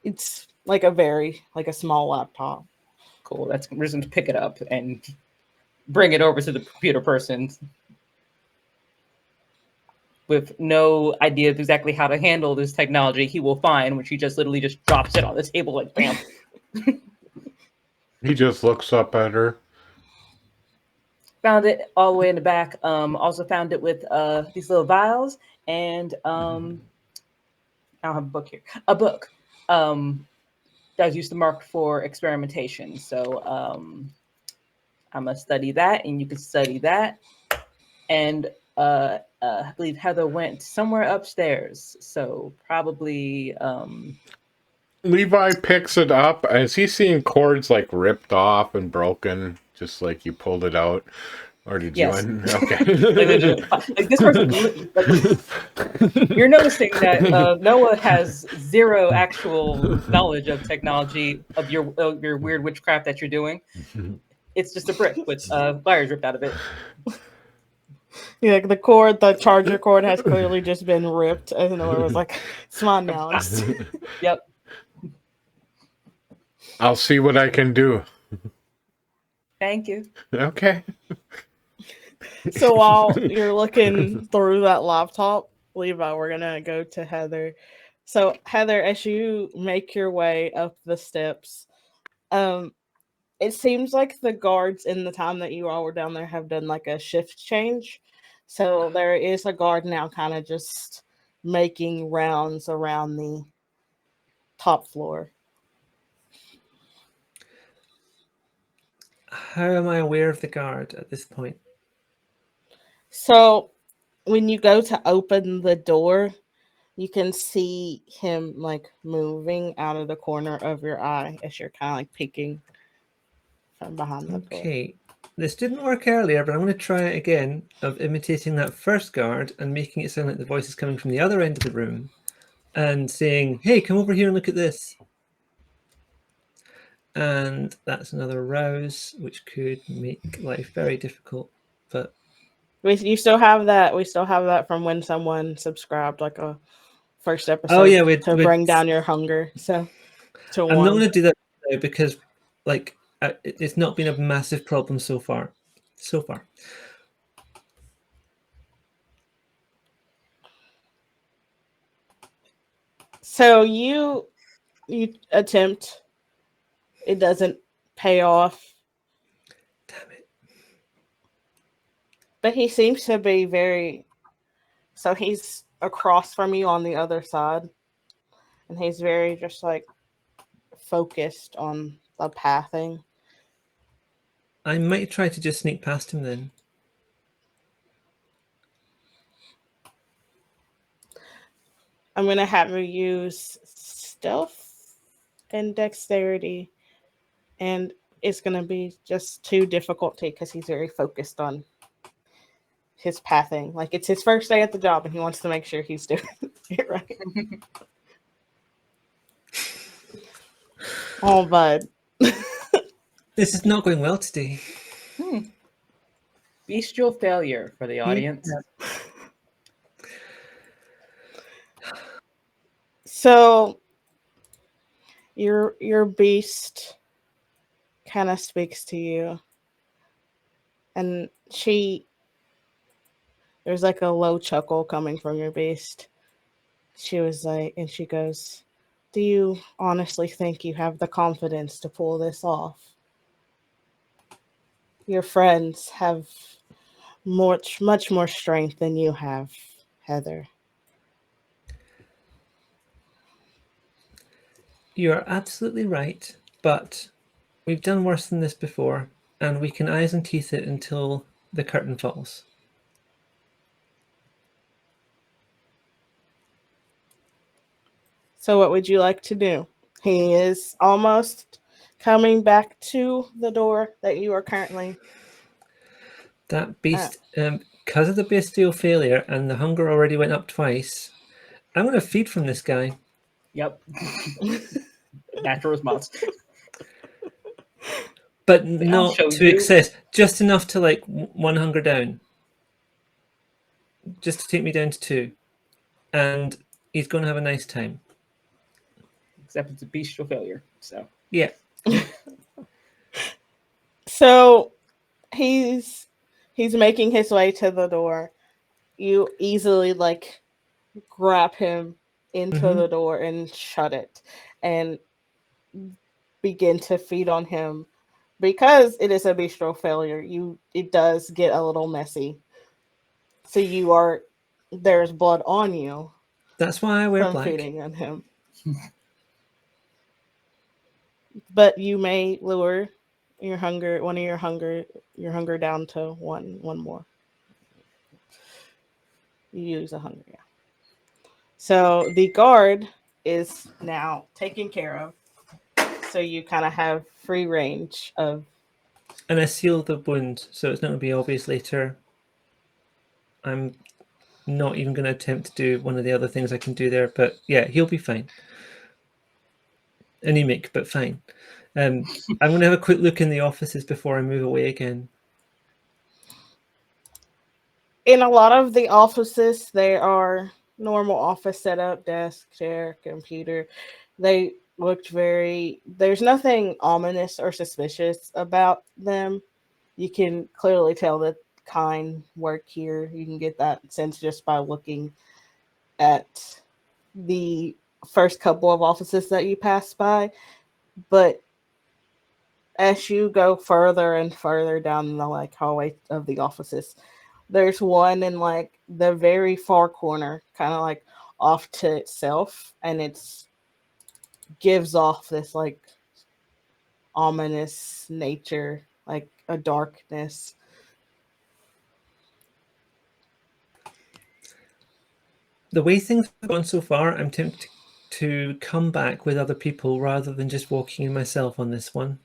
It's like a small laptop. Cool. That's reason to pick it up and bring it over to the computer person with no idea of exactly how to handle this technology. He will find, which he just literally just drops it on the table like bam. He just looks up at her. Found it all the way in the back. Also found it with these little vials and I don't have a book here. A book that was used to mark for experimentation. So I'm gonna study that, and you can study that. And I believe Heather went somewhere upstairs, so probably. Levi picks it up. Is he seeing cords like ripped off and broken, just like you pulled it out? Or did Yes. you? Okay. like this person, you're noticing that Noah has zero actual knowledge of technology of your weird witchcraft that you're doing. It's just a brick with wires ripped out of it. Yeah, the charger cord has clearly just been ripped. And Nora was like, "It's mine now." Yep. I'll see what I can do. Thank you. Okay. So while you're looking through that laptop, Levi, we're gonna go to Heather. So Heather, as you make your way up the steps, it seems like the guards in the time that you all were down there have done like a shift change. So there is a guard now kind of just making rounds around the top floor. How am I aware of the guard at this point? So when you go to open the door, you can see him like moving out of the corner of your eye as you're kind of like peeking from behind the door. Okay, this didn't work earlier, but I'm going to try it again of imitating that first guard and making it sound like the voice is coming from the other end of the room and saying, "Hey, come over here and look at this." And that's another rouse, which could make life very difficult. But You still have that. We still have that from when someone subscribed, like a first episode. oh yeah, to bring down your hunger. So I'm not going to do that now because, like, it's not been a massive problem so far. So you attempt. It doesn't pay off. Damn it. But he seems to be very. So he's across from you on the other side, and he's very just like focused on the pathing. I might try to just sneak past him then. I'm going to have you use stealth and dexterity, and it's going to be just too difficulty because he's very focused on his pathing. Like, it's his first day at the job, and he wants to make sure he's doing it right. Oh, bud. This is not going well today. Bestial failure for the audience. Yeah. So your beast kind of speaks to you, and there's like a low chuckle coming from your beast. She was like, and she goes, "Do you honestly think you have the confidence to pull this off? Your friends have much more strength than you have, Heather." You're absolutely right, but we've done worse than this before, and we can eyes and teeth it until the curtain falls. So what would you like to do? He is almost coming back to the door that you are currently. That beast, because of the bestial failure and the hunger already went up twice, I'm going to feed from this guy. Yep. Natural response. But not show to you. excess, just enough to like one hunger down. Just to take me down to 2. And he's going to have a nice time. Except it's a bestial failure. So Yeah. So he's making his way to the door. You easily like grab him into the door and shut it and begin to feed on him. Because it is a bestial failure, it does get a little messy. So there's blood on you. That's why I wear from black. feeding on him. But you may lure your hunger down to one more. You use a hunger, yeah. So the guard is now taken care of. So you kind of have free range of. And I seal the wound, so it's not going to be obvious later. I'm not even going to attempt to do one of the other things I can do there, but yeah, he'll be fine. Anemic, but fine. I'm going to have a quick look in the offices before I move away again. In a lot of the offices, there are normal office setup, desk, chair, computer. They looked there's nothing ominous or suspicious about them. You can clearly tell that kind work here. You can get that sense just by looking at the first couple of offices that you pass by. But as you go further and further down the hallway of the offices, there's one in the very far corner, kind of off to itself, and it's gives off this ominous nature, like a darkness. The way things have gone so far, I'm tempted to come back with other people rather than just walking in myself on this one.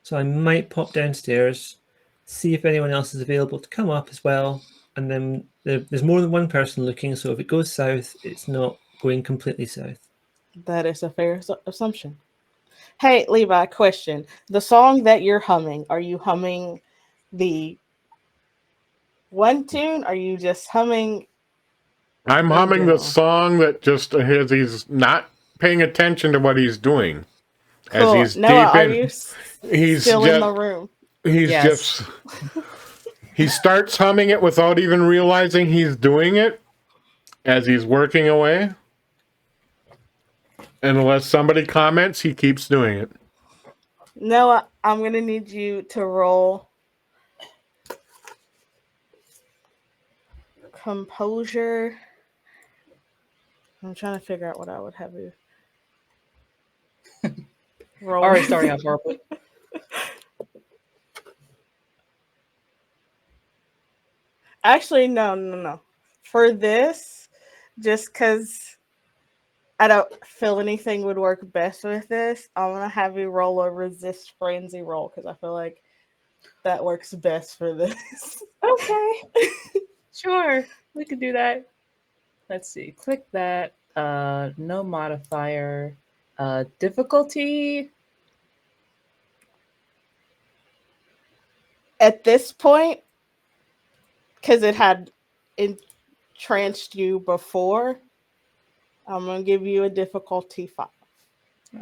So I might pop downstairs, see if anyone else is available to come up as well. And then there's more than one person looking, so if it goes south, it's not going completely south. That is a fair assumption. Hey, Levi, question. The song that you're humming, are you humming the one tune? Are you just humming? I'm in humming the general? song that just he's not paying attention to what he's doing. As Cool. he's Noah, deep are in, you he's still in the just, room? he's Yes. just, he starts humming it without even realizing he's doing it as he's working away. And unless somebody comments, he keeps doing it. Noah, I'm going to need you to roll composure. I'm trying to figure out what I would have you roll. Already starting out horribly. Actually, no. For this, just because I don't feel anything would work best with this, I'm going to have you roll a resist frenzy roll because I feel like that works best for this. Okay. Sure. We could do that. Let's see. Click that. No modifier. Difficulty. At this point, because it had entranced you before, I'm going to give you a difficulty 5.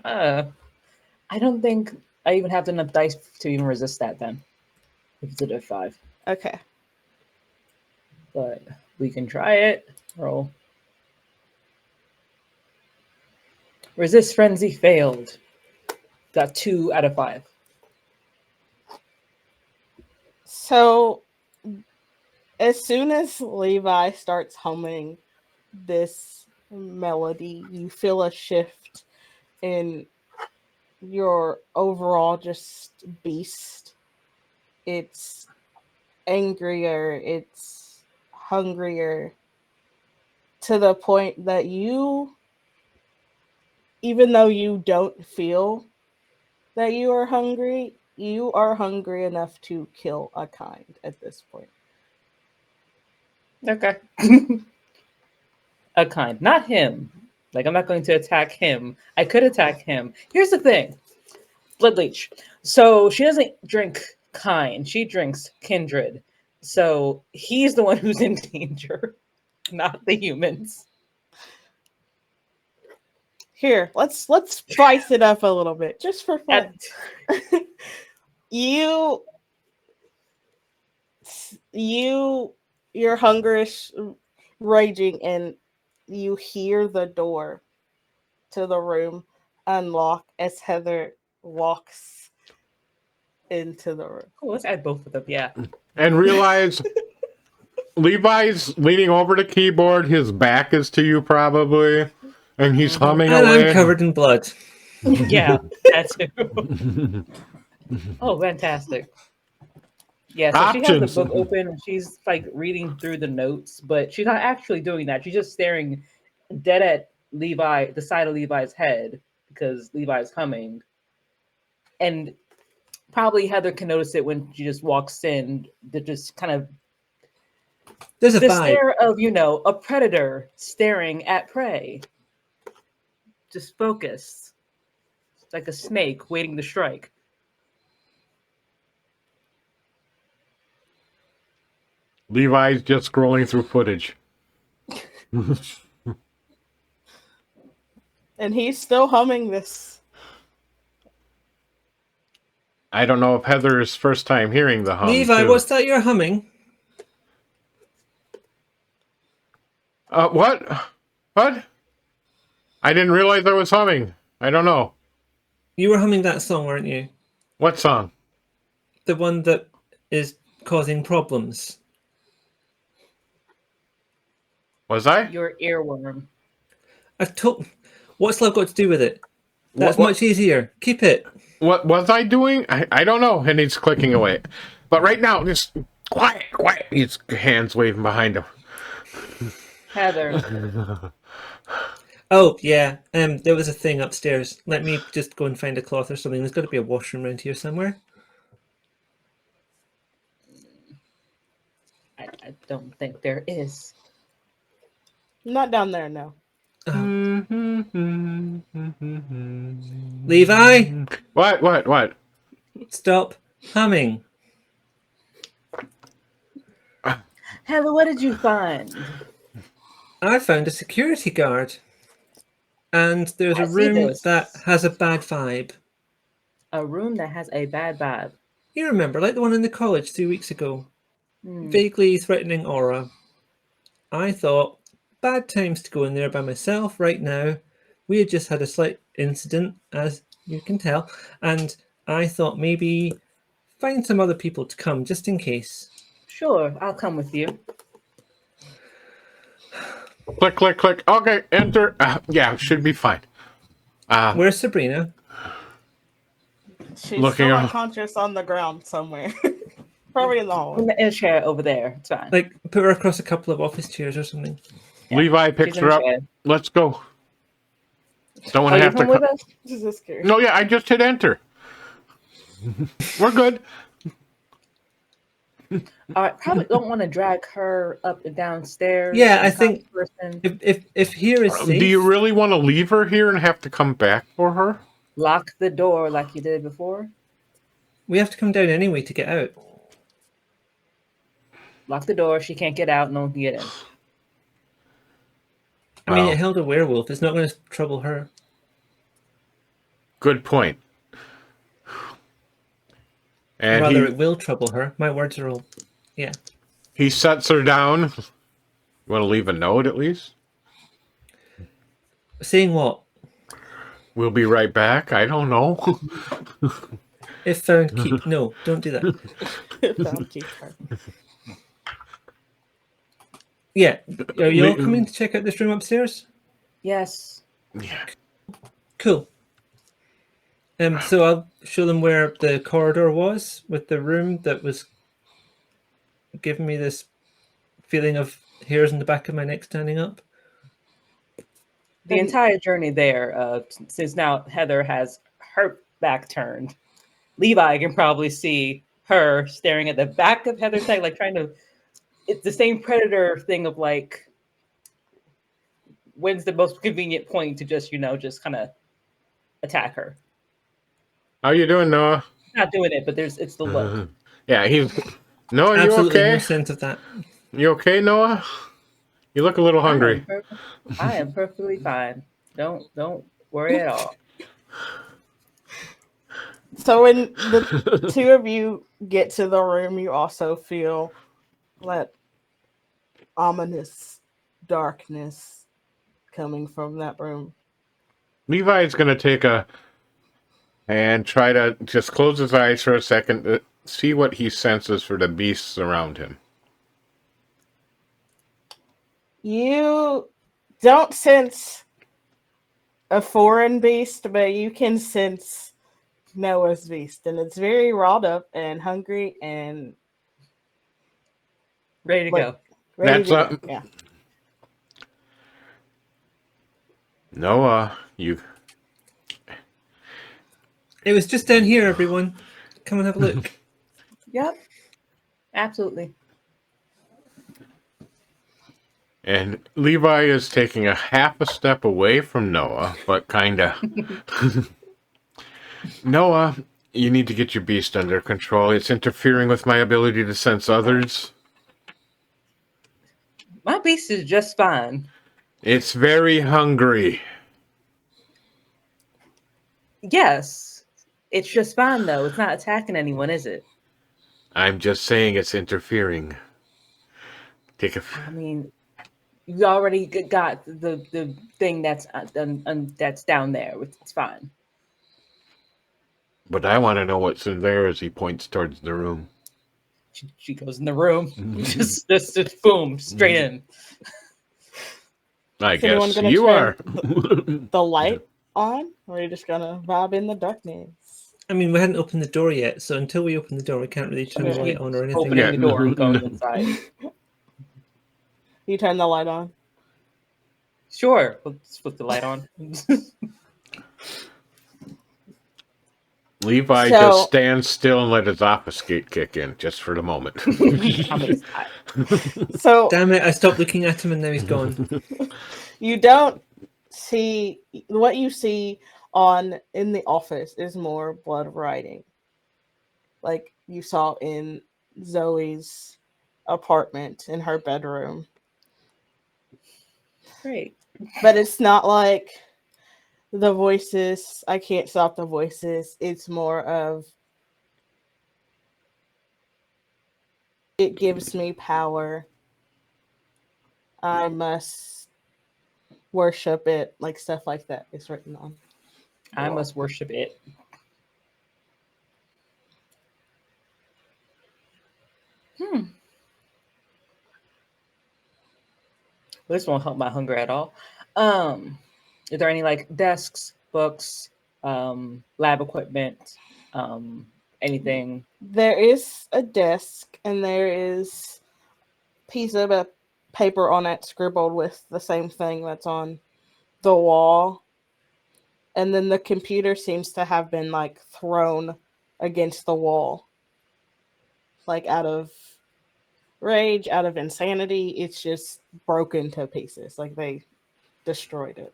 I don't think I even have enough dice to even resist that then. If it's a diff 5. Okay. But we can try it. Roll. Resist frenzy failed. Got 2 out of 5. So, as soon as Levi starts humming this melody, you feel a shift in your overall just beast. It's angrier, it's hungrier, to the point that you, even though you don't feel that you are hungry enough to kill a kind at this point. Okay. A kind. Not him. Like, I'm not going to attack him. I could attack him. Here's the thing. Blood leech. So she doesn't drink kind. She drinks kindred. So he's the one who's in danger, not the humans. Here, let's spice it up a little bit, just for fun. Your hunger is raging, and you hear the door to the room unlock as Heather walks into the room. Cool, let's add both of them. Yeah. And realize Levi's leaning over the keyboard. His back is to you probably. And he's humming And away. I'm covered in blood. Yeah, that too. Oh, fantastic. Yeah, so Options. she has the book open and she's like reading through the notes, but she's not actually doing that. She's just staring dead at Levi, the side of Levi's head, because Levi's humming. And probably Heather can notice it when she just walks in. They're just kind of There's a the vibe. stare of, a predator staring at prey. Just focus. like a snake waiting to strike. Levi's just scrolling through footage. And he's still humming this. I don't know if Heather's first time hearing the hum. Levi, too. what's that you're humming? What? What? I didn't realize I was humming. I don't know. You were humming that song, weren't you? What song? The one that is causing problems. Was I? Your earworm. I've told. What's love got to do with it? That's What- much easier. Keep it. What was I doing? I don't know. And he's clicking away. But right now, just quiet, quiet. His hands waving behind him. Heather. Oh yeah. There was a thing upstairs. Let me just go and find a cloth or something. There's got to be a washroom around here somewhere. I don't think there is. Not down there, no. Levi, What? stop humming. Heather, what did you find? I found a security guard, and there's I a see room this. that has a bad vibe. A room that has a bad vibe. You remember, like the one in the college 2 weeks ago? Hmm. Vaguely threatening aura. I thought, bad times to go in there by myself right now. We had just had a slight incident, as you can tell, and I thought maybe find some other people to come just in case. Sure, I'll come with you. Click, click, click. Okay, enter. Yeah, should be fine. Where's Sabrina? She's Looking still up. unconscious on the ground somewhere. Probably in the hallway. In a chair over there. It's fine. Like, put her across a couple of office chairs or something. Yeah, Levi she's picks in her a up. chair. Let's go. Don't Oh, want to you have to. come with us? This is scary. No, yeah, I just hit enter. We're good. I probably don't want to drag her up and downstairs. Yeah, I and think- person. If here is safe, Do you really want to leave her here and have to come back for her? Lock the door like you did before. we have to come down anyway to get out. Lock the door. She can't get out. No one can get in. I mean, Wow. it held a werewolf. It's not going to trouble her. Good point. And Rather, he it will trouble her. My words are all. Yeah. he sets her down. You want to leave a note at least? Saying what? We'll be right back. I don't know. If found, keep. No, don't do that. Found keep her. Yeah. Are you all Le- coming to check out this room upstairs? Yes. Yeah. Cool. So I'll show them where the corridor was with the room that was giving me this feeling of hairs in the back of my neck standing up. The entire journey there, since now Heather has her back turned, Levi can probably see her staring at the back of Heather's head, like trying to. It's the same predator thing of like, when's the most convenient point to just just kind of attack her. How you doing, Noah? Not doing it, but it's the look. Yeah, he's. Noah, you Absolutely okay? no sense of that. You okay, Noah? You look a little hungry. I am perfectly fine. Don't worry at all. So when the two of you get to the room, you also feel that ominous darkness coming from that room. Levi's going to take a and try to just close his eyes for a second to see what he senses for the beasts around him. You don't sense a foreign beast, but you can sense Noah's beast, and it's very wrought up and hungry and Ready to Like- go. ready That's to go. Yeah. Noah, you. It was just down here, everyone. Come and have a look. Yep. Absolutely. And Levi is taking a half a step away from Noah, but kind of. Noah, you need to get your beast under control. It's interfering with my ability to sense others. My beast is just fine. It's very hungry. Yes. It's just fine, though. It's not attacking anyone, is it? I'm just saying it's interfering. Take a... I mean, you already got the thing that's that's down there. It's fine. But I want to know what's in there as he points towards the room. She goes in the room, just boom, straight in. I Is anyone guess gonna you turn are. the light on, or are you just gonna vibe in the darkness? I mean, we hadn't opened the door yet, so until we open the door, we can't really turn the Okay. light on or anything. Opening Yeah. the door and going inside. You turn the light on. Sure, let's flip the light on. Levi So- just stands still and let his obfuscate kick in, just for the moment. I'm excited. So Damn it! I stopped looking at him, and now he's gone. you don't see what you see in the office is more blood writing, like you saw in Zoe's apartment in her bedroom. Great. But it's not like the voices. I can't stop the voices. It's more of it gives me power. I must worship it, like stuff like that is written on. the I wall. must worship it. This won't help my hunger at all. Is there any like desks, books, lab equipment, anything? There is a desk and there is a piece of a paper on it scribbled with the same thing that's on the wall. And then the computer seems to have been like thrown against the wall. Like out of rage, out of insanity, it's just broken to pieces. Like they destroyed it.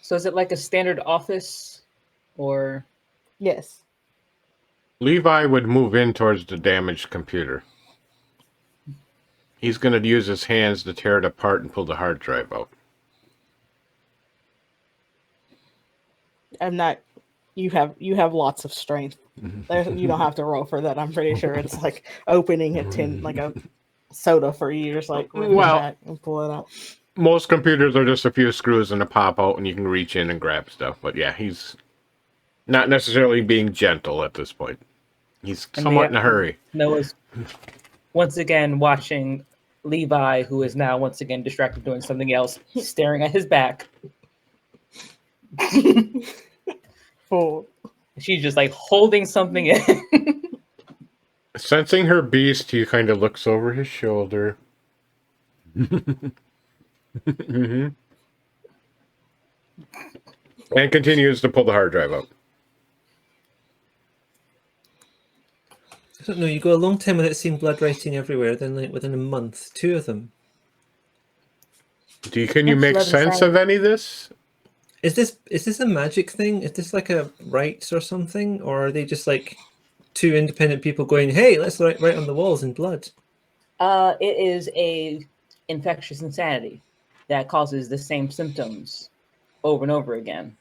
So is it like a standard office, or Yes. Levi would move in towards the damaged computer. He's going to use his hands to tear it apart and pull the hard drive out. I'm not you have lots of strength. You don't have to roll for that. I'm pretty sure it's like opening a tin, like a soda for you. Just like rip it Well- back and pull it out. Most computers are just a few screws and a pop out, and you can reach in and grab stuff. But yeah, he's not necessarily being gentle at this point. He's And somewhat in the- a hurry. Noah's once again watching Levi, who is now once again distracted doing something else, staring at his back. Full. She's just like holding something in. Sensing her beast, he kind of looks over his shoulder. hmm And continues to pull the hard drive out. I don't know. You go a long time without seeing blood writing everywhere. Then, like within a month, 2 of them. Can you make That's sense insane. of any of this? Is this a magic thing? Is this like a rites or something, or are they just like 2 independent people going, "Hey, let's write on the walls in blood"? It is a infectious insanity that causes the same symptoms over and over again.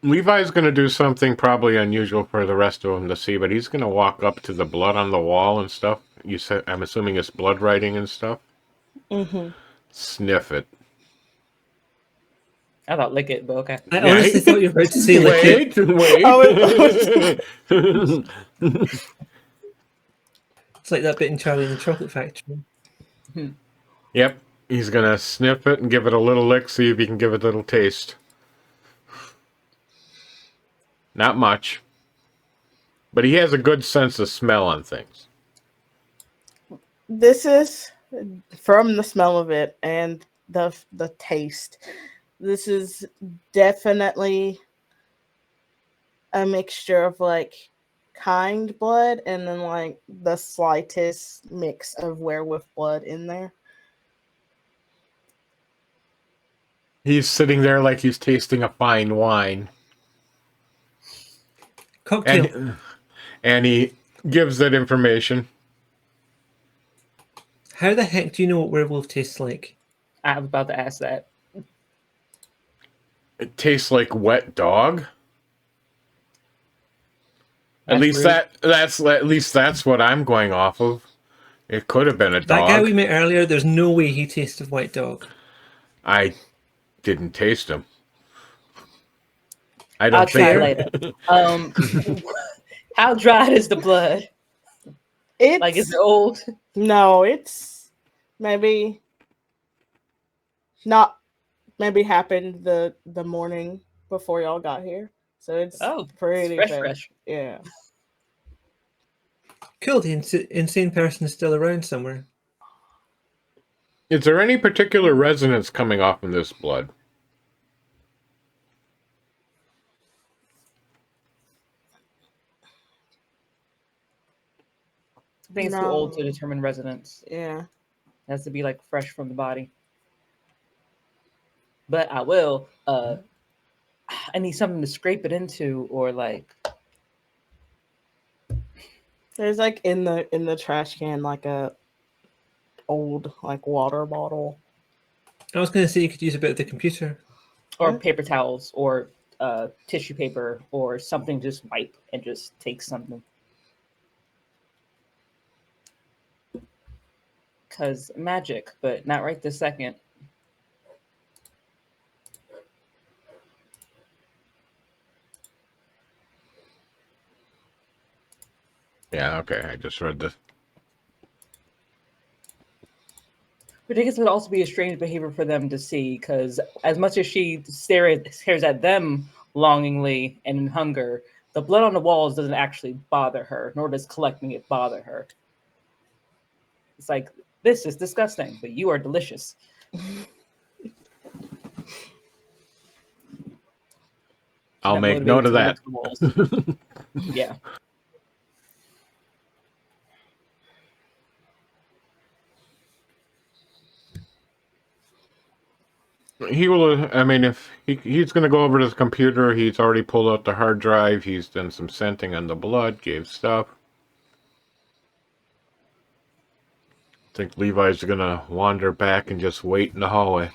Levi's going to do something probably unusual for the rest of them to see, but he's going to walk up to the blood on the wall and stuff. You said, I'm assuming it's blood writing and stuff. Mm-hmm. Sniff it. I thought lick it, but okay. I Yeah, honestly thought you were about to say like it. Wait. It's like that bit in Charlie and the Chocolate Factory. Yep. He's going to sniff it and give it a little lick, see if he can give it a little taste. Not much. But he has a good sense of smell on things. This is from the smell of it and the taste. This is definitely a mixture of like kind blood and then like the slightest mix of werewolf blood in there. He's sitting there like he's tasting a fine wine. Cocktail. And he gives that information. How the heck do you know what werewolf tastes like? I was about to ask that. It tastes like wet dog. At That's least rude. that's what I'm going off of. It could have been a That guy we dog. met earlier, there's no way he tastes of white dog. I didn't taste him. I I'll don't try think. later. How dried is the blood? It's Like, is it old? no, it's maybe not. Maybe happened the morning before y'all got here, so it's Oh, pretty fresh, fresh. fresh. Yeah. Cool, the insane person is still around somewhere. Is there any particular resonance coming off in this blood? I think it's too old to No. determine resonance. Yeah. It has to be like fresh from the body. But I will. I need something to scrape it into, or like. There's like in the trash can like a old like water bottle. I was going to say you could use a bit of the computer. Or What? paper towels, or tissue paper, or something. Just wipe and just take something. Because magic, but not right this second. Yeah, okay. I just read this. But I guess it would also be a strange behavior for them to see, because as much as she stares at them longingly and in hunger, the blood on the walls doesn't actually bother her, nor does collecting it bother her. It's like, this is disgusting, but you are delicious. I'll Not make motivated note of to that. look at the walls. Yeah. He will. I mean, if he's going to go over to the computer, he's already pulled out the hard drive. He's done some scenting on the blood, gave stuff. I think Levi's going to wander back and just wait in the hallway.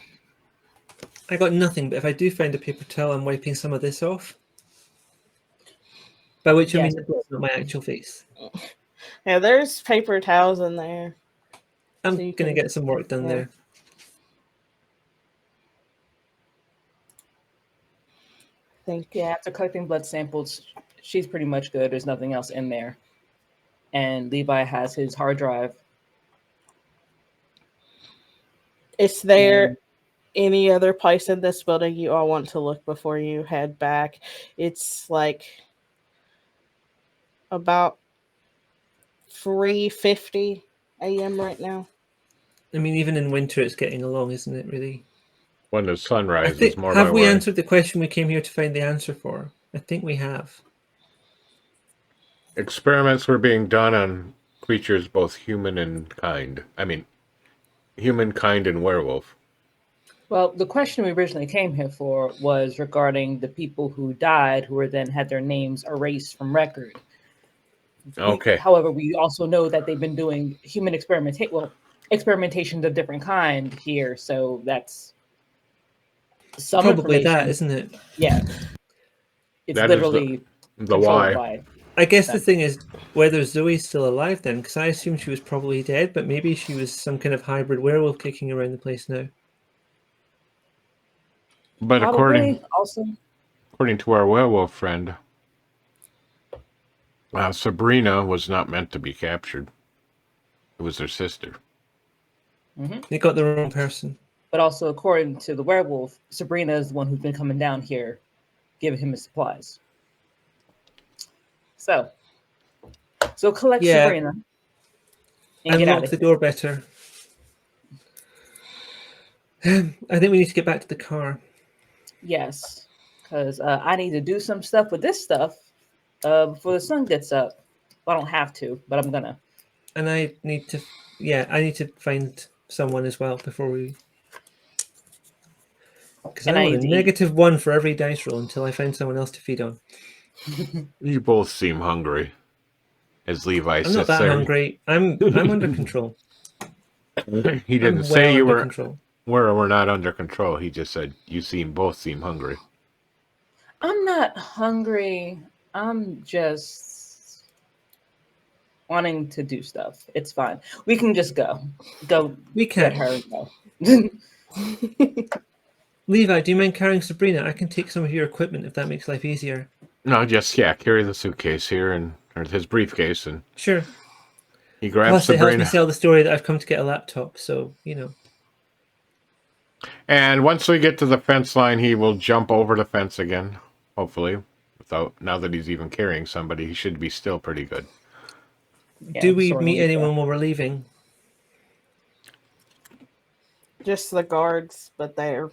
I got nothing, but if I do find a paper towel, I'm wiping some of this off. By which I Yes. mean the blood's not my actual face. Yeah, there's paper towels in there. I'm So you going to can- get some work done yeah. there. Think Yeah, after collecting blood samples, she's pretty much good. There's nothing else in there. And Levi has his hard drive. is there And any other place in this building you all want to look before you head back? It's like about 3:50 a.m. right now. I mean, even in winter, it's getting along, isn't it, really? When the sun I rises, think, more have my we worry. answered the question we came here to find the answer for? I think we have. Experiments were being done on creatures both human and kind. I mean, humankind and werewolf. well, the question we originally came here for was regarding the people who died, who were then had their names erased from record. Okay. However, we also know that they've been doing human experimentations of different kind here. So that's some Probably that, information. isn't it? Yeah, it's That is literally the controlled why. by. I guess the That- thing is whether Zoe's still alive then, because I assumed she was probably dead, but maybe she was some kind of hybrid werewolf kicking around the place now. But Probably also. according to our werewolf friend, Sabrina was not meant to be captured. It was her sister. Mhm. They got the wrong person. But also, according to the werewolf, Sabrina is the one who's been coming down here, giving him his supplies. So collect Yeah. Sabrina and get out Unlock of the here. door better. I think we need to get back to the car. Yes, because I need to do some stuff with this stuff before the sun gets up. Well, I don't have to, but I'm gonna. And I need to find someone as well before we... Because And I I want a need to eat. -1 for every dice roll until I find someone else to feed on. You both seem hungry. As Levi I'm sits not that there. hungry. I'm under control. He didn't I'm say well you under were control. we're not under control. He just said you both seem hungry. I'm not hungry. I'm just wanting to do stuff. It's fine. We can just go. Go We get can. her and go. Levi, do you mind carrying Sabrina? I can take some of your equipment if that makes life easier. No, just carry the suitcase here or his briefcase, and Sure. he grabs Plus, it helps me Sabrina. sell the story that I've come to get a laptop, so, And once we get to the fence line, he will jump over the fence again. Hopefully, now that he's even carrying somebody, he should be still pretty good. Yeah, do we sort of meet like anyone while we're leaving? Just the guards, but they're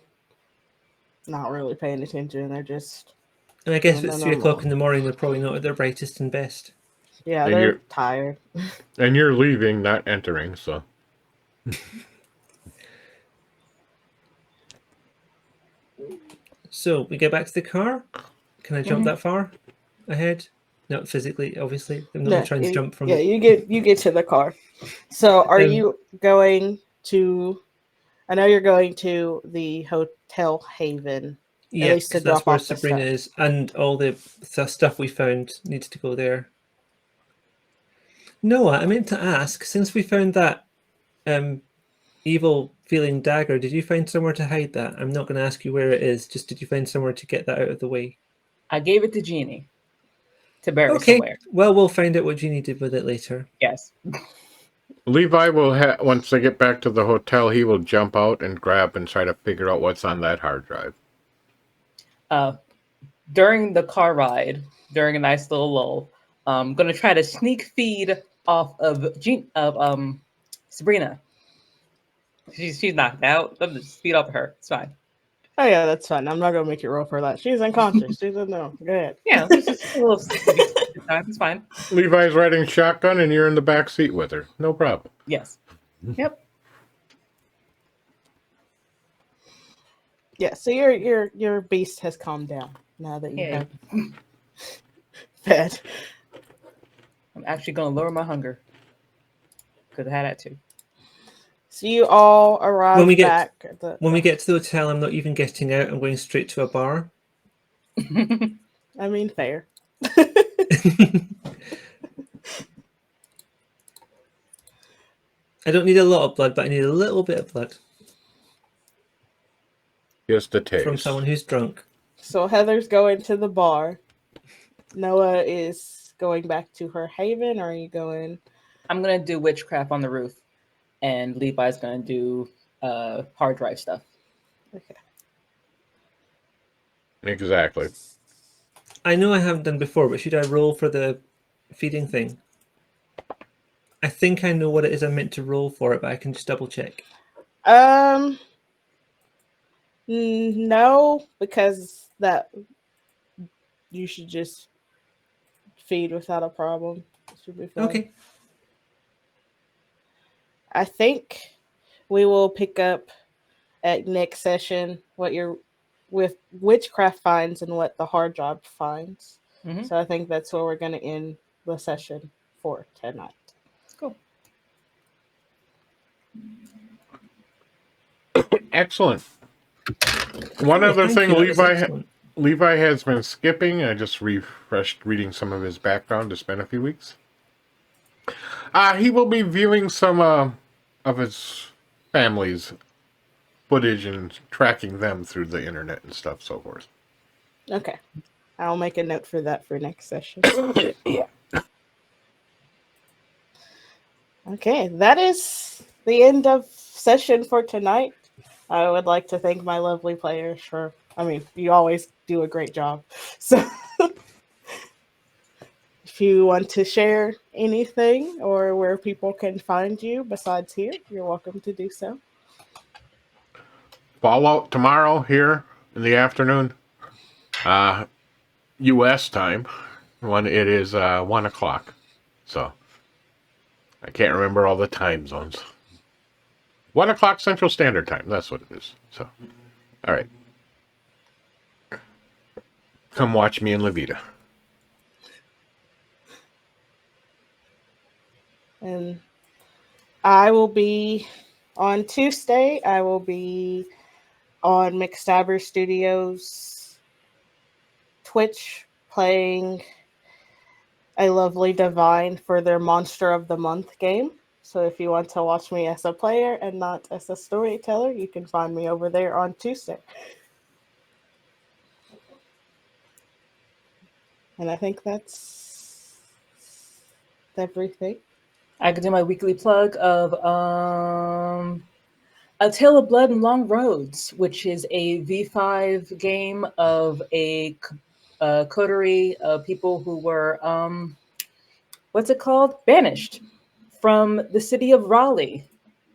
not really paying attention. They're just And I guess if No, it's no, 3 no, o'clock no. in the morning, they're probably not at their brightest and best. yeah, And they're you're- tired. And you're leaving, not entering, so. So, we get back to the car? Can I jump Mhm. that far ahead? Not physically, obviously. I'm not No, trying to you- jump from... Yeah, you get to the car. So, are Um, you going to? I know you're going to the Hotel Haven. Yeah, least to because that's drop where off the Sabrina stuff. is, and all the stuff we found needs to go there. Noah, I meant to ask, since we found that evil feeling dagger, did you find somewhere to hide that? I'm not going to ask you where it is, just did you find somewhere to get that out of the way? I gave it to Jeannie to bury Okay, somewhere. well, we'll find out what Jeannie did with it later. Yes. Levi will, once they get back to the hotel, he will jump out and grab and try to figure out what's on that hard drive. During the car ride, during a nice little lull, I'm gonna try to sneak feed off of Sabrina. She's knocked out. I'm just feed off her. It's fine. Oh yeah, that's fine. I'm not gonna make you roll for that. She's unconscious. She's no. Go ahead. Yeah, it's just a little time. It's fine. Levi's riding shotgun and you're in the back seat with her. No problem. Yes. Yep. Yeah. So your beast has calmed down now that you Yeah. have fed. I'm actually gonna lower my hunger because I had that too. So you all arrive When we get- back. At the, When we get to the hotel, I'm not even getting out, I'm going straight to a bar. I mean, fair. I don't need a lot of blood, but I need a little bit of blood Just a taste. from someone who's drunk. So Heather's going to the bar. Noah is going back to her haven, or are you going? I'm gonna do witchcraft on the roof, and Levi's gonna do hard drive stuff. Okay. Exactly. I know I haven't done before, but should I roll for the feeding thing? I think I know what it is I'm meant to roll for it, but I can just double check. No, because that you should just feed without a problem. It should be fine. Okay. I think we will pick up at next session what your with witchcraft finds and what the hard job finds. Mhm. So I think that's where we're going to end the session for tonight. Cool. Excellent. One Oh, other thank thing you, that was Levi excellent. Levi has been skipping. I just refreshed reading some of his background. It's been a few weeks. He will be viewing some of his family's footage and tracking them through the internet and stuff, so forth. Okay. I'll make a note for that for next session. Yeah. Okay, that is the end of session for tonight. I would like to thank my lovely players for, you always do a great job. So if you want to share anything or where people can find you besides here, you're welcome to do so. Fallout tomorrow here in the afternoon. U.S. time. When it is 1 o'clock. So I can't remember all the time zones. 1 o'clock Central Standard Time. That's what it is. So, all right. Come watch me in Lavaita. And I will be on Tuesday. I will be on McStabber Studios Twitch playing a lovely divine for their Monster of the Month game. So if you want to watch me as a player and not as a storyteller, you can find me over there on Tuesday. And I think that's everything. I could do my weekly plug of A Tale of Blood and Long Roads, which is a V5 game of a coterie of people who were, what's it called? Banished from the city of Raleigh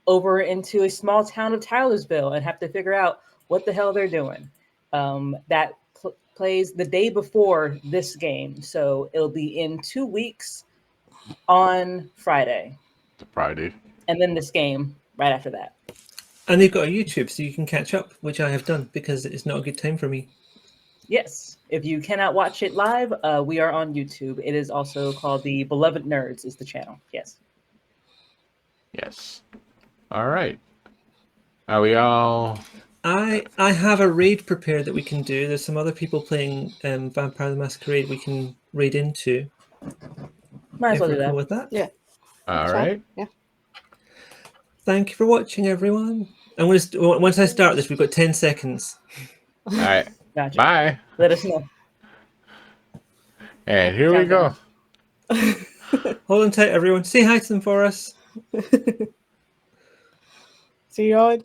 over into a small town of Taylorsville and have to figure out what the hell they're doing. That plays the day before this game. So it'll be in 2 weeks on Friday. Friday. And then this game right after that. And they've got a YouTube, so you can catch up, which I have done because it's not a good time for me. Yes. If you cannot watch it live, we are on YouTube. It is also called the Beloved Nerds is the channel. Yes. Yes. All right. Are we all... I have a raid prepared that we can do. There's some other people playing Vampire the Masquerade we can raid into. Might as If well we're do that. cool with that. Yeah. All So, right. Yeah. Thank you for watching, everyone. I'm going to once I start this, we've got 10 seconds. All right. Gotcha. Bye. Let us know. And here we go. Hold on tight, everyone. Say hi to them for us. See you all.